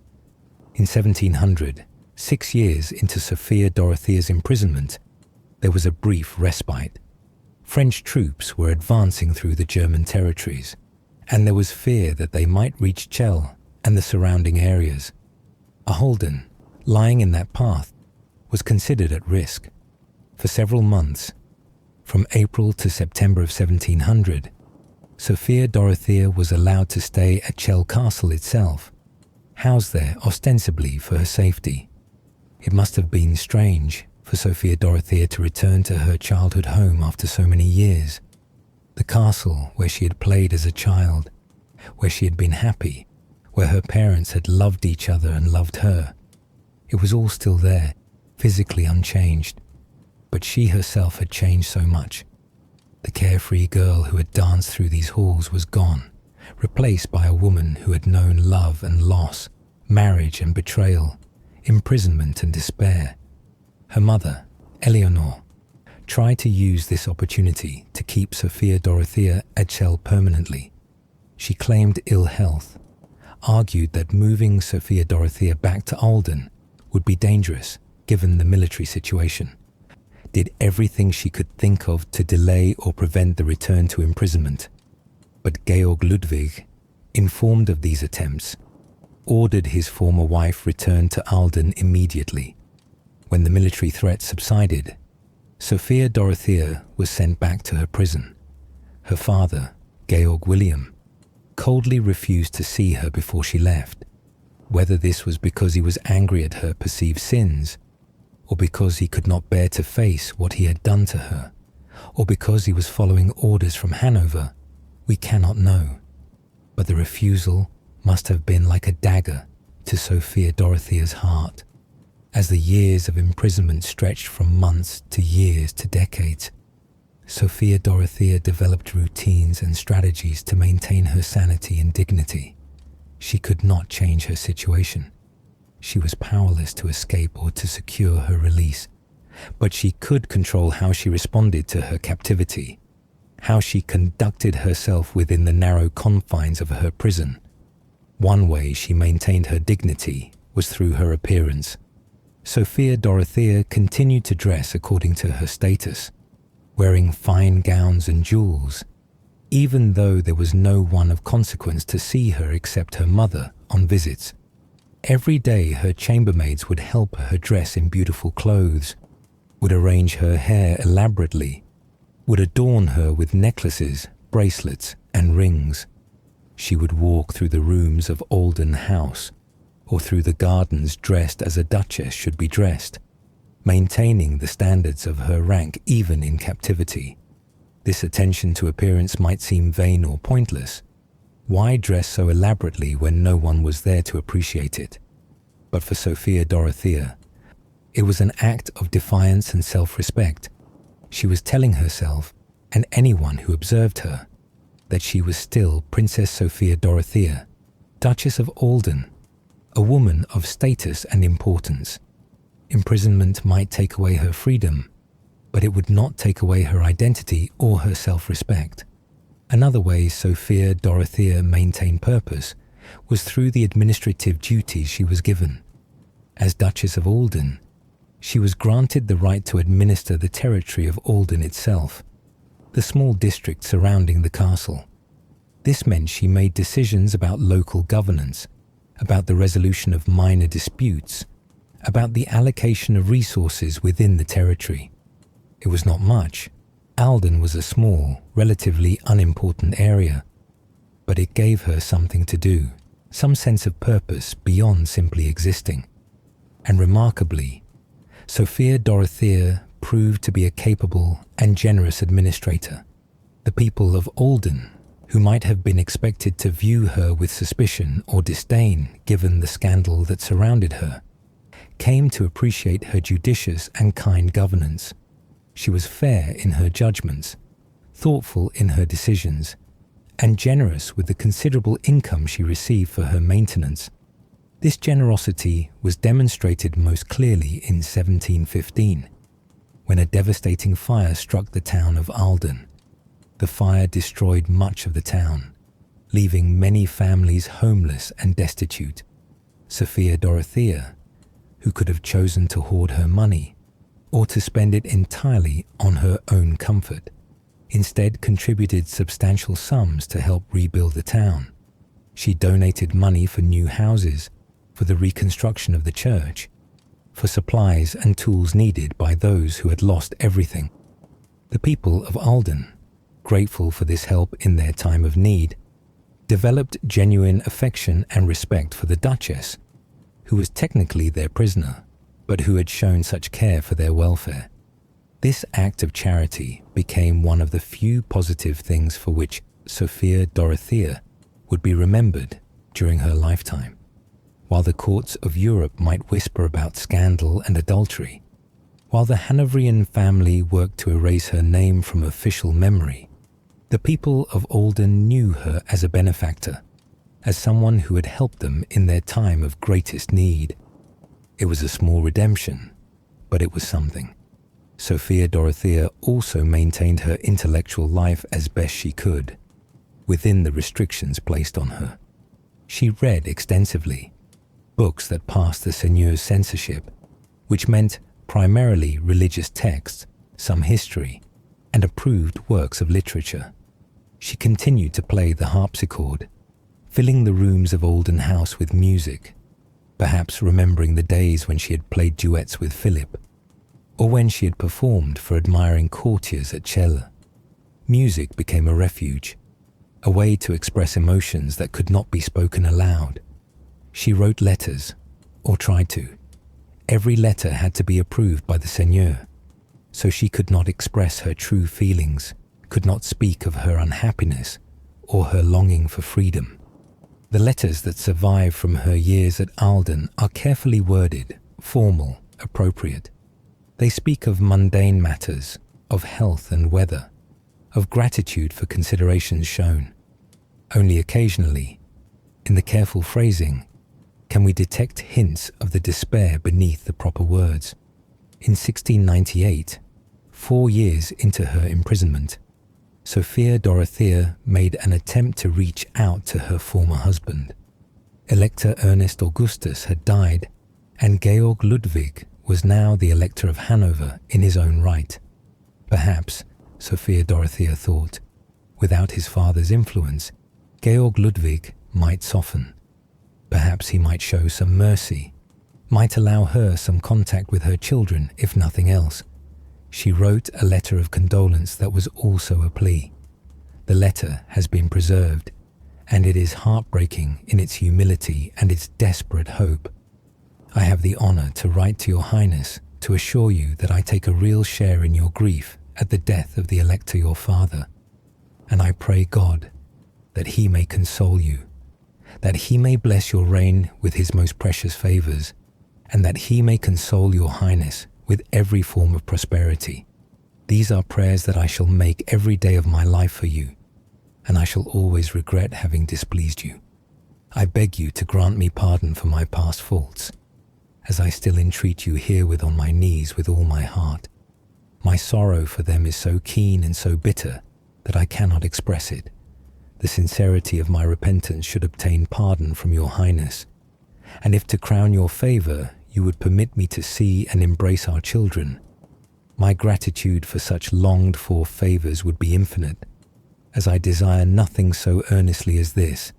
In 1700, 6 years into Sophia Dorothea's imprisonment, there was a brief respite. French troops were advancing through the German territories, and there was fear that they might reach Celle and the surrounding areas. Olden, lying in that path, was considered at risk. For several months, from April to September of 1700, Sophia Dorothea was allowed to stay at Celle Castle itself, housed there ostensibly for her safety. It must have been strange for Sophia Dorothea to return to her childhood home after so many years. The castle where she had played as a child, where she had been happy, where her parents had loved each other and loved her. It was all still there, physically unchanged, but she herself had changed so much. The carefree girl who had danced through these halls was gone, replaced by a woman who had known love and loss, marriage and betrayal, imprisonment and despair. Her mother, Eleanor, tried to use this opportunity to keep Sophia Dorothea at Celle permanently. She claimed ill health, argued that moving Sophia Dorothea back to Olden would be dangerous given the military situation, did everything she could think of to delay or prevent the return to imprisonment. But Georg Ludwig, informed of these attempts, ordered his former wife returned to Olden immediately. When the military threat subsided, Sophia Dorothea was sent back to her prison. Her father, Georg William, coldly refused to see her before she left, whether this was because he was angry at her perceived sins, or because he could not bear to face what he had done to her, or because he was following orders from Hanover, we cannot know. But the refusal must have been like a dagger to Sophia Dorothea's heart. As the years of imprisonment stretched from months to years to decades, Sophia Dorothea developed routines and strategies to maintain her sanity and dignity. She could not change her situation. She was powerless to escape or to secure her release, but she could control how she responded to her captivity, how she conducted herself within the narrow confines of her prison. One way she maintained her dignity was through her appearance. Sophia Dorothea continued to dress according to her status, wearing fine gowns and jewels, even though there was no one of consequence to see her except her mother on visits. Every day her chambermaids would help her dress in beautiful clothes, would arrange her hair elaborately, would adorn her with necklaces, bracelets, and rings. She would walk through the rooms of Alden House, or through the gardens dressed as a duchess should be dressed, maintaining the standards of her rank even in captivity. This attention to appearance might seem vain or pointless. Why dress so elaborately when no one was there to appreciate it? But for Sophia Dorothea, it was an act of defiance and self-respect. She was telling herself, and anyone who observed her, that she was still Princess Sophia Dorothea, Duchess of Alden, a woman of status and importance. Imprisonment might take away her freedom, but it would not take away her identity or her self-respect. Another way Sophia Dorothea maintained purpose was through the administrative duties she was given. As Duchess of Alden, she was granted the right to administer the territory of Alden itself, the small district surrounding the castle. This meant she made decisions about local governance, about the resolution of minor disputes, about the allocation of resources within the territory. It was not much. Alden was a small, relatively unimportant area, but it gave her something to do, some sense of purpose beyond simply existing. And remarkably, Sophia Dorothea proved to be a capable and generous administrator. The people of Alden, who might have been expected to view her with suspicion or disdain given the scandal that surrounded her, came to appreciate her judicious and kind governance. She was fair in her judgments, thoughtful in her decisions, and generous with the considerable income she received for her maintenance. This generosity was demonstrated most clearly in 1715, when a devastating fire struck the town of Alden. The fire destroyed much of the town, leaving many families homeless and destitute. Sophia Dorothea, who could have chosen to hoard her money or to spend it entirely on her own comfort, instead contributed substantial sums to help rebuild the town. She donated money for new houses, for the reconstruction of the church, for supplies and tools needed by those who had lost everything. The people of Alden, grateful for this help in their time of need, developed genuine affection and respect for the Duchess, who was technically their prisoner, but who had shown such care for their welfare. This act of charity became one of the few positive things for which Sophia Dorothea would be remembered during her lifetime. While the courts of Europe might whisper about scandal and adultery, while the Hanoverian family worked to erase her name from official memory, the people of Alden knew her as a benefactor, as someone who had helped them in their time of greatest need. It was a small redemption, but it was something. Sophia Dorothea also maintained her intellectual life as best she could, within the restrictions placed on her. She read extensively, books that passed the seigneur's censorship, which meant primarily religious texts, some history, and approved works of literature. She continued to play the harpsichord, filling the rooms of Alden House with music, perhaps remembering the days when she had played duets with Philip, or when she had performed for admiring courtiers at Celle. Music became a refuge, a way to express emotions that could not be spoken aloud. She wrote letters, or tried to. Every letter had to be approved by the seigneur, so she could not express her true feelings, could not speak of her unhappiness or her longing for freedom. The letters that survive from her years at Alden are carefully worded, formal, appropriate. They speak of mundane matters, of health and weather, of gratitude for considerations shown. Only occasionally, in the careful phrasing, can we detect hints of the despair beneath the proper words. In 1698, 4 years into her imprisonment, Sophia Dorothea made an attempt to reach out to her former husband. Elector Ernest Augustus had died, and Georg Ludwig was now the Elector of Hanover in his own right. Perhaps, Sophia Dorothea thought, without his father's influence, Georg Ludwig might soften. Perhaps he might show some mercy, might allow her some contact with her children, if nothing else. She wrote a letter of condolence that was also a plea. The letter has been preserved, and it is heartbreaking in its humility and its desperate hope. I have the honor to write to your Highness to assure you that I take a real share in your grief at the death of the Elector your father, and I pray God that he may console you, that he may bless your reign with his most precious favors, and that he may console your Highness with every form of prosperity. These are prayers that I shall make every day of my life for you, and I shall always regret having displeased you. I beg you to grant me pardon for my past faults, as I still entreat you herewith on my knees with all my heart. My sorrow for them is so keen and so bitter that I cannot express it. The sincerity of my repentance should obtain pardon from your Highness, and if to crown your favor you would permit me to see and embrace our children, my gratitude for such longed-for favors would be infinite, as I desire nothing so earnestly as this,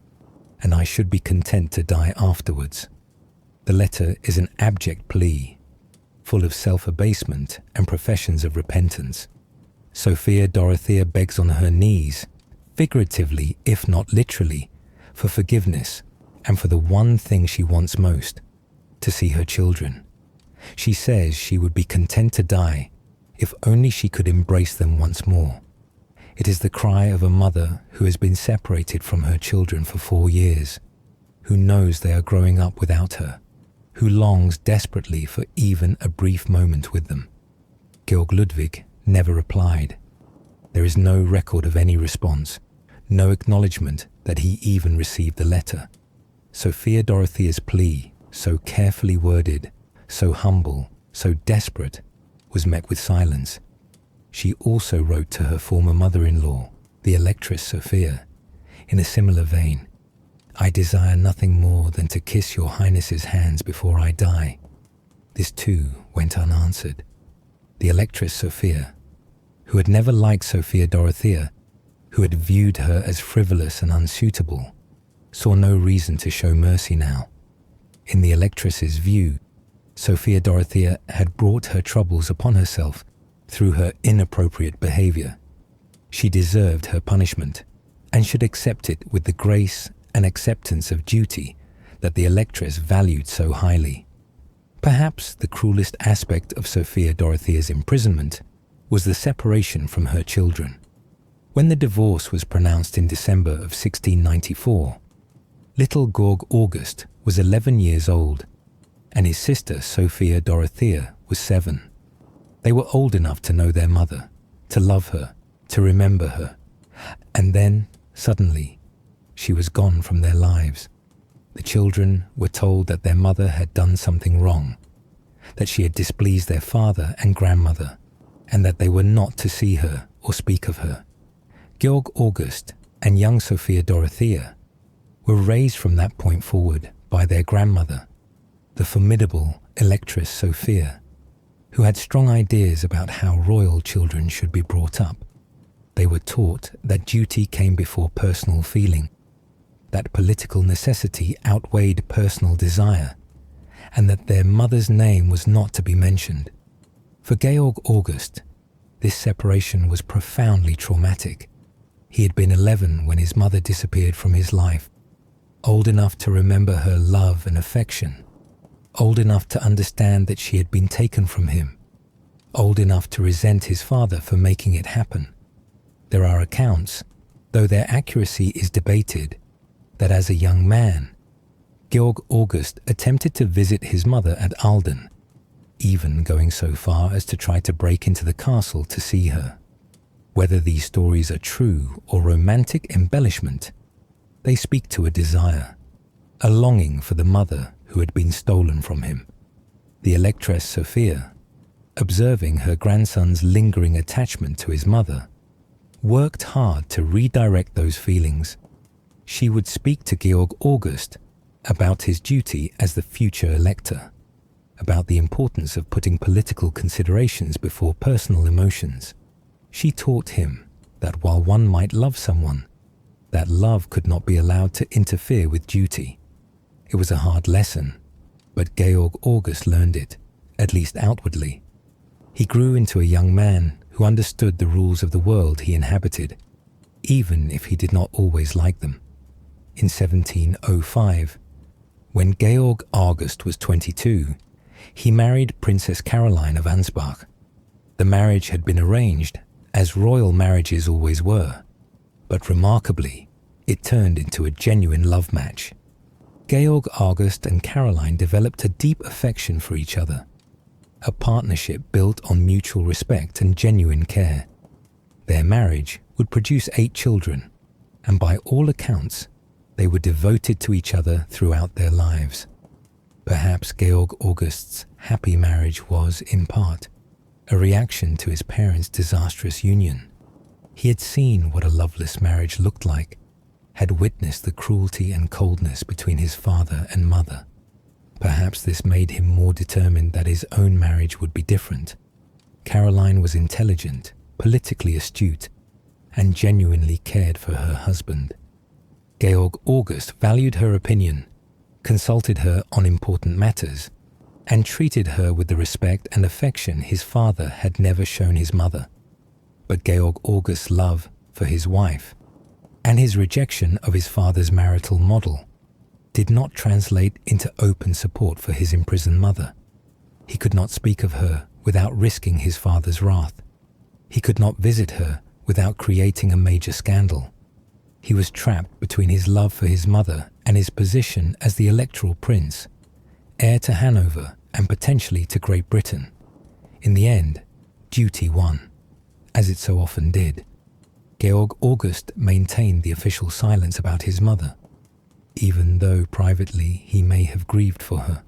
and I should be content to die afterwards. The letter is an abject plea, full of self-abasement and professions of repentance. Sophia Dorothea begs on her knees, figuratively if not literally, for forgiveness and for the one thing she wants most, to see her children. She says she would be content to die if only she could embrace them once more. It is the cry of a mother who has been separated from her children for 4 years, who knows they are growing up without her, who longs desperately for even a brief moment with them. Georg Ludwig never replied. There is no record of any response, no acknowledgement that he even received the letter. Sophia Dorothea's plea, so carefully worded, so humble, so desperate, was met with silence. She also wrote to her former mother-in-law, the Electress Sophia, in a similar vein. I desire nothing more than to kiss your Highness's hands before I die. This too went unanswered. The Electress Sophia, who had never liked Sophia Dorothea, who had viewed her as frivolous and unsuitable, saw no reason to show mercy now. In the Electress's view, Sophia Dorothea had brought her troubles upon herself through her inappropriate behavior. She deserved her punishment, and should accept it with the grace and acceptance of duty that the Electress valued so highly. Perhaps the cruelest aspect of Sophia Dorothea's imprisonment was the separation from her children. When the divorce was pronounced in December of 1694, little Georg August was 11 years old, and his sister Sophia Dorothea was 7. They were old enough to know their mother, to love her, to remember her, and then, suddenly, she was gone from their lives. The children were told that their mother had done something wrong, that she had displeased their father and grandmother, and that they were not to see her or speak of her. Georg August and young Sophia Dorothea were raised from that point forward by their grandmother, the formidable Electress Sophia, who had strong ideas about how royal children should be brought up. They were taught that duty came before personal feeling, that political necessity outweighed personal desire, and that their mother's name was not to be mentioned. For Georg August, this separation was profoundly traumatic. He had been 11 when his mother disappeared from his life, old enough to remember her love and affection, old enough to understand that she had been taken from him, old enough to resent his father for making it happen. There are accounts, though their accuracy is debated, that as a young man, Georg August attempted to visit his mother at Alden, even going so far as to try to break into the castle to see her. Whether these stories are true or romantic embellishment, they speak to a desire, a longing for the mother who had been stolen from him. The Electress Sophia, observing her grandson's lingering attachment to his mother, worked hard to redirect those feelings. She would speak to Georg August about his duty as the future elector, about the importance of putting political considerations before personal emotions. She taught him that while one might love someone, that love could not be allowed to interfere with duty. It was a hard lesson, but Georg August learned it, at least outwardly. He grew into a young man who understood the rules of the world he inhabited, even if he did not always like them. In 1705, when Georg August was 22, he married Princess Caroline of Ansbach. The marriage had been arranged, as royal marriages always were, but remarkably, it turned into a genuine love match. Georg August and Caroline developed a deep affection for each other, a partnership built on mutual respect and genuine care. Their marriage would produce 8 children, and by all accounts, they were devoted to each other throughout their lives. Perhaps Georg August's happy marriage was, in part, a reaction to his parents' disastrous union. He had seen what a loveless marriage looked like, had witnessed the cruelty and coldness between his father and mother. Perhaps this made him more determined that his own marriage would be different. Caroline was intelligent, politically astute, and genuinely cared for her husband. Georg August valued her opinion, consulted her on important matters, and treated her with the respect and affection his father had never shown his mother. But Georg August's love for his wife and his rejection of his father's marital model did not translate into open support for his imprisoned mother. He could not speak of her without risking his father's wrath. He could not visit her without creating a major scandal. He was trapped between his love for his mother and his position as the electoral prince, heir to Hanover and potentially to Great Britain. In the end, duty won, as it so often did. Georg August maintained the official silence about his mother, even though privately he may have grieved for her.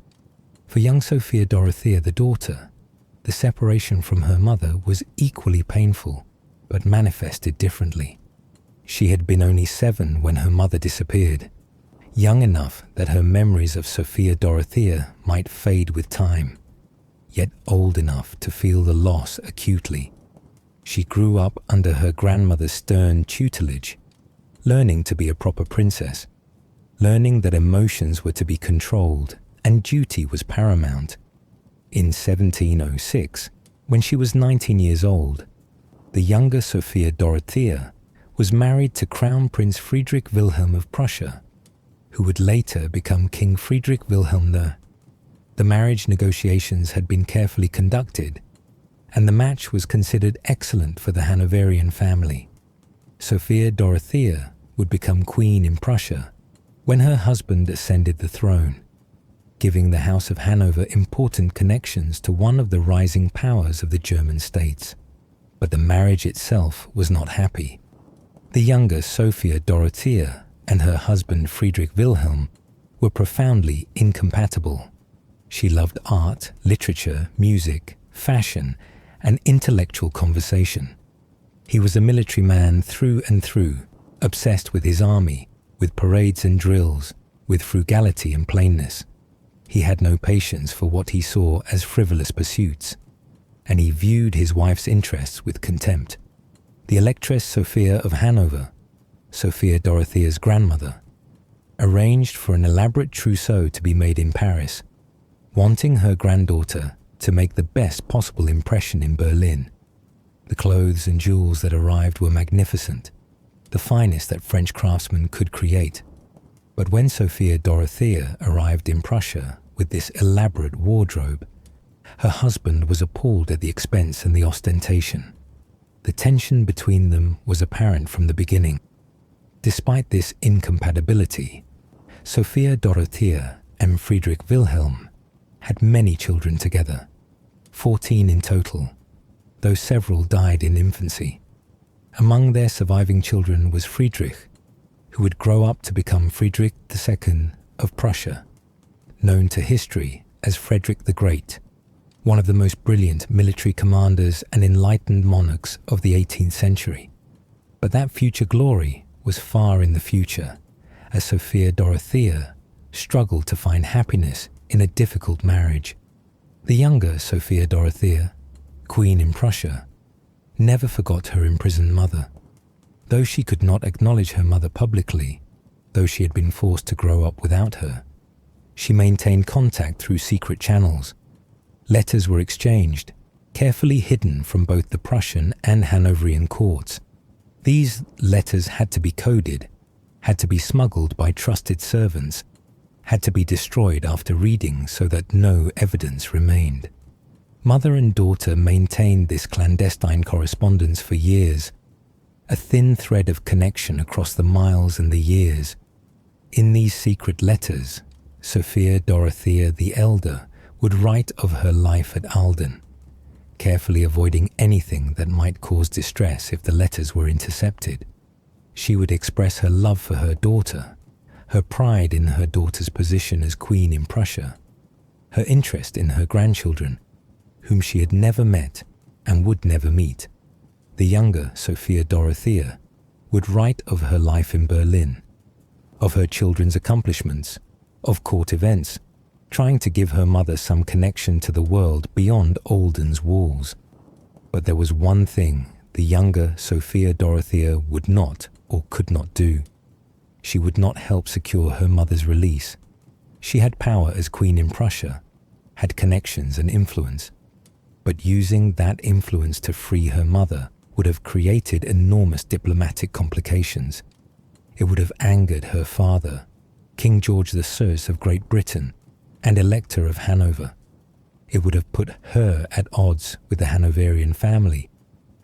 For young Sophia Dorothea, the daughter, the separation from her mother was equally painful, but manifested differently. She had been only 7 when her mother disappeared, young enough that her memories of Sophia Dorothea might fade with time, yet old enough to feel the loss acutely. She grew up under her grandmother's stern tutelage, learning to be a proper princess, learning that emotions were to be controlled and duty was paramount. In 1706, when she was 19 years old, the younger Sophia Dorothea was married to Crown Prince Friedrich Wilhelm of Prussia, who would later become King Friedrich Wilhelm II. The marriage negotiations had been carefully conducted, and the match was considered excellent for the Hanoverian family. Sophia Dorothea would become queen in Prussia when her husband ascended the throne, giving the House of Hanover important connections to one of the rising powers of the German states. But the marriage itself was not happy. The younger Sophia Dorothea and her husband Friedrich Wilhelm were profoundly incompatible. She loved art, literature, music, fashion, and intellectual conversation. He was a military man through and through, obsessed with his army, with parades and drills, with frugality and plainness. He had no patience for what he saw as frivolous pursuits, and he viewed his wife's interests with contempt. The Electress Sophia of Hanover, Sophia Dorothea's grandmother, arranged for an elaborate trousseau to be made in Paris, wanting her granddaughter to make the best possible impression in Berlin. The clothes and jewels that arrived were magnificent, the finest that French craftsmen could create. But when Sophia Dorothea arrived in Prussia with this elaborate wardrobe, her husband was appalled at the expense and the ostentation. The tension between them was apparent from the beginning. Despite this incompatibility, Sophia Dorothea and Friedrich Wilhelm had many children together, 14 in total, though several died in infancy. Among their surviving children was Friedrich, who would grow up to become Friedrich II of Prussia, known to history as Frederick the Great, one of the most brilliant military commanders and enlightened monarchs of the 18th century. But that future glory was far in the future, as Sophia Dorothea struggled to find happiness in a difficult marriage. The younger Sophia Dorothea, Queen in Prussia, never forgot her imprisoned mother. Though she could not acknowledge her mother publicly, though she had been forced to grow up without her, she maintained contact through secret channels. Letters were exchanged, carefully hidden from both the Prussian and Hanoverian courts. These letters had to be coded, had to be smuggled by trusted servants, had to be destroyed after reading so that no evidence remained. Mother and daughter maintained this clandestine correspondence for years, a thin thread of connection across the miles and the years. In these secret letters, Sophia Dorothea the Elder would write of her life at Ahlden, carefully avoiding anything that might cause distress if the letters were intercepted. She would express her love for her daughter, her pride in her daughter's position as queen in Prussia, her interest in her grandchildren, whom she had never met and would never meet. The younger Sophia Dorothea would write of her life in Berlin, of her children's accomplishments, of court events, trying to give her mother some connection to the world beyond Ahlden's walls. But there was one thing the younger Sophia Dorothea would not or could not do. She would not help secure her mother's release. She had power as queen in Prussia, had connections and influence, but using that influence to free her mother would have created enormous diplomatic complications. It would have angered her father, King George VI of Great Britain and Elector of Hanover. It would have put her at odds with the Hanoverian family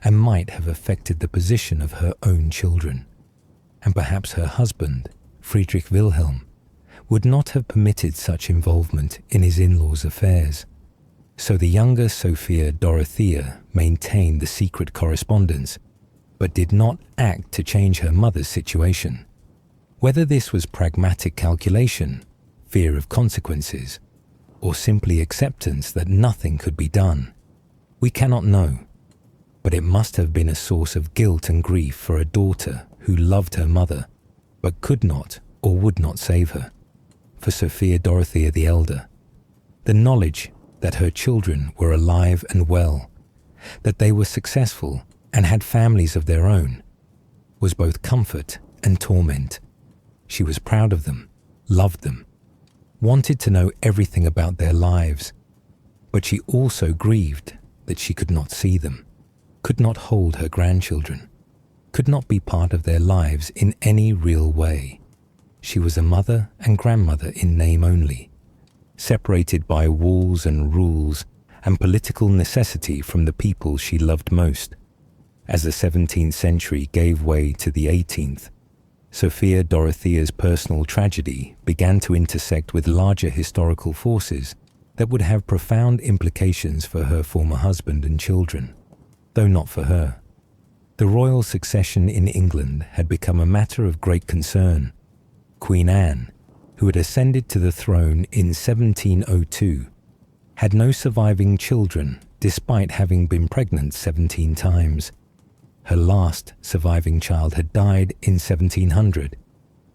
and might have affected the position of her own children. And perhaps her husband, Friedrich Wilhelm, would not have permitted such involvement in his in-laws' affairs. So the younger Sophia Dorothea maintained the secret correspondence, but did not act to change her mother's situation. Whether this was pragmatic calculation, fear of consequences, or simply acceptance that nothing could be done, we cannot know. But it must have been a source of guilt and grief for a daughter who loved her mother, but could not or would not save her. For Sophia Dorothea the Elder, the knowledge that her children were alive and well, that they were successful and had families of their own, was both comfort and torment. She was proud of them, loved them, wanted to know everything about their lives, but she also grieved that she could not see them, could not hold her grandchildren, could not be part of their lives in any real way. She was a mother and grandmother in name only, separated by walls and rules and political necessity from the people she loved most. As the 17th century gave way to the 18th, Sophia Dorothea's personal tragedy began to intersect with larger historical forces that would have profound implications for her former husband and children, though not for her. The royal succession in England had become a matter of great concern. Queen Anne, who had ascended to the throne in 1702, had no surviving children despite having been pregnant 17 times. Her last surviving child had died in 1700,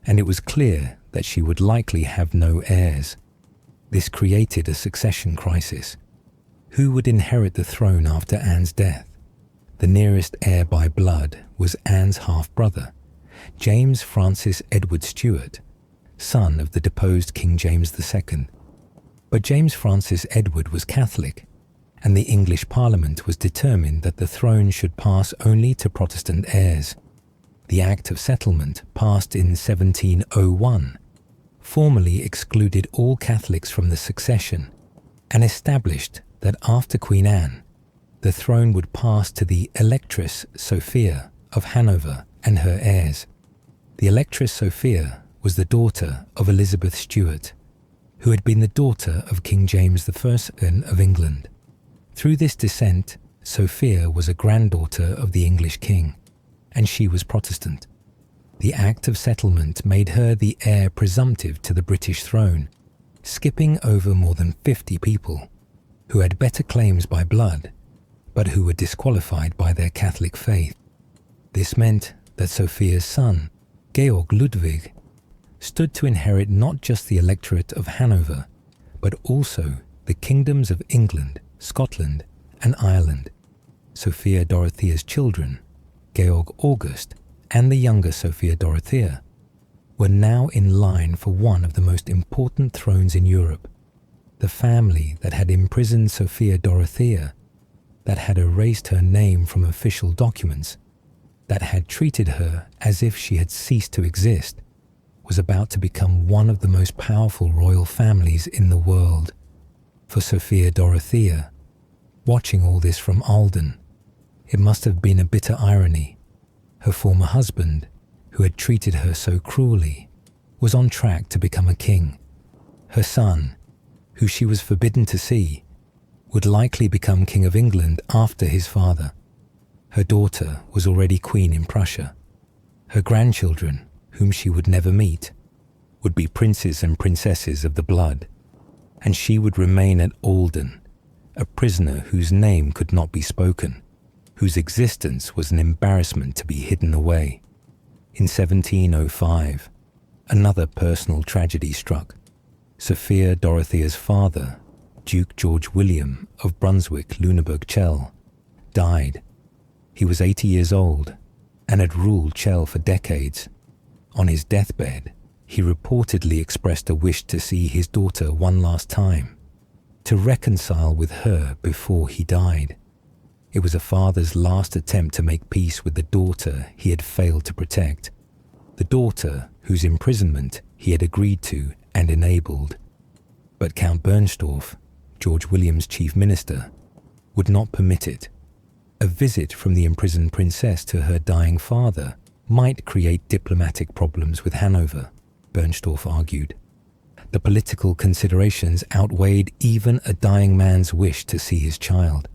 and it was clear that she would likely have no heirs. This created a succession crisis. Who would inherit the throne after Anne's death? The nearest heir by blood was Anne's half-brother, James Francis Edward Stuart, son of the deposed King James II. But James Francis Edward was Catholic, and the English Parliament was determined that the throne should pass only to Protestant heirs. The Act of Settlement, passed in 1701, formally excluded all Catholics from the succession and established that after Queen Anne, the throne would pass to the Electress Sophia of Hanover and her heirs. The Electress Sophia was the daughter of Elizabeth Stuart, who had been the daughter of King James I of England. Through this descent, Sophia was a granddaughter of the English king, and she was Protestant. The Act of Settlement made her the heir presumptive to the British throne, skipping over more than 50 people who had better claims by blood, but who were disqualified by their Catholic faith. This meant that Sophia's son, Georg Ludwig, stood to inherit not just the electorate of Hanover, but also the kingdoms of England, Scotland, and Ireland. Sophia Dorothea's children, Georg August and the younger Sophia Dorothea, were now in line for one of the most important thrones in Europe. The family that had imprisoned Sophia Dorothea, that had erased her name from official documents, that had treated her as if she had ceased to exist, was about to become one of the most powerful royal families in the world. For Sophia Dorothea, watching all this from Alden, it must have been a bitter irony. Her former husband, who had treated her so cruelly, was on track to become a king. Her son, who she was forbidden to see, would likely become King of England after his father. Her daughter was already queen in Prussia. Her grandchildren, whom she would never meet, would be princes and princesses of the blood, and she would remain at Alden, a prisoner whose name could not be spoken, whose existence was an embarrassment to be hidden away. In 1705, another personal tragedy struck. Sophia Dorothea's father, Duke George William of Brunswick-Lüneburg-Celle, died. He was 80 years old and had ruled Celle for decades. On his deathbed, he reportedly expressed a wish to see his daughter one last time, to reconcile with her before he died. It was a father's last attempt to make peace with the daughter he had failed to protect, the daughter whose imprisonment he had agreed to and enabled. But Count Bernstorff, George William's chief minister, would not permit it. A visit from the imprisoned princess to her dying father might create diplomatic problems with Hanover, Bernstorff argued. The political considerations outweighed even a dying man's wish to see his child.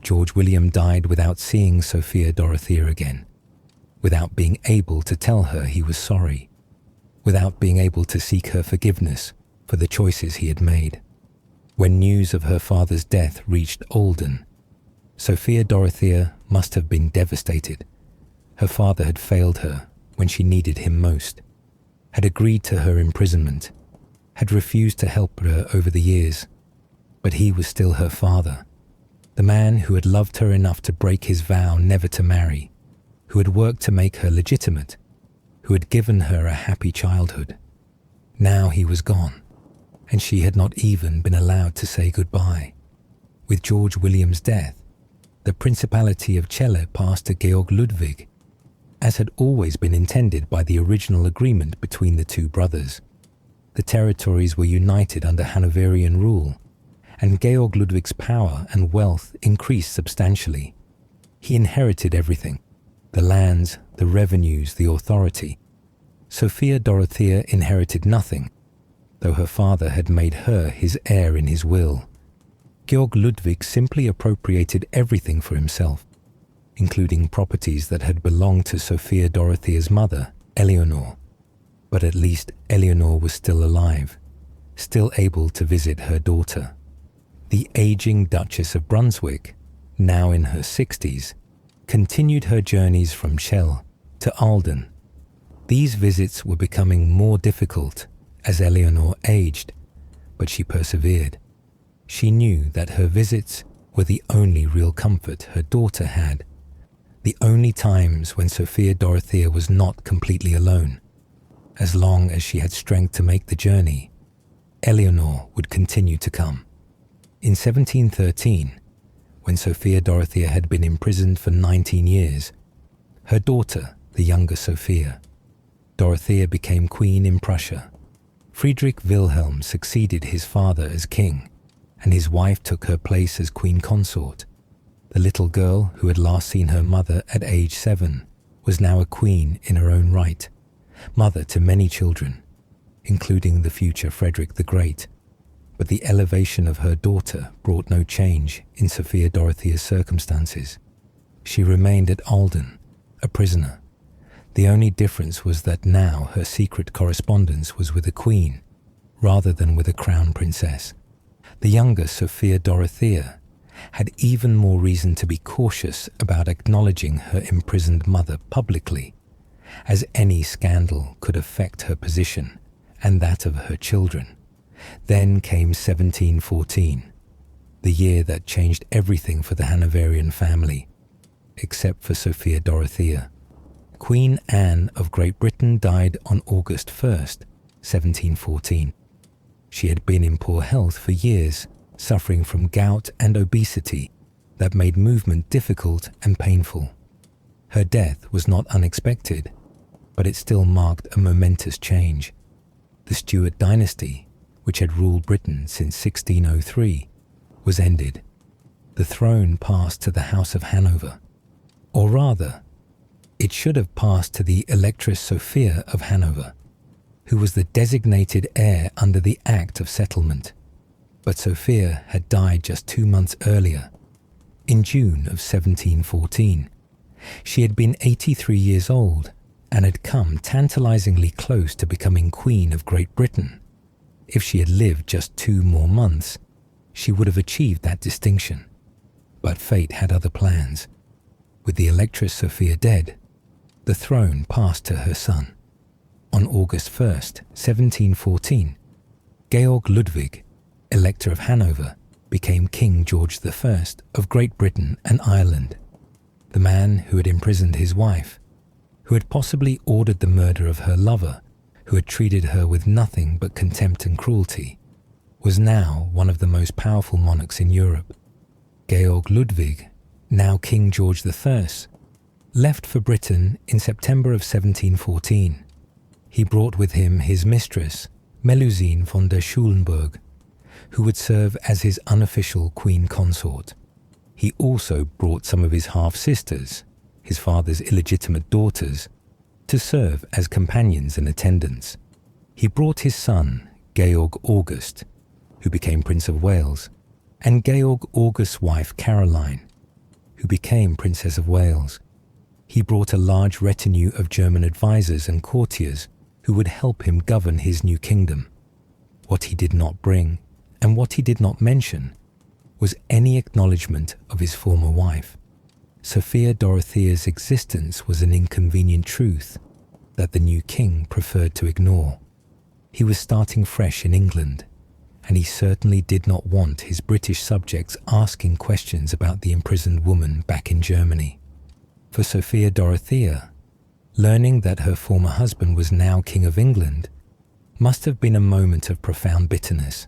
George William died without seeing Sophia Dorothea again, without being able to tell her he was sorry, without being able to seek her forgiveness for the choices he had made. When news of her father's death reached Alden, Sophia Dorothea must have been devastated. Her father had failed her when she needed him most, had agreed to her imprisonment, had refused to help her over the years, but he was still her father, the man who had loved her enough to break his vow never to marry, who had worked to make her legitimate, who had given her a happy childhood. Now he was gone, and she had not even been allowed to say goodbye. With George William's death, the Principality of Celle passed to Georg Ludwig, as had always been intended by the original agreement between the two brothers. The territories were united under Hanoverian rule, and Georg Ludwig's power and wealth increased substantially. He inherited everything: the lands, the revenues, the authority. Sophia Dorothea inherited nothing, though her father had made her his heir in his will. Georg Ludwig simply appropriated everything for himself, including properties that had belonged to Sophia Dorothea's mother, Eleanor. But at least Eleanor was still alive, still able to visit her daughter. The aging Duchess of Brunswick, now in her 60s, continued her journeys from Celle to Alden. These visits were becoming more difficult as Eleanor aged, but she persevered. She knew that her visits were the only real comfort her daughter had, the only times when Sophia Dorothea was not completely alone. As long as she had strength to make the journey, Eleanor would continue to come. In 1713, when Sophia Dorothea had been imprisoned for 19 years, her daughter, the younger Sophia, Dorothea became queen in Prussia. Friedrich Wilhelm succeeded his father as king, and his wife took her place as queen consort. The little girl who had last seen her mother at age 7 was now a queen in her own right, mother to many children, including the future Frederick the Great. But the elevation of her daughter brought no change in Sophia Dorothea's circumstances. She remained at Alden, a prisoner. The only difference was that now her secret correspondence was with a queen, rather than with a crown princess. The younger Sophia Dorothea had even more reason to be cautious about acknowledging her imprisoned mother publicly, as any scandal could affect her position and that of her children. Then came 1714, the year that changed everything for the Hanoverian family, except for Sophia Dorothea. Queen Anne of Great Britain died on August 1st, 1714. She had been in poor health for years, suffering from gout and obesity that made movement difficult and painful. Her death was not unexpected, but it still marked a momentous change. The Stuart dynasty, which had ruled Britain since 1603, was ended. The throne passed to the House of Hanover, or rather, it should have passed to the Electress Sophia of Hanover, who was the designated heir under the Act of Settlement. But Sophia had died just 2 months earlier, in June of 1714. She had been 83 years old and had come tantalizingly close to becoming Queen of Great Britain. If she had lived just 2 more months, she would have achieved that distinction. But fate had other plans. With the Electress Sophia dead, the throne passed to her son. On August 1st, 1714, Georg Ludwig, Elector of Hanover, became King George I of Great Britain and Ireland. The man who had imprisoned his wife, who had possibly ordered the murder of her lover, who had treated her with nothing but contempt and cruelty, was now one of the most powerful monarchs in Europe. Georg Ludwig, now King George I, left for Britain in September of 1714. He brought with him his mistress, Melusine von der Schulenburg, who would serve as his unofficial queen consort. He also brought some of his half-sisters, his father's illegitimate daughters, to serve as companions and attendants. He brought his son, Georg August, who became Prince of Wales, and Georg August's wife Caroline, who became Princess of Wales. He brought a large retinue of German advisors and courtiers who would help him govern his new kingdom. What he did not bring, and what he did not mention, was any acknowledgement of his former wife. Sophia Dorothea's existence was an inconvenient truth that the new king preferred to ignore. He was starting fresh in England, and he certainly did not want his British subjects asking questions about the imprisoned woman back in Germany. For Sophia Dorothea, learning that her former husband was now King of England must have been a moment of profound bitterness.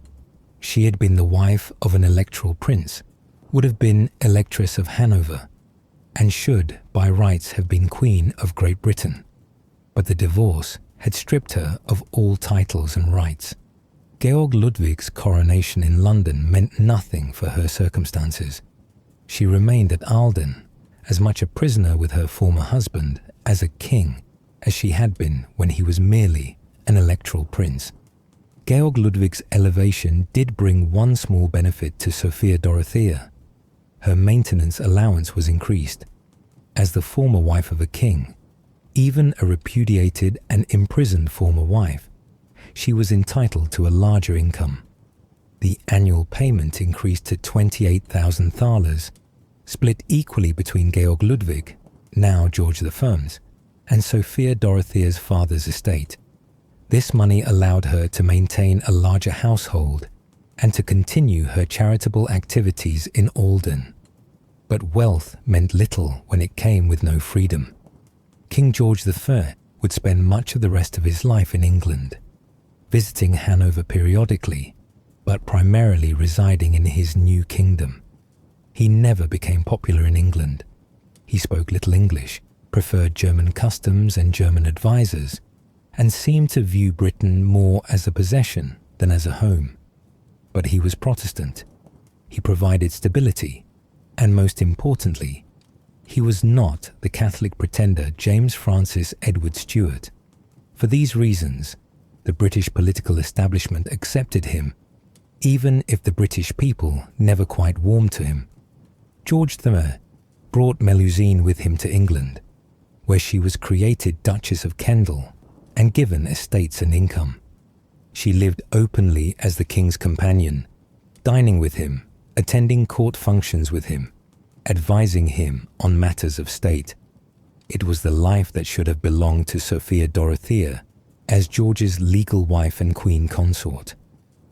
She had been the wife of an electoral prince, would have been Electress of Hanover, and should, by rights, have been Queen of Great Britain. But the divorce had stripped her of all titles and rights. Georg Ludwig's coronation in London meant nothing for her circumstances. She remained at Ahlden, as much a prisoner with her former husband as a king as she had been when he was merely an electoral prince. Georg Ludwig's elevation did bring one small benefit to Sophia Dorothea. Her maintenance allowance was increased. As the former wife of a king, even a repudiated and imprisoned former wife, she was entitled to a larger income. The annual payment increased to 28,000 thalers, split equally between Georg Ludwig, now George I's, and Sophia Dorothea's father's estate. This money allowed her to maintain a larger household and to continue her charitable activities in Ahlden. But wealth meant little when it came with no freedom. King George I would spend much of the rest of his life in England, visiting Hanover periodically, but primarily residing in his new kingdom. He never became popular in England. He spoke little English, preferred German customs and German advisors, and seemed to view Britain more as a possession than as a home. But he was Protestant. He provided stability, and most importantly, he was not the Catholic pretender James Francis Edward Stuart. For these reasons, the British political establishment accepted him, even if the British people never quite warmed to him. George III brought Melusine with him to England, where she was created Duchess of Kendal and given estates and income. She lived openly as the king's companion, dining with him, attending court functions with him, advising him on matters of state. it was the life that should have belonged to Sophia Dorothea as George's legal wife and queen consort.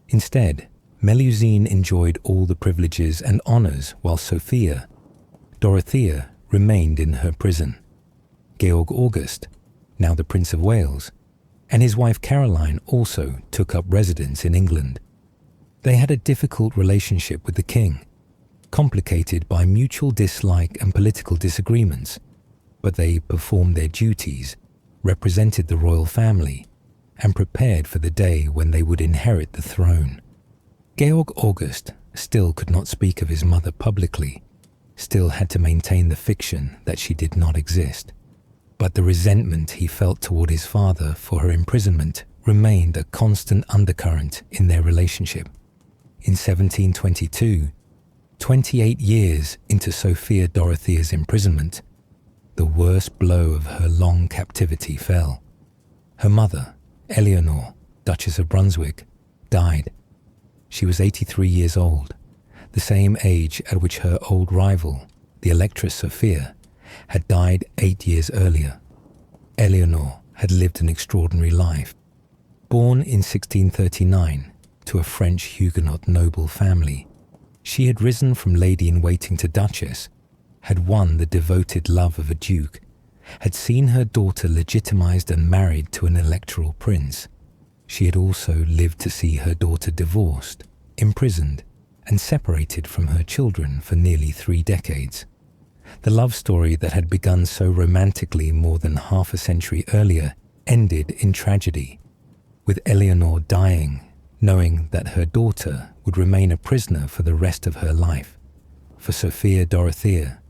Instead, Melusine enjoyed all the privileges and honours while Sophia Dorothea remained in her prison. Georg August, now the Prince of Wales, and his wife Caroline also took up residence in England. They had a difficult relationship with the king, complicated by mutual dislike and political disagreements, but they performed their duties, represented the royal family, and prepared for the day when they would inherit the throne. Georg August still could not speak of his mother publicly, still had to maintain the fiction that she did not exist. But the resentment he felt toward his father for her imprisonment remained a constant undercurrent in their relationship. In 1722, 28 years into Sophia Dorothea's imprisonment, the worst blow of her long captivity fell. Her mother, Eleanor, Duchess of Brunswick, died. She was 83 years old, the same age at which her old rival, the Electress Sophia, had died 8 years earlier. Eleanor had lived an extraordinary life. Born in 1639 to a French Huguenot noble family, she had risen from lady-in-waiting to duchess, had won the devoted love of a duke, had seen her daughter legitimized and married to an electoral prince. She had also lived to see her daughter divorced, imprisoned, and separated from her children for nearly 3 decades. The love story that had begun so romantically more than half a century earlier ended in tragedy, with Eleanor dying, knowing that her daughter would remain a prisoner for the rest of her life. For Sophia Dorothea,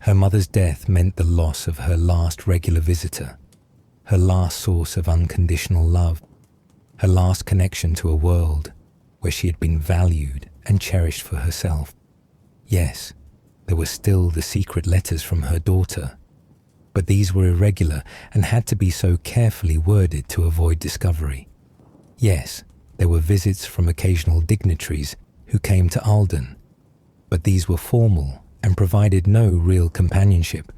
her mother's death meant the loss of her last regular visitor, her last source of unconditional love, her last connection to a world where she had been valued and cherished for herself. Yes, there were still the secret letters from her daughter, but these were irregular and had to be so carefully worded to avoid discovery. Yes, there were visits from occasional dignitaries who came to Ahlden, but these were formal and provided no real companionship.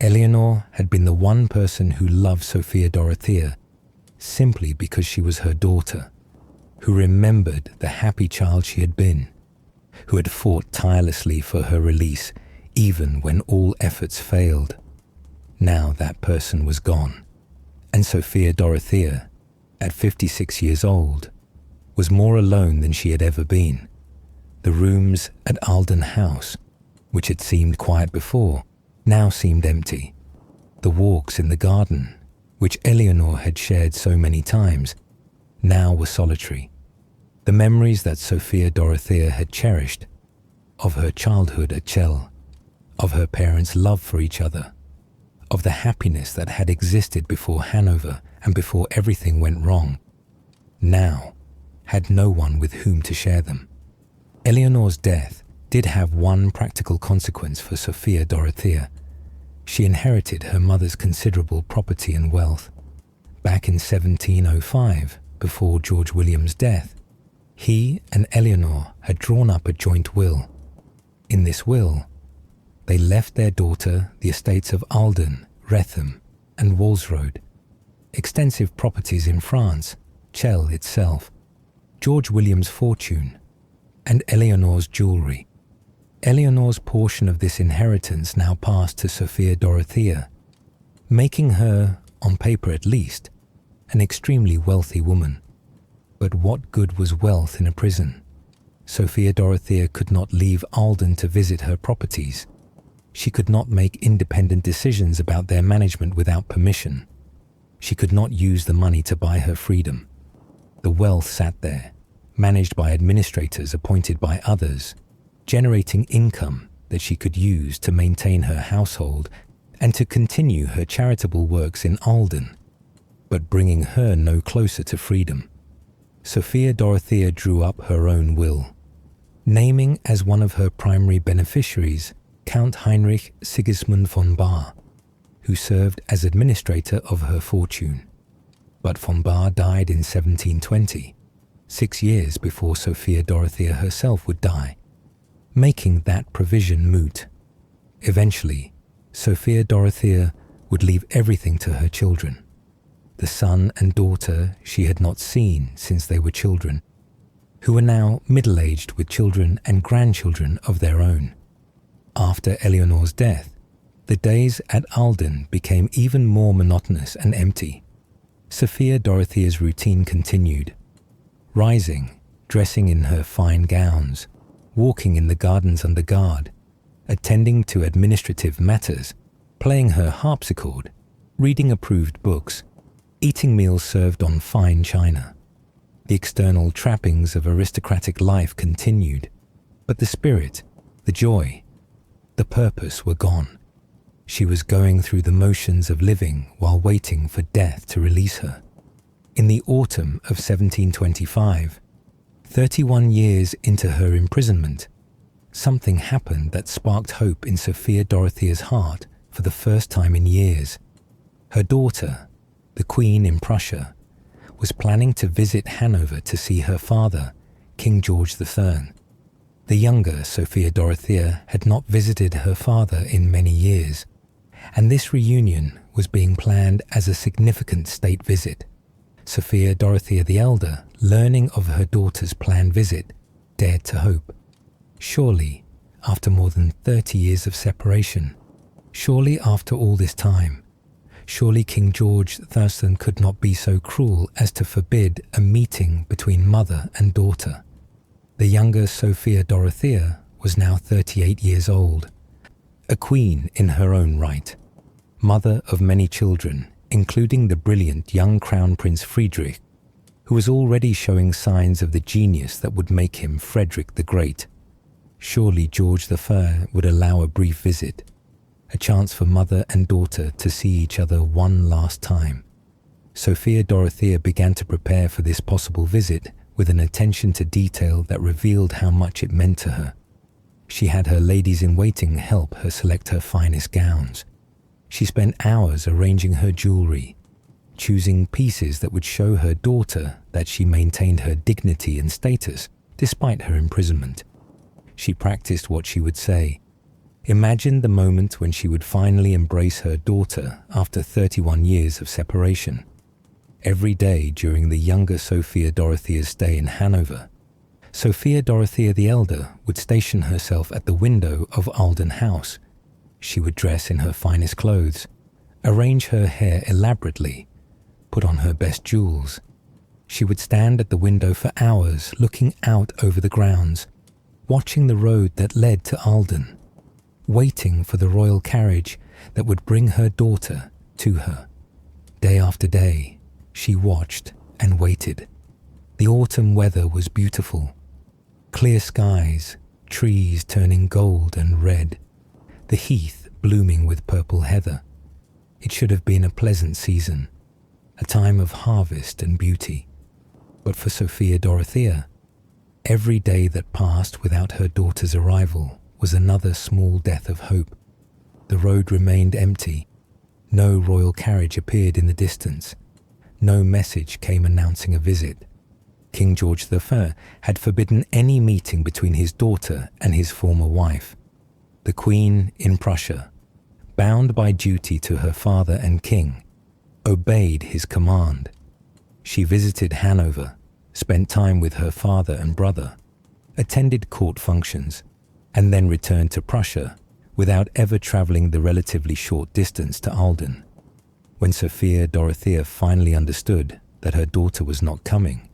Eleanor had been the one person who loved Sophia Dorothea simply because she was her daughter, who remembered the happy child she had been, who had fought tirelessly for her release even when all efforts failed. Now that person was gone, and Sophia Dorothea, at 56 years old, was more alone than she had ever been. The rooms at Ahlden House, which had seemed quiet before, now seemed empty. The walks in the garden, which Eleanor had shared so many times, now were solitary. The memories that Sophia Dorothea had cherished, of her childhood at Celle, of her parents' love for each other, of the happiness that had existed before Hanover and before everything went wrong, now had no one with whom to share them. Eleanor's death did have one practical consequence for Sophia Dorothea. She inherited her mother's considerable property and wealth. Back in 1705, before George William's death, he and Eleanor had drawn up a joint will. In this will, they left their daughter the estates of Ahlden, Wretham, and Walsrode, extensive properties in France, Celle itself, George William's fortune, and Eleanor's jewellery. Eleanor's portion of this inheritance now passed to Sophia Dorothea, making her, on paper at least, an extremely wealthy woman. But what good was wealth in a prison? Sophia Dorothea could not leave Ahlden to visit her properties. She could not make independent decisions about their management without permission. She could not use the money to buy her freedom. The wealth sat there, managed by administrators appointed by others, generating income that she could use to maintain her household and to continue her charitable works in Ahlden, but bringing her no closer to freedom. Sophia Dorothea drew up her own will, naming as one of her primary beneficiaries Count Heinrich Sigismund von Bahr, who served as administrator of her fortune. But von Bahr died in 1720, 6 years before Sophia Dorothea herself would die, making that provision moot. Eventually, Sophia Dorothea would leave everything to her children, the son and daughter she had not seen since they were children, who were now middle-aged with children and grandchildren of their own. After Eleanor's death, the days at Alden became even more monotonous and empty. Sophia Dorothea's routine continued, rising, dressing in her fine gowns, walking in the gardens under guard, attending to administrative matters, playing her harpsichord, reading approved books, eating meals served on fine china. The external trappings of aristocratic life continued, but the spirit, the joy, the purpose were gone. She was going through the motions of living while waiting for death to release her. In the autumn of 1725, 31 years into her imprisonment, something happened that sparked hope in Sophia Dorothea's heart for the first time in years. Her daughter, the Queen in Prussia, was planning to visit Hanover to see her father, King George III. The younger Sophia Dorothea had not visited her father in many years, and this reunion was being planned as a significant state visit. Sophia Dorothea the Elder, learning of her daughter's planned visit, dared to hope. Surely, after more than 30 years of separation, surely after all this time, surely King George III could not be so cruel as to forbid a meeting between mother and daughter. The younger Sophia Dorothea was now 38 years old, a queen in her own right, mother of many children, including the brilliant young Crown Prince Friedrich, who was already showing signs of the genius that would make him Frederick the Great. Surely George I would allow a brief visit, a chance for mother and daughter to see each other one last time. Sophia Dorothea began to prepare for this possible visit with an attention to detail that revealed how much it meant to her. She had her ladies-in-waiting help her select her finest gowns. She spent hours arranging her jewelry, choosing pieces that would show her daughter that she maintained her dignity and status despite her imprisonment. She practiced what she would say. Imagine the moment when she would finally embrace her daughter after 31 years of separation. Every day during the younger Sophia Dorothea's stay in Hanover, Sophia Dorothea the Elder would station herself at the window of Alden House. She would dress in her finest clothes, arrange her hair elaborately, put on her best jewels. She would stand at the window for hours looking out over the grounds, watching the road that led to Alden, waiting for the royal carriage that would bring her daughter to her. Day after day, she watched and waited. The autumn weather was beautiful. Clear skies, trees turning gold and red, the heath blooming with purple heather. It should have been a pleasant season, a time of harvest and beauty. But for Sophia Dorothea, every day that passed without her daughter's arrival was another small death of hope. The road remained empty. No royal carriage appeared in the distance. No message came announcing a visit. King George I had forbidden any meeting between his daughter and his former wife. The Queen in Prussia, bound by duty to her father and king, obeyed his command. She visited Hanover, spent time with her father and brother, attended court functions, and then returned to Prussia without ever traveling the relatively short distance to Alden. When Sophia Dorothea finally understood that her daughter was not coming,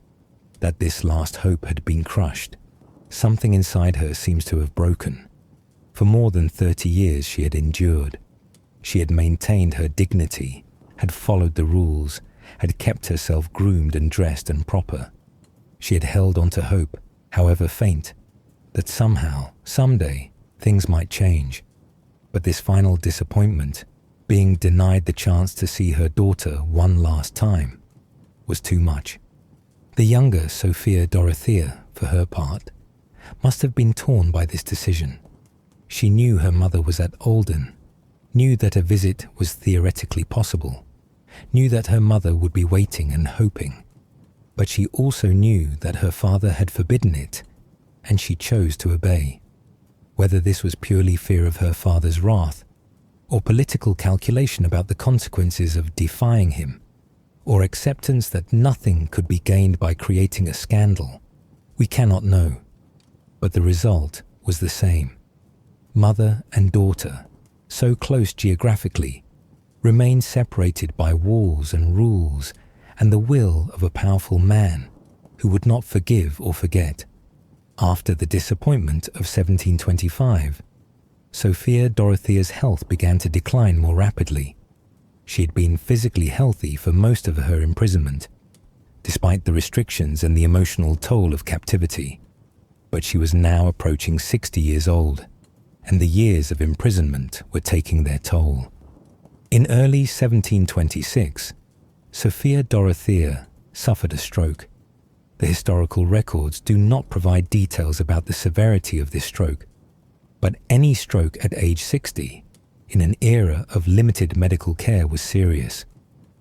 that this last hope had been crushed, something inside her seems to have broken. For more than 30 years she had endured. She had maintained her dignity, had followed the rules, had kept herself groomed and dressed and proper. She had held on to hope, however faint, that somehow, someday, things might change. But this final disappointment, being denied the chance to see her daughter one last time, was too much. The younger Sophia Dorothea, for her part, must have been torn by this decision. She knew her mother was at Alden, knew that a visit was theoretically possible, knew that her mother would be waiting and hoping, but she also knew that her father had forbidden it, and she chose to obey. Whether this was purely fear of her father's wrath, or political calculation about the consequences of defying him, or acceptance that nothing could be gained by creating a scandal, we cannot know. But the result was the same. Mother and daughter, so close geographically, remained separated by walls and rules and the will of a powerful man who would not forgive or forget. After the disappointment of 1725, Sophia Dorothea's health began to decline more rapidly. She had been physically healthy for most of her imprisonment, despite the restrictions and the emotional toll of captivity. But she was now approaching 60 years old, and the years of imprisonment were taking their toll. In early 1726, Sophia Dorothea suffered a stroke. The historical records do not provide details about the severity of this stroke, but any stroke at age 60, in an era of limited medical care, was serious.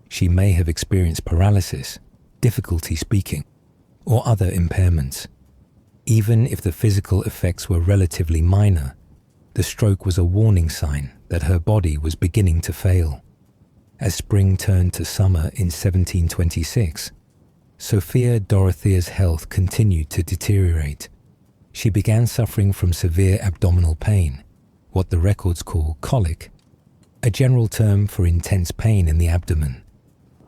She may have experienced paralysis, difficulty speaking, or other impairments. Even if the physical effects were relatively minor, the stroke was a warning sign that her body was beginning to fail. As spring turned to summer in 1726, Sophia Dorothea's health continued to deteriorate. She began suffering from severe abdominal pain, what the records call colic, a general term for intense pain in the abdomen.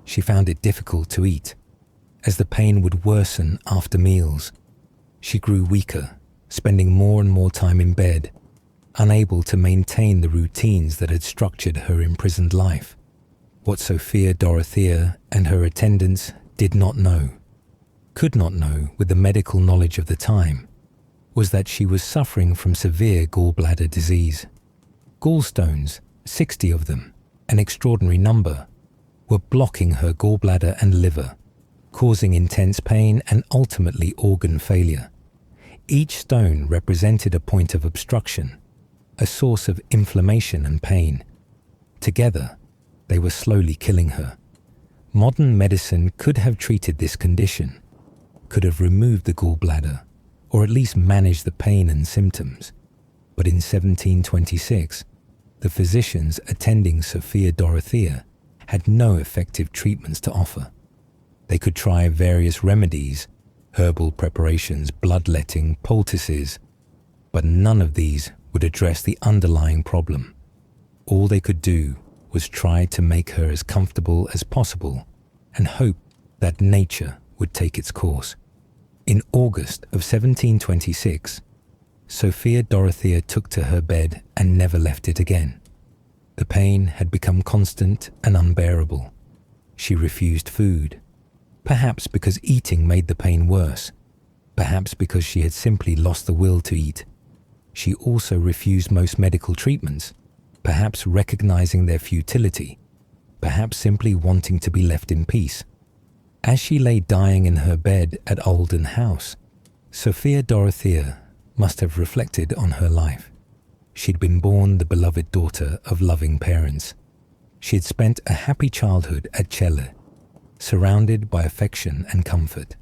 She found it difficult to eat, as the pain would worsen after meals. She grew weaker, spending more and more time in bed, unable to maintain the routines that had structured her imprisoned life. What Sophia Dorothea and her attendants did not know, could not know with the medical knowledge of the time, was that she was suffering from severe gallbladder disease. Gallstones, 60 of them, an extraordinary number, were blocking her gallbladder and liver, causing intense pain and ultimately organ failure. Each stone represented a point of obstruction, a source of inflammation and pain. Together, they were slowly killing her. Modern medicine could have treated this condition, could have removed the gallbladder, or at least managed the pain and symptoms. But in 1726, the physicians attending Sophia Dorothea had no effective treatments to offer. They could try various remedies, herbal preparations, bloodletting, poultices, but none of these would address the underlying problem. All they could do was try to make her as comfortable as possible and hope that nature would take its course. In August of 1726, Sophia Dorothea took to her bed and never left it again. The pain had become constant and unbearable. She refused food, perhaps because eating made the pain worse, perhaps because she had simply lost the will to eat. She also refused most medical treatments, perhaps recognizing their futility, perhaps simply wanting to be left in peace. As she lay dying in her bed at Olden House, Sophia Dorothea must have reflected on her life. She'd been born the beloved daughter of loving parents. She had spent a happy childhood at Celle, surrounded by affection and comfort.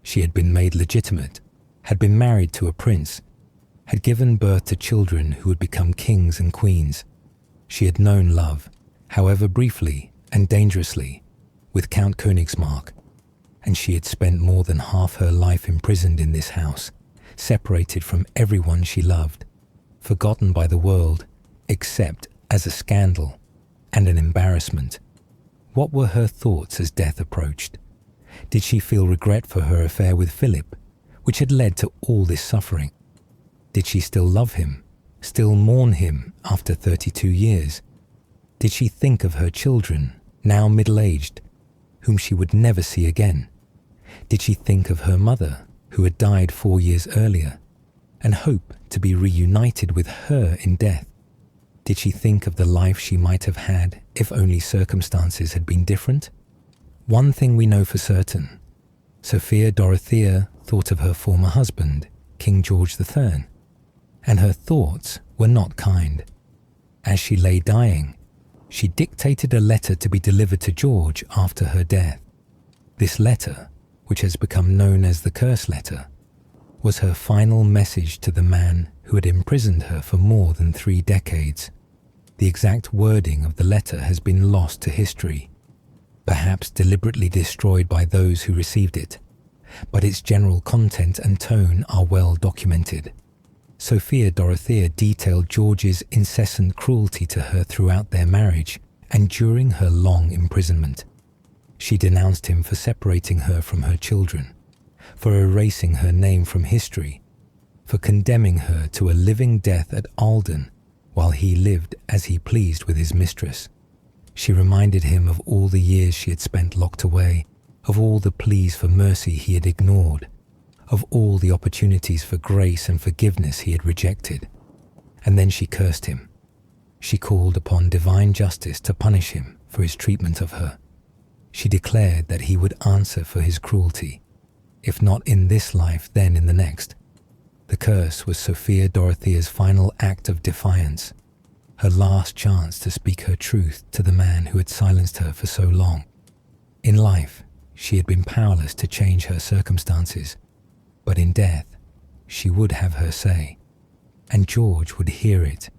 She had been made legitimate, had been married to a prince, had given birth to children who would become kings and queens. She had known love, however briefly and dangerously, with Count Königsmarck, and she had spent more than half her life imprisoned in this house, separated from everyone she loved, forgotten by the world, except as a scandal and an embarrassment. What were her thoughts as death approached? Did she feel regret for her affair with Philip, which had led to all this suffering? Did she still love him, still mourn him after 32 years? Did she think of her children, now middle-aged, whom she would never see again? Did she think of her mother, who had died 4 years earlier, and hope to be reunited with her in death? Did she think of the life she might have had if only circumstances had been different? One thing we know for certain: Sophia Dorothea thought of her former husband, King George III, and her thoughts were not kind. As she lay dying, she dictated a letter to be delivered to George after her death. This letter, which has become known as the Curse Letter, was her final message to the man who had imprisoned her for more than 3 decades. The exact wording of the letter has been lost to history, perhaps deliberately destroyed by those who received it, but its general content and tone are well documented. Sophia Dorothea detailed George's incessant cruelty to her throughout their marriage and during her long imprisonment. She denounced him for separating her from her children, for erasing her name from history, for condemning her to a living death at Ahlden while he lived as he pleased with his mistress. She reminded him of all the years she had spent locked away, of all the pleas for mercy he had ignored, of all the opportunities for grace and forgiveness he had rejected. And then she cursed him. She called upon divine justice to punish him for his treatment of her. She declared that he would answer for his cruelty, if not in this life, then in the next. The curse was Sophia Dorothea's final act of defiance, her last chance to speak her truth to the man who had silenced her for so long. In life, she had been powerless to change her circumstances, but in death, she would have her say, and George would hear it,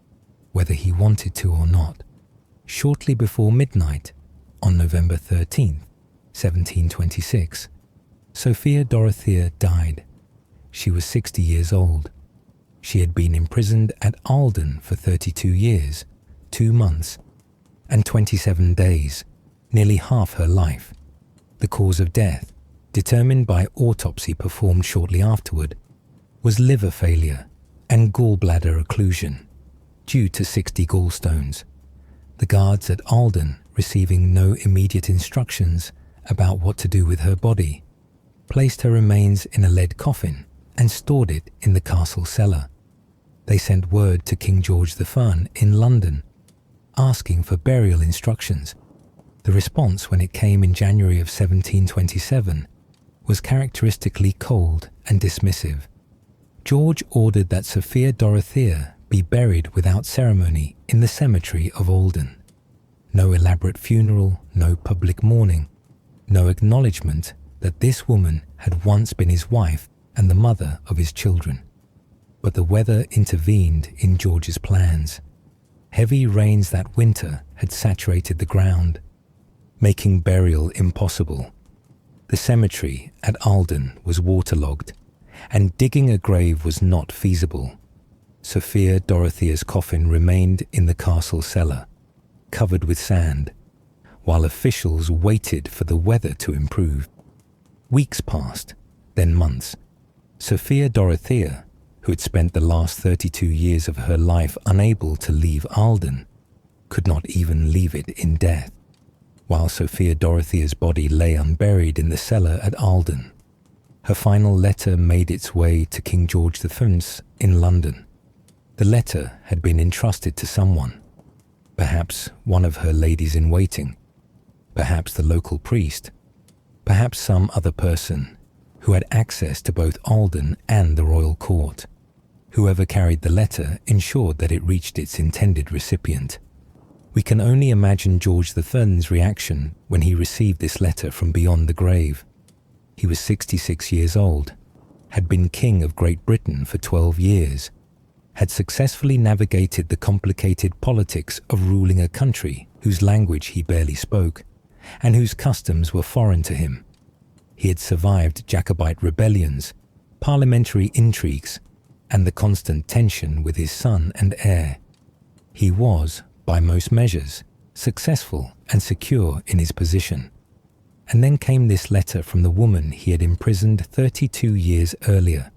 whether he wanted to or not. Shortly before midnight, on November 13th, 1726, Sophia Dorothea died. She was 60 years old. She had been imprisoned at Ahlden for 32 years, 2 months, and 27 days, nearly half her life. The cause of death, determined by autopsy performed shortly afterward, was liver failure and gallbladder occlusion, due to 60 gallstones. The guards at Ahlden, receiving no immediate instructions about what to do with her body, placed her remains in a lead coffin and stored it in the castle cellar. They sent word to King George I in London, asking for burial instructions. The response when it came in January of 1727 was characteristically cold and dismissive. George ordered that Sophia Dorothea be buried without ceremony in the cemetery of Ahlden. No elaborate funeral, no public mourning, no acknowledgement that this woman had once been his wife and the mother of his children. But the weather intervened in George's plans. Heavy rains that winter had saturated the ground, making burial impossible. The cemetery at Ahlden was waterlogged, and digging a grave was not feasible. Sophia Dorothea's coffin remained in the castle cellar, covered with sand, while officials waited for the weather to improve. Weeks passed, then months. Sophia Dorothea, who had spent the last 32 years of her life unable to leave Ahlden, could not even leave it in death. While Sophia Dorothea's body lay unburied in the cellar at Ahlden, her final letter made its way to King George I in London. The letter had been entrusted to someone, perhaps one of her ladies-in-waiting, perhaps the local priest, perhaps some other person who had access to both Ahlden and the royal court. Whoever carried the letter ensured that it reached its intended recipient. We can only imagine George I's reaction when he received this letter from beyond the grave. He was 66 years old, had been King of Great Britain for 12 years, had successfully navigated the complicated politics of ruling a country whose language he barely spoke, and whose customs were foreign to him. He had survived Jacobite rebellions, parliamentary intrigues, and the constant tension with his son and heir. He was, by most measures, successful and secure in his position. And then came this letter from the woman he had imprisoned 32 years earlier,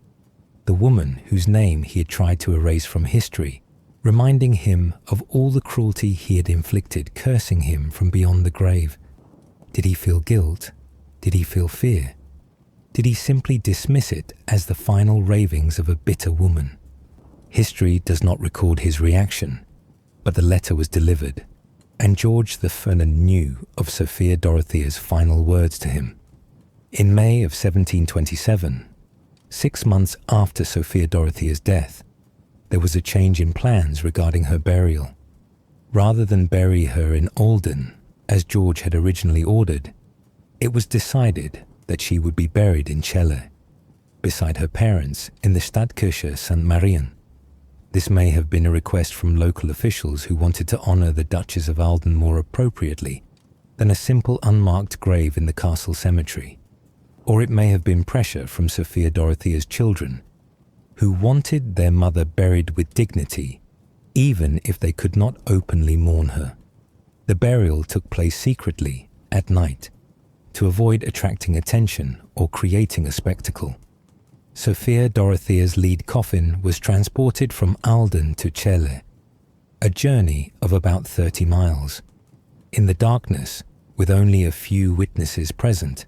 the woman whose name he had tried to erase from history, reminding him of all the cruelty he had inflicted, cursing him from beyond the grave. Did he feel guilt? Did he feel fear? Did he simply dismiss it as the final ravings of a bitter woman? History does not record his reaction, but the letter was delivered, and George I knew of Sophia Dorothea's final words to him. In May of 1727, 6 months after Sophia Dorothea's death, there was a change in plans regarding her burial. Rather than bury her in Ahlden, as George had originally ordered, it was decided that she would be buried in Celle, beside her parents in the Stadtkirche St. Marian. This may have been a request from local officials who wanted to honour the Duchess of Ahlden more appropriately than a simple unmarked grave in the castle cemetery. Or it may have been pressure from Sophia Dorothea's children, who wanted their mother buried with dignity, even if they could not openly mourn her. The burial took place secretly, at night, to avoid attracting attention or creating a spectacle. Sophia Dorothea's lead coffin was transported from Ahlden to Celle, a journey of about 30 miles. In the darkness, with only a few witnesses present,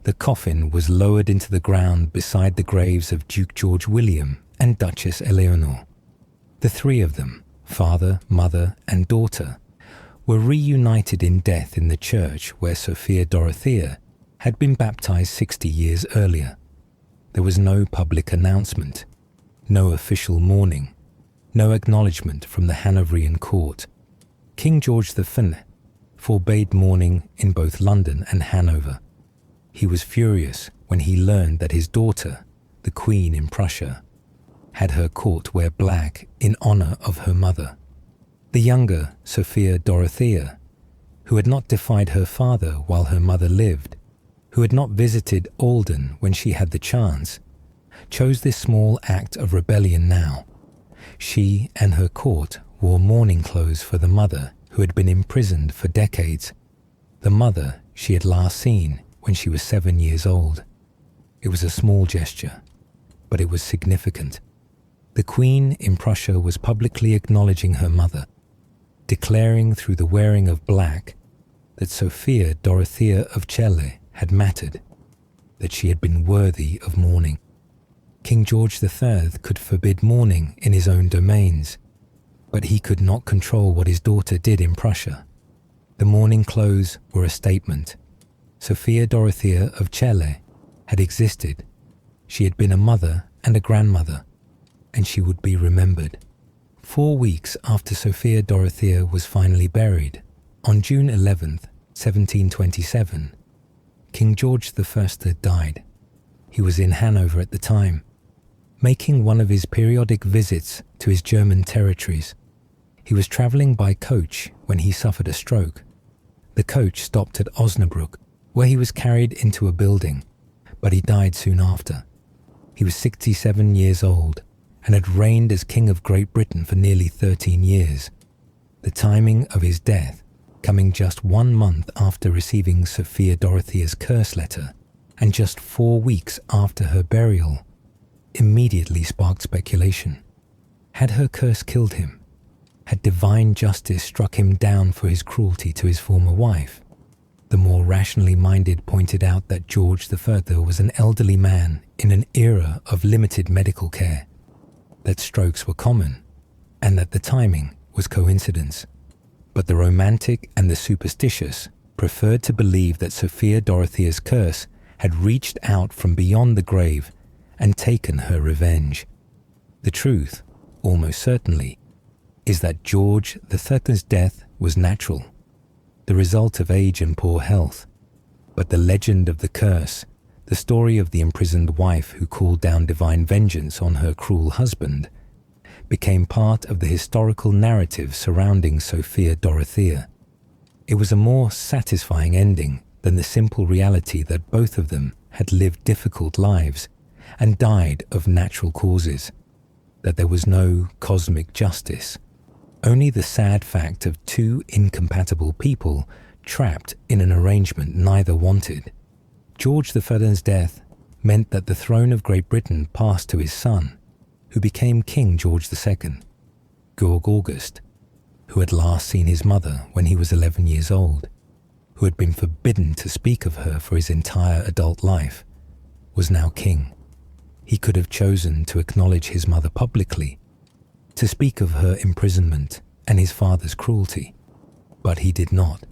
the coffin was lowered into the ground beside the graves of Duke George William and Duchess Eleanor. The three of them, father, mother, and daughter, were reunited in death in the church where Sophia Dorothea had been baptized 60 years earlier. There was no public announcement, no official mourning, no acknowledgement from the Hanoverian court. King George V forbade mourning in both London and Hanover. He was furious when he learned that his daughter, the Queen in Prussia, had her court wear black in honour of her mother. The younger Sophia Dorothea, who had not defied her father while her mother lived, who had not visited Ahlden when she had the chance, chose this small act of rebellion now. She and her court wore mourning clothes for the mother who had been imprisoned for decades, the mother she had last seen when she was 7 years old. It was a small gesture, but it was significant. The Queen in Prussia was publicly acknowledging her mother, declaring through the wearing of black that Sophia Dorothea of Celle had mattered, that she had been worthy of mourning. King George III could forbid mourning in his own domains, but he could not control what his daughter did in Prussia. The mourning clothes were a statement. Sophia Dorothea of Celle had existed. She had been a mother and a grandmother, and she would be remembered. 4 weeks after Sophia Dorothea was finally buried, on June 11th, 1727, King George I had died. He was in Hanover at the time, making one of his periodic visits to his German territories. He was travelling by coach when he suffered a stroke. The coach stopped at Osnabrück, where he was carried into a building, but he died soon after. He was 67 years old and had reigned as King of Great Britain for nearly 13 years. The timing of his death, coming just 1 month after receiving Sophia Dorothea's curse letter and just 4 weeks after her burial, immediately sparked speculation. Had her curse killed him? Had divine justice struck him down for his cruelty to his former wife? The more rationally minded pointed out that George III was an elderly man in an era of limited medical care, that strokes were common, and that the timing was coincidence. But the romantic and the superstitious preferred to believe that Sophia Dorothea's curse had reached out from beyond the grave and taken her revenge. The truth, almost certainly, is that George III's death was natural, the result of age and poor health. But the legend of the curse, the story of the imprisoned wife who called down divine vengeance on her cruel husband, became part of the historical narrative surrounding Sophia Dorothea. It was a more satisfying ending than the simple reality that both of them had lived difficult lives and died of natural causes, that there was no cosmic justice, only the sad fact of two incompatible people trapped in an arrangement neither wanted. George III's death meant that the throne of Great Britain passed to his son, who became King George II, Georg August, who had last seen his mother when he was 11 years old, who had been forbidden to speak of her for his entire adult life, was now king. He could have chosen to acknowledge his mother publicly, to speak of her imprisonment and his father's cruelty, but he did not.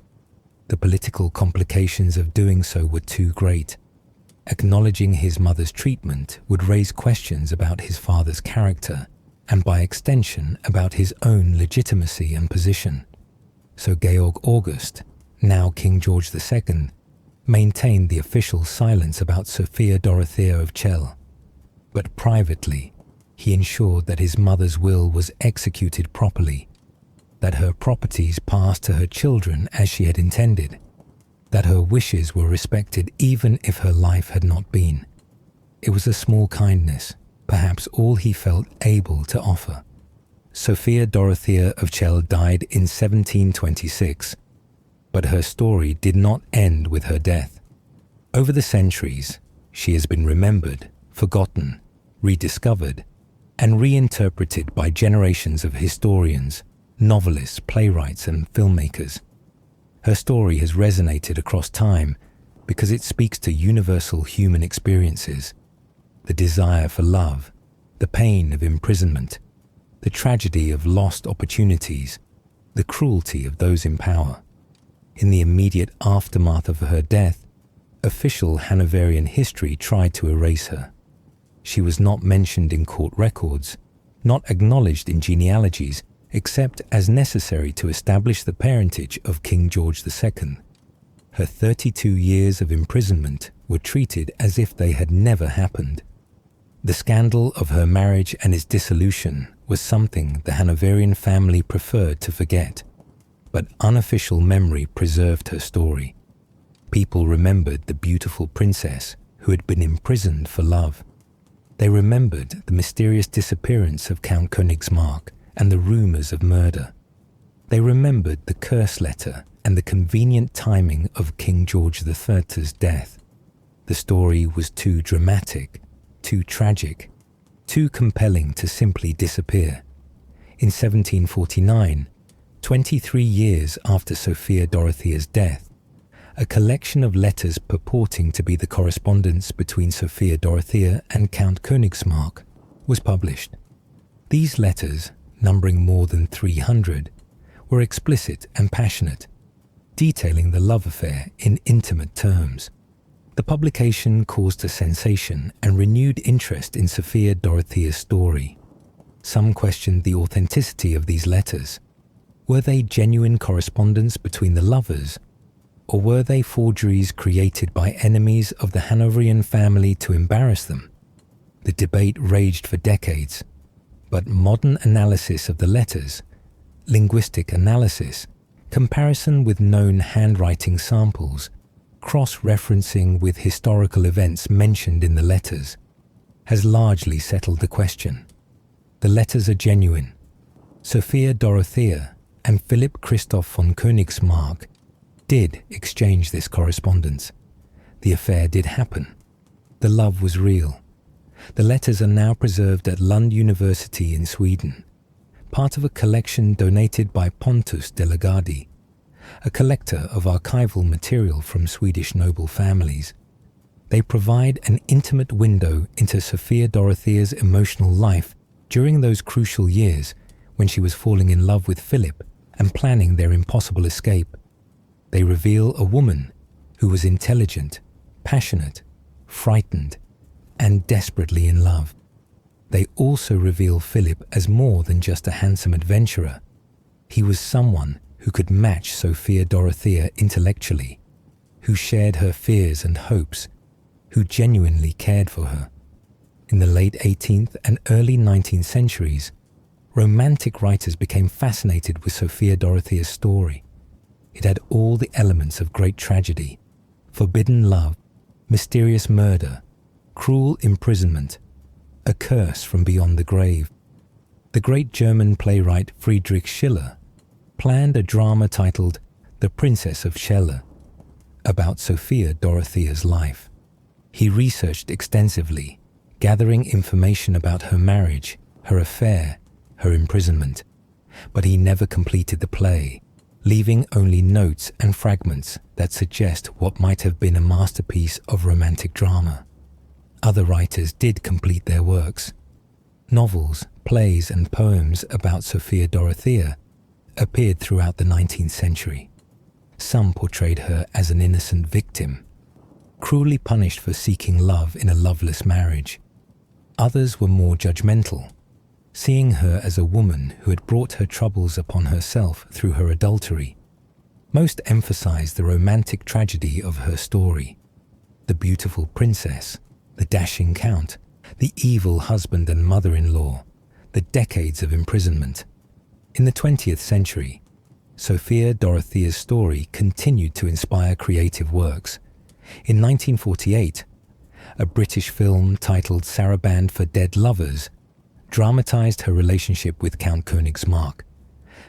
The political complications of doing so were too great. Acknowledging his mother's treatment would raise questions about his father's character and by extension about his own legitimacy and position. So Georg August, now King George II, maintained the official silence about Sophia Dorothea of Celle. But privately, He ensured that his mother's will was executed properly, that her properties passed to her children as she had intended, that her wishes were respected even if her life had not been. It was a small kindness, perhaps all he felt able to offer. Sophia Dorothea of Celle died in 1726, but her story did not end with her death. Over the centuries, she has been remembered, forgotten, rediscovered, and reinterpreted by generations of historians, novelists, playwrights, and filmmakers. Her story has resonated across time because it speaks to universal human experiences: the desire for love, the pain of imprisonment, the tragedy of lost opportunities, the cruelty of those in power. In the immediate aftermath of her death, official Hanoverian history tried to erase her. She was not mentioned in court records, not acknowledged in genealogies, except as necessary to establish the parentage of King George II. Her 32 years of imprisonment were treated as if they had never happened. The scandal of her marriage and its dissolution was something the Hanoverian family preferred to forget, but unofficial memory preserved her story. People remembered the beautiful princess who had been imprisoned for love. They remembered the mysterious disappearance of Count Königsmarck and the rumors of murder. They remembered the curse letter and the convenient timing of King George III's death. The story was too dramatic, too tragic, too compelling to simply disappear. In 1749, 23 years after Sophia Dorothea's death, a collection of letters purporting to be the correspondence between Sophia Dorothea and Count Königsmarck was published. These letters, numbering more than 300, were explicit and passionate, detailing the love affair in intimate terms. The publication caused a sensation and renewed interest in Sophia Dorothea's story. Some questioned the authenticity of these letters. Were they genuine correspondence between the lovers, or were they forgeries created by enemies of the Hanoverian family to embarrass them? The debate raged for decades, but modern analysis of the letters, linguistic analysis, comparison with known handwriting samples, cross-referencing with historical events mentioned in the letters, has largely settled the question. The letters are genuine. Sophia Dorothea and Philip Christoph von Königsmarck did exchange this correspondence. The affair did happen. The love was real. The letters are now preserved at Lund University in Sweden, part of a collection donated by Pontus de Lagadi, a collector of archival material from Swedish noble families. They provide an intimate window into Sophia Dorothea's emotional life during those crucial years when she was falling in love with Philip and planning their impossible escape. They reveal a woman who was intelligent, passionate, frightened, and desperately in love. They also reveal Philip as more than just a handsome adventurer. He was someone who could match Sophia Dorothea intellectually, who shared her fears and hopes, who genuinely cared for her. In the late 18th and early 19th centuries, romantic writers became fascinated with Sophia Dorothea's story. It had all the elements of great tragedy: forbidden love, mysterious murder, cruel imprisonment, a curse from beyond the grave. The great German playwright Friedrich Schiller planned a drama titled The Princess of Celle, about Sophia Dorothea's life. He researched extensively, gathering information about her marriage, her affair, her imprisonment, but he never completed the play, leaving only notes and fragments that suggest what might have been a masterpiece of romantic drama. Other writers did complete their works. Novels, plays, and poems about Sophia Dorothea appeared throughout the 19th century. Some portrayed her as an innocent victim, cruelly punished for seeking love in a loveless marriage. Others were more judgmental, seeing her as a woman who had brought her troubles upon herself through her adultery. Most emphasized the romantic tragedy of her story: the beautiful princess, the dashing count, The evil husband and mother-in-law, the decades of imprisonment. In the 20th century, Sophia Dorothea's story continued to inspire creative works. In 1948, a British film titled Saraband for Dead Lovers dramatized her relationship with Count Königsmarck,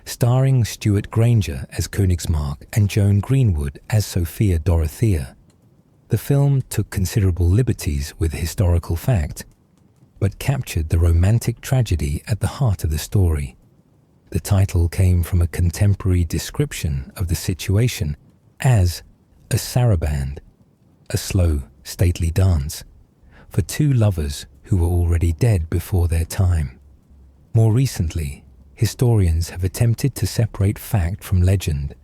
starring Stuart Granger as Königsmarck and Joan Greenwood as Sophia Dorothea. The film took considerable liberties with historical fact, but captured the romantic tragedy at the heart of the story. The title came from a contemporary description of the situation as a saraband, a slow, stately dance, for two lovers who were already dead before their time. More recently, historians have attempted to separate fact from legend,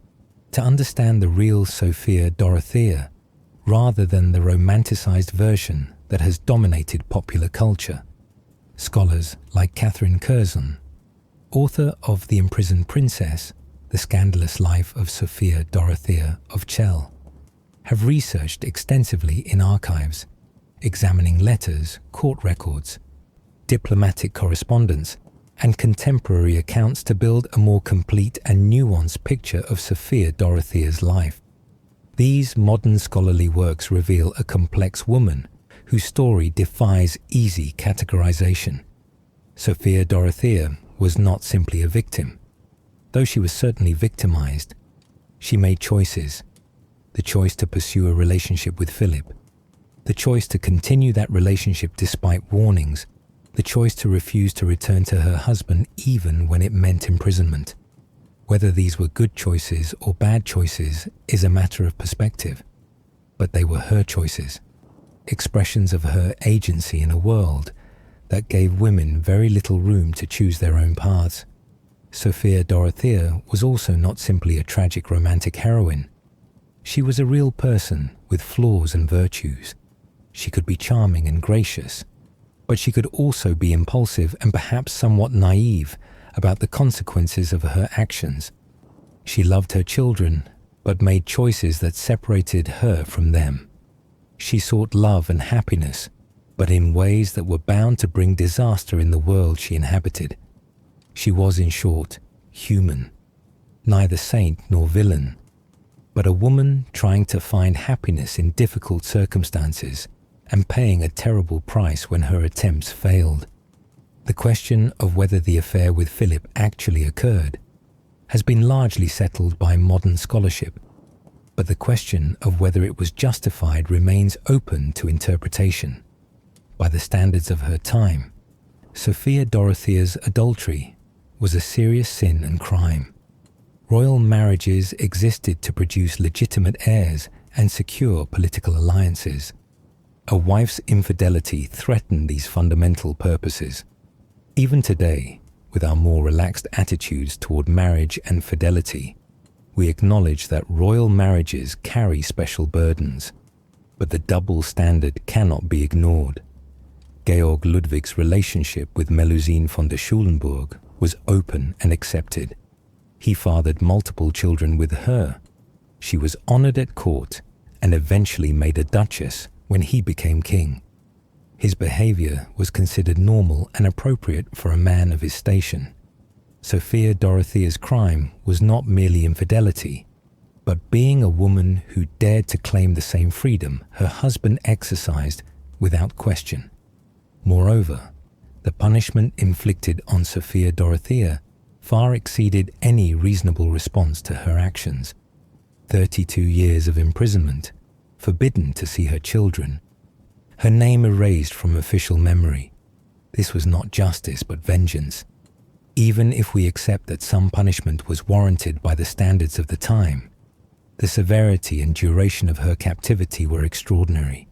to understand the real Sophia Dorothea rather than the romanticized version that has dominated popular culture. Scholars like Catherine Curzon, author of The Imprisoned Princess, The Scandalous Life of Sophia Dorothea of Celle, have researched extensively in archives, examining letters, court records, diplomatic correspondence, and contemporary accounts to build a more complete and nuanced picture of Sophia Dorothea's life. These modern scholarly works reveal a complex woman whose story defies easy categorization. Sophia Dorothea was not simply a victim. Though she was certainly victimized, she made choices. The choice to pursue a relationship with Philip, the choice to continue that relationship despite warnings, the choice to refuse to return to her husband even when it meant imprisonment. Whether these were good choices or bad choices is a matter of perspective, but they were her choices, expressions of her agency in a world that gave women very little room to choose their own paths. Sophia Dorothea was also not simply a tragic romantic heroine. She was a real person with flaws and virtues. She could be charming and gracious, but she could also be impulsive and perhaps somewhat naive about the consequences of her actions. She loved her children, but made choices that separated her from them. She sought love and happiness, but in ways that were bound to bring disaster in the world she inhabited. She was, in short, human, neither saint nor villain, but a woman trying to find happiness in difficult circumstances and paying a terrible price when her attempts failed. The question of whether the affair with Philip actually occurred has been largely settled by modern scholarship, but the question of whether it was justified remains open to interpretation. By the standards of her time, Sophia Dorothea's adultery was a serious sin and crime. Royal marriages existed to produce legitimate heirs and secure political alliances. A wife's infidelity threatened these fundamental purposes. Even today, with our more relaxed attitudes toward marriage and fidelity, we acknowledge that royal marriages carry special burdens, but the double standard cannot be ignored. Georg Ludwig's relationship with Melusine von der Schulenburg was open and accepted. He fathered multiple children with her. She was honored at court and eventually made a duchess when he became king. His behavior was considered normal and appropriate for a man of his station. Sophia Dorothea's crime was not merely infidelity, but being a woman who dared to claim the same freedom her husband exercised without question. Moreover, the punishment inflicted on Sophia Dorothea far exceeded any reasonable response to her actions. 32 years of imprisonment, forbidden to see her children, her name erased from official memory. This was not justice but vengeance. Even if we accept that some punishment was warranted by the standards of the time, the severity and duration of her captivity were extraordinary.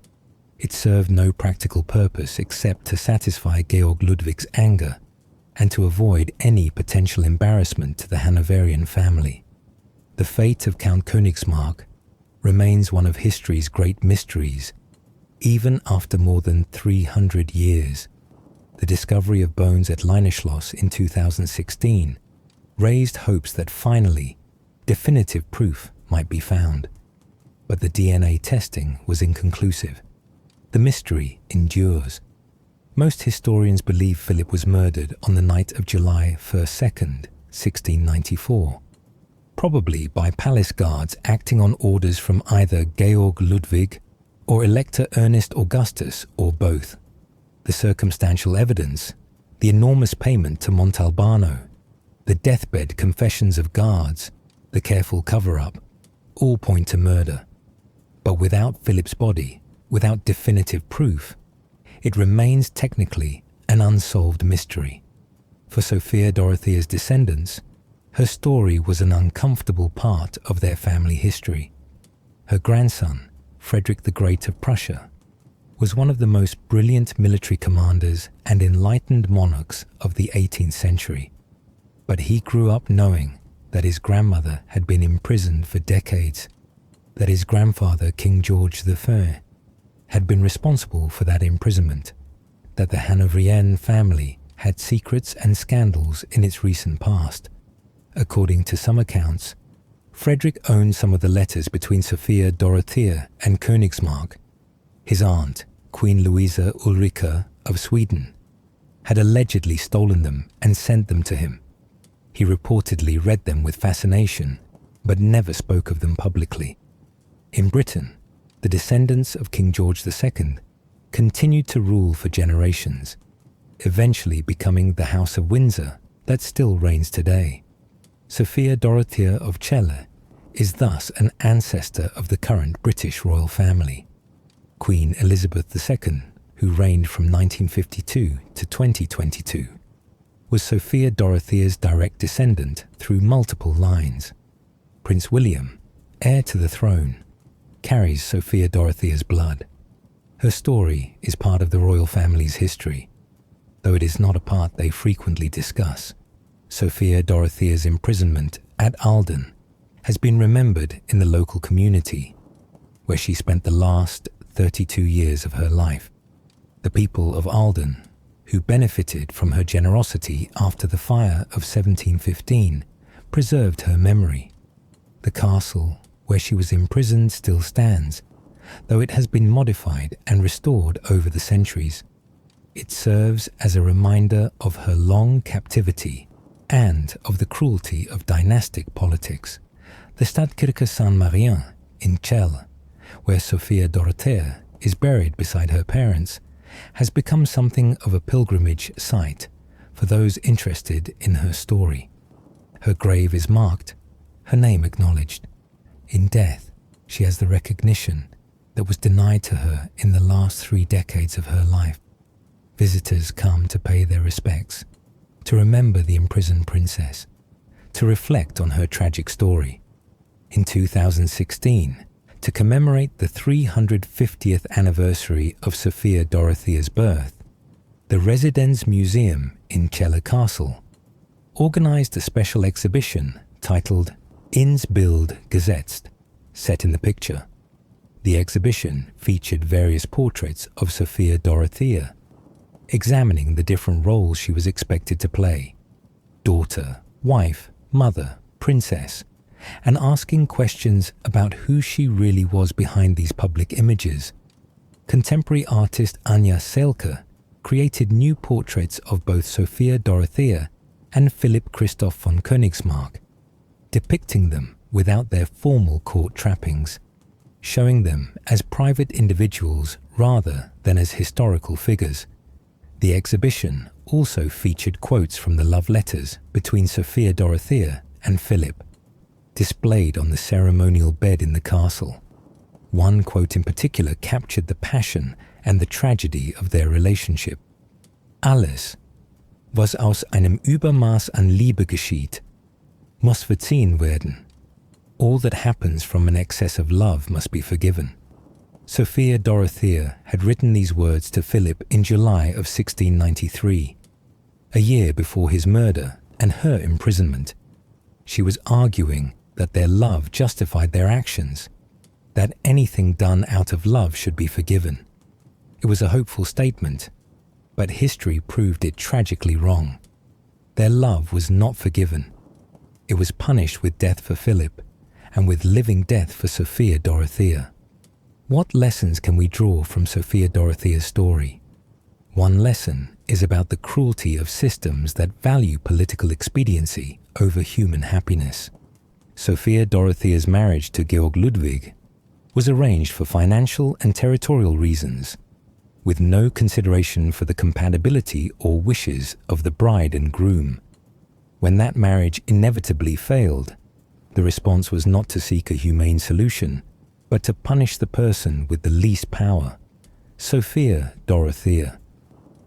It served no practical purpose except to satisfy Georg Ludwig's anger and to avoid any potential embarrassment to the Hanoverian family. The fate of Count Königsmarck remains one of history's great mysteries, even after more than 300 years. The discovery of bones at Leineschloss in 2016 raised hopes that finally definitive proof might be found. But the DNA testing was inconclusive. The mystery endures. Most historians believe Philip was murdered on the night of July 1st, 1694, probably by palace guards acting on orders from either Georg Ludwig or Elector Ernest Augustus, or both. The circumstantial evidence, the enormous payment to Montalbano, the deathbed confessions of guards, the careful cover-up, all point to murder. But without Philip's body, without definitive proof, it remains technically an unsolved mystery. For Sophia Dorothea's descendants, her story was an uncomfortable part of their family history. Her grandson, Frederick the Great of Prussia, was one of the most brilliant military commanders and enlightened monarchs of the 18th century. But he grew up knowing that his grandmother had been imprisoned for decades, that his grandfather, King George III, had been responsible for that imprisonment, that the Hanoverian family had secrets and scandals in its recent past. According to some accounts, Frederick owned some of the letters between Sophia Dorothea and Königsmarck. His aunt, Queen Louisa Ulrika of Sweden, had allegedly stolen them and sent them to him. He reportedly read them with fascination, but never spoke of them publicly. In Britain, the descendants of King George II continued to rule for generations, eventually becoming the House of Windsor that still reigns today. Sophia Dorothea of Celle is thus an ancestor of the current British royal family. Queen Elizabeth II, who reigned from 1952 to 2022, was Sophia Dorothea's direct descendant through multiple lines. Prince William, heir to the throne, carries Sophia Dorothea's blood. Her story is part of the royal family's history, though it is not a part they frequently discuss. Sophia Dorothea's imprisonment at Ahlden has been remembered in the local community, where she spent the last 32 years of her life. The people of Ahlden, who benefited from her generosity after the fire of 1715, preserved her memory. The castle where she was imprisoned still stands, though it has been modified and restored over the centuries. It serves as a reminder of her long captivity and of the cruelty of dynastic politics. The Stadtkirche St. Marien in Celle, where Sophia Dorothea is buried beside her parents, has become something of a pilgrimage site for those interested in her story. Her grave is marked, her name acknowledged. In death, she has the recognition that was denied to her in the last 3 decades of her life. Visitors come to pay their respects, to remember the imprisoned princess, to reflect on her tragic story. In 2016, to commemorate the 350th anniversary of Sophia Dorothea's birth, the Residence Museum in Celle Castle organized a special exhibition titled Ins Bild gesetzt, set in the picture. The exhibition featured various portraits of Sophia Dorothea, examining the different roles she was expected to play: daughter, wife, mother, princess, and asking questions about who she really was behind these public images. Contemporary artist Anja Selke created new portraits of both Sophia Dorothea and Philip Christoph von Königsmarck, depicting them without their formal court trappings, showing them as private individuals rather than as historical figures. The exhibition also featured quotes from the love letters between Sophia Dorothea and Philip, displayed on the ceremonial bed in the castle. One quote in particular captured the passion and the tragedy of their relationship. Alles, was aus einem Übermaß an Liebe geschieht, muss verziehen werden. All that happens from an excess of love must be forgiven. Sophia Dorothea had written these words to Philip in July of 1693, a year before his murder and her imprisonment. She was arguing that their love justified their actions, that anything done out of love should be forgiven. It was a hopeful statement, but history proved it tragically wrong. Their love was not forgiven. It was punished with death for Philip and with living death for Sophia Dorothea. What lessons can we draw from Sophia Dorothea's story? One lesson is about the cruelty of systems that value political expediency over human happiness. Sophia Dorothea's marriage to Georg Ludwig was arranged for financial and territorial reasons, with no consideration for the compatibility or wishes of the bride and groom. When that marriage inevitably failed, the response was not to seek a humane solution, but to punish the person with the least power, Sophia Dorothea.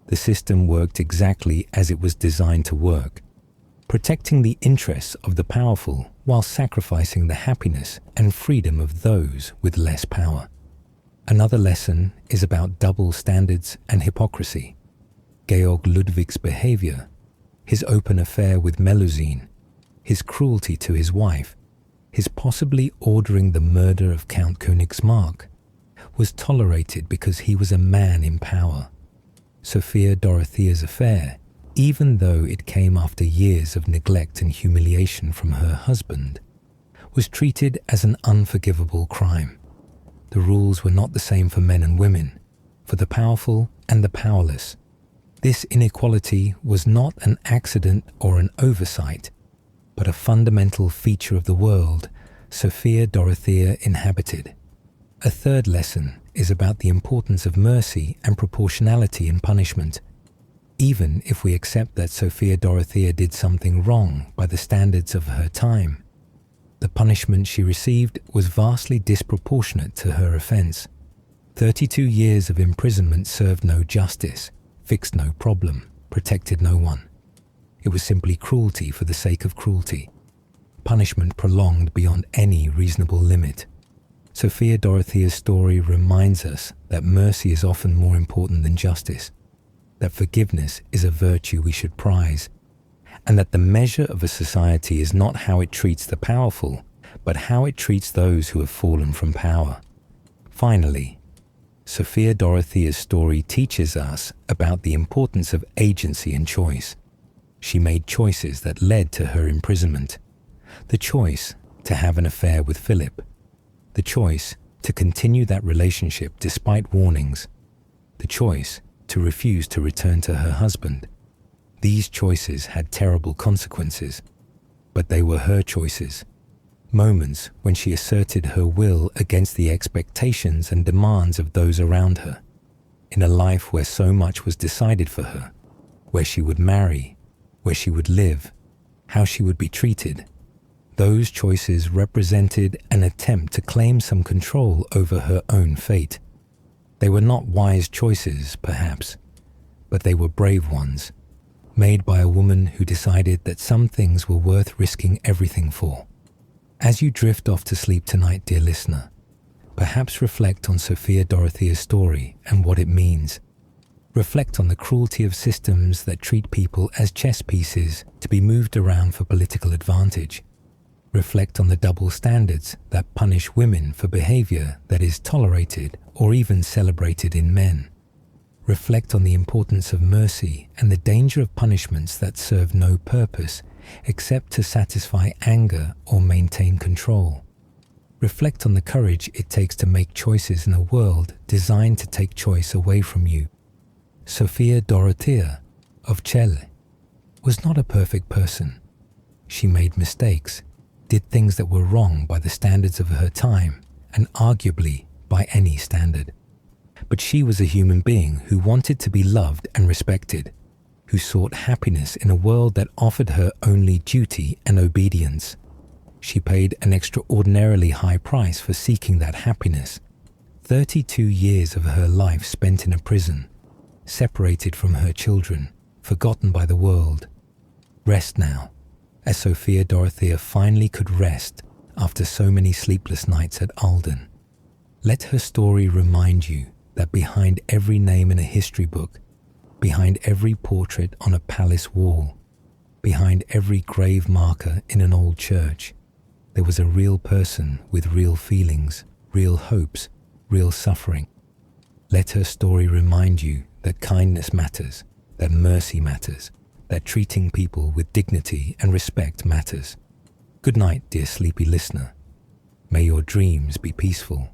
The system worked exactly as it was designed to work, protecting the interests of the powerful while sacrificing the happiness and freedom of those with less power. Another lesson is about double standards and hypocrisy. Georg Ludwig's behavior, his open affair with Melusine, his cruelty to his wife, his possibly ordering the murder of Count Königsmarck, was tolerated because he was a man in power. Sophia Dorothea's affair, even though it came after years of neglect and humiliation from her husband, was treated as an unforgivable crime. The rules were not the same for men and women, for the powerful and the powerless. This inequality was not an accident or an oversight, but a fundamental feature of the world Sophia Dorothea inhabited. A third lesson is about the importance of mercy and proportionality in punishment. Even if we accept that Sophia Dorothea did something wrong by the standards of her time, the punishment she received was vastly disproportionate to her offense. 32 years of imprisonment served no justice, fixed no problem, protected no one. It was simply cruelty for the sake of cruelty, punishment prolonged beyond any reasonable limit. Sophia Dorothea's story reminds us that mercy is often more important than justice, that forgiveness is a virtue we should prize, and that the measure of a society is not how it treats the powerful, but how it treats those who have fallen from power. Finally, Sophia Dorothea's story teaches us about the importance of agency and choice. She made choices that led to her imprisonment. The choice to have an affair with Philip. The choice to continue that relationship despite warnings. The choice to refuse to return to her husband. These choices had terrible consequences, but they were her choices. Moments when she asserted her will against the expectations and demands of those around her. In a life where so much was decided for her, where she would marry, where she would live, how she would be treated. Those choices represented an attempt to claim some control over her own fate. They were not wise choices, perhaps, but they were brave ones, made by a woman who decided that some things were worth risking everything for. As you drift off to sleep tonight, dear listener, perhaps reflect on Sophia Dorothea's story and what it means. Reflect on the cruelty of systems that treat people as chess pieces to be moved around for political advantage. Reflect on the double standards that punish women for behavior that is tolerated or even celebrated in men. Reflect on the importance of mercy and the danger of punishments that serve no purpose except to satisfy anger or maintain control. Reflect on the courage it takes to make choices in a world designed to take choice away from you. Sophia Dorothea of Celle was not a perfect person. She made mistakes, did things that were wrong by the standards of her time and arguably by any standard. But she was a human being who wanted to be loved and respected, who sought happiness in a world that offered her only duty and obedience. She paid an extraordinarily high price for seeking that happiness. 32 years of her life spent in a prison, separated from her children, forgotten by the world. Rest now, as Sophia Dorothea finally could rest after so many sleepless nights at Alden. Let her story remind you that behind every name in a history book, behind every portrait on a palace wall, behind every grave marker in an old church, there was a real person with real feelings, real hopes, real suffering. Let her story remind you that kindness matters, that mercy matters, that treating people with dignity and respect matters. Good night, dear sleepy listener. May your dreams be peaceful.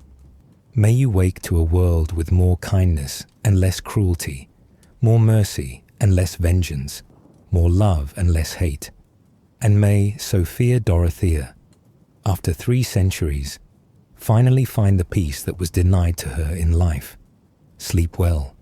May you wake to a world with more kindness and less cruelty, More mercy and less vengeance, more love and less hate. And may Sophia Dorothea, after 3 centuries, finally find the peace that was denied to her in life. Sleep well.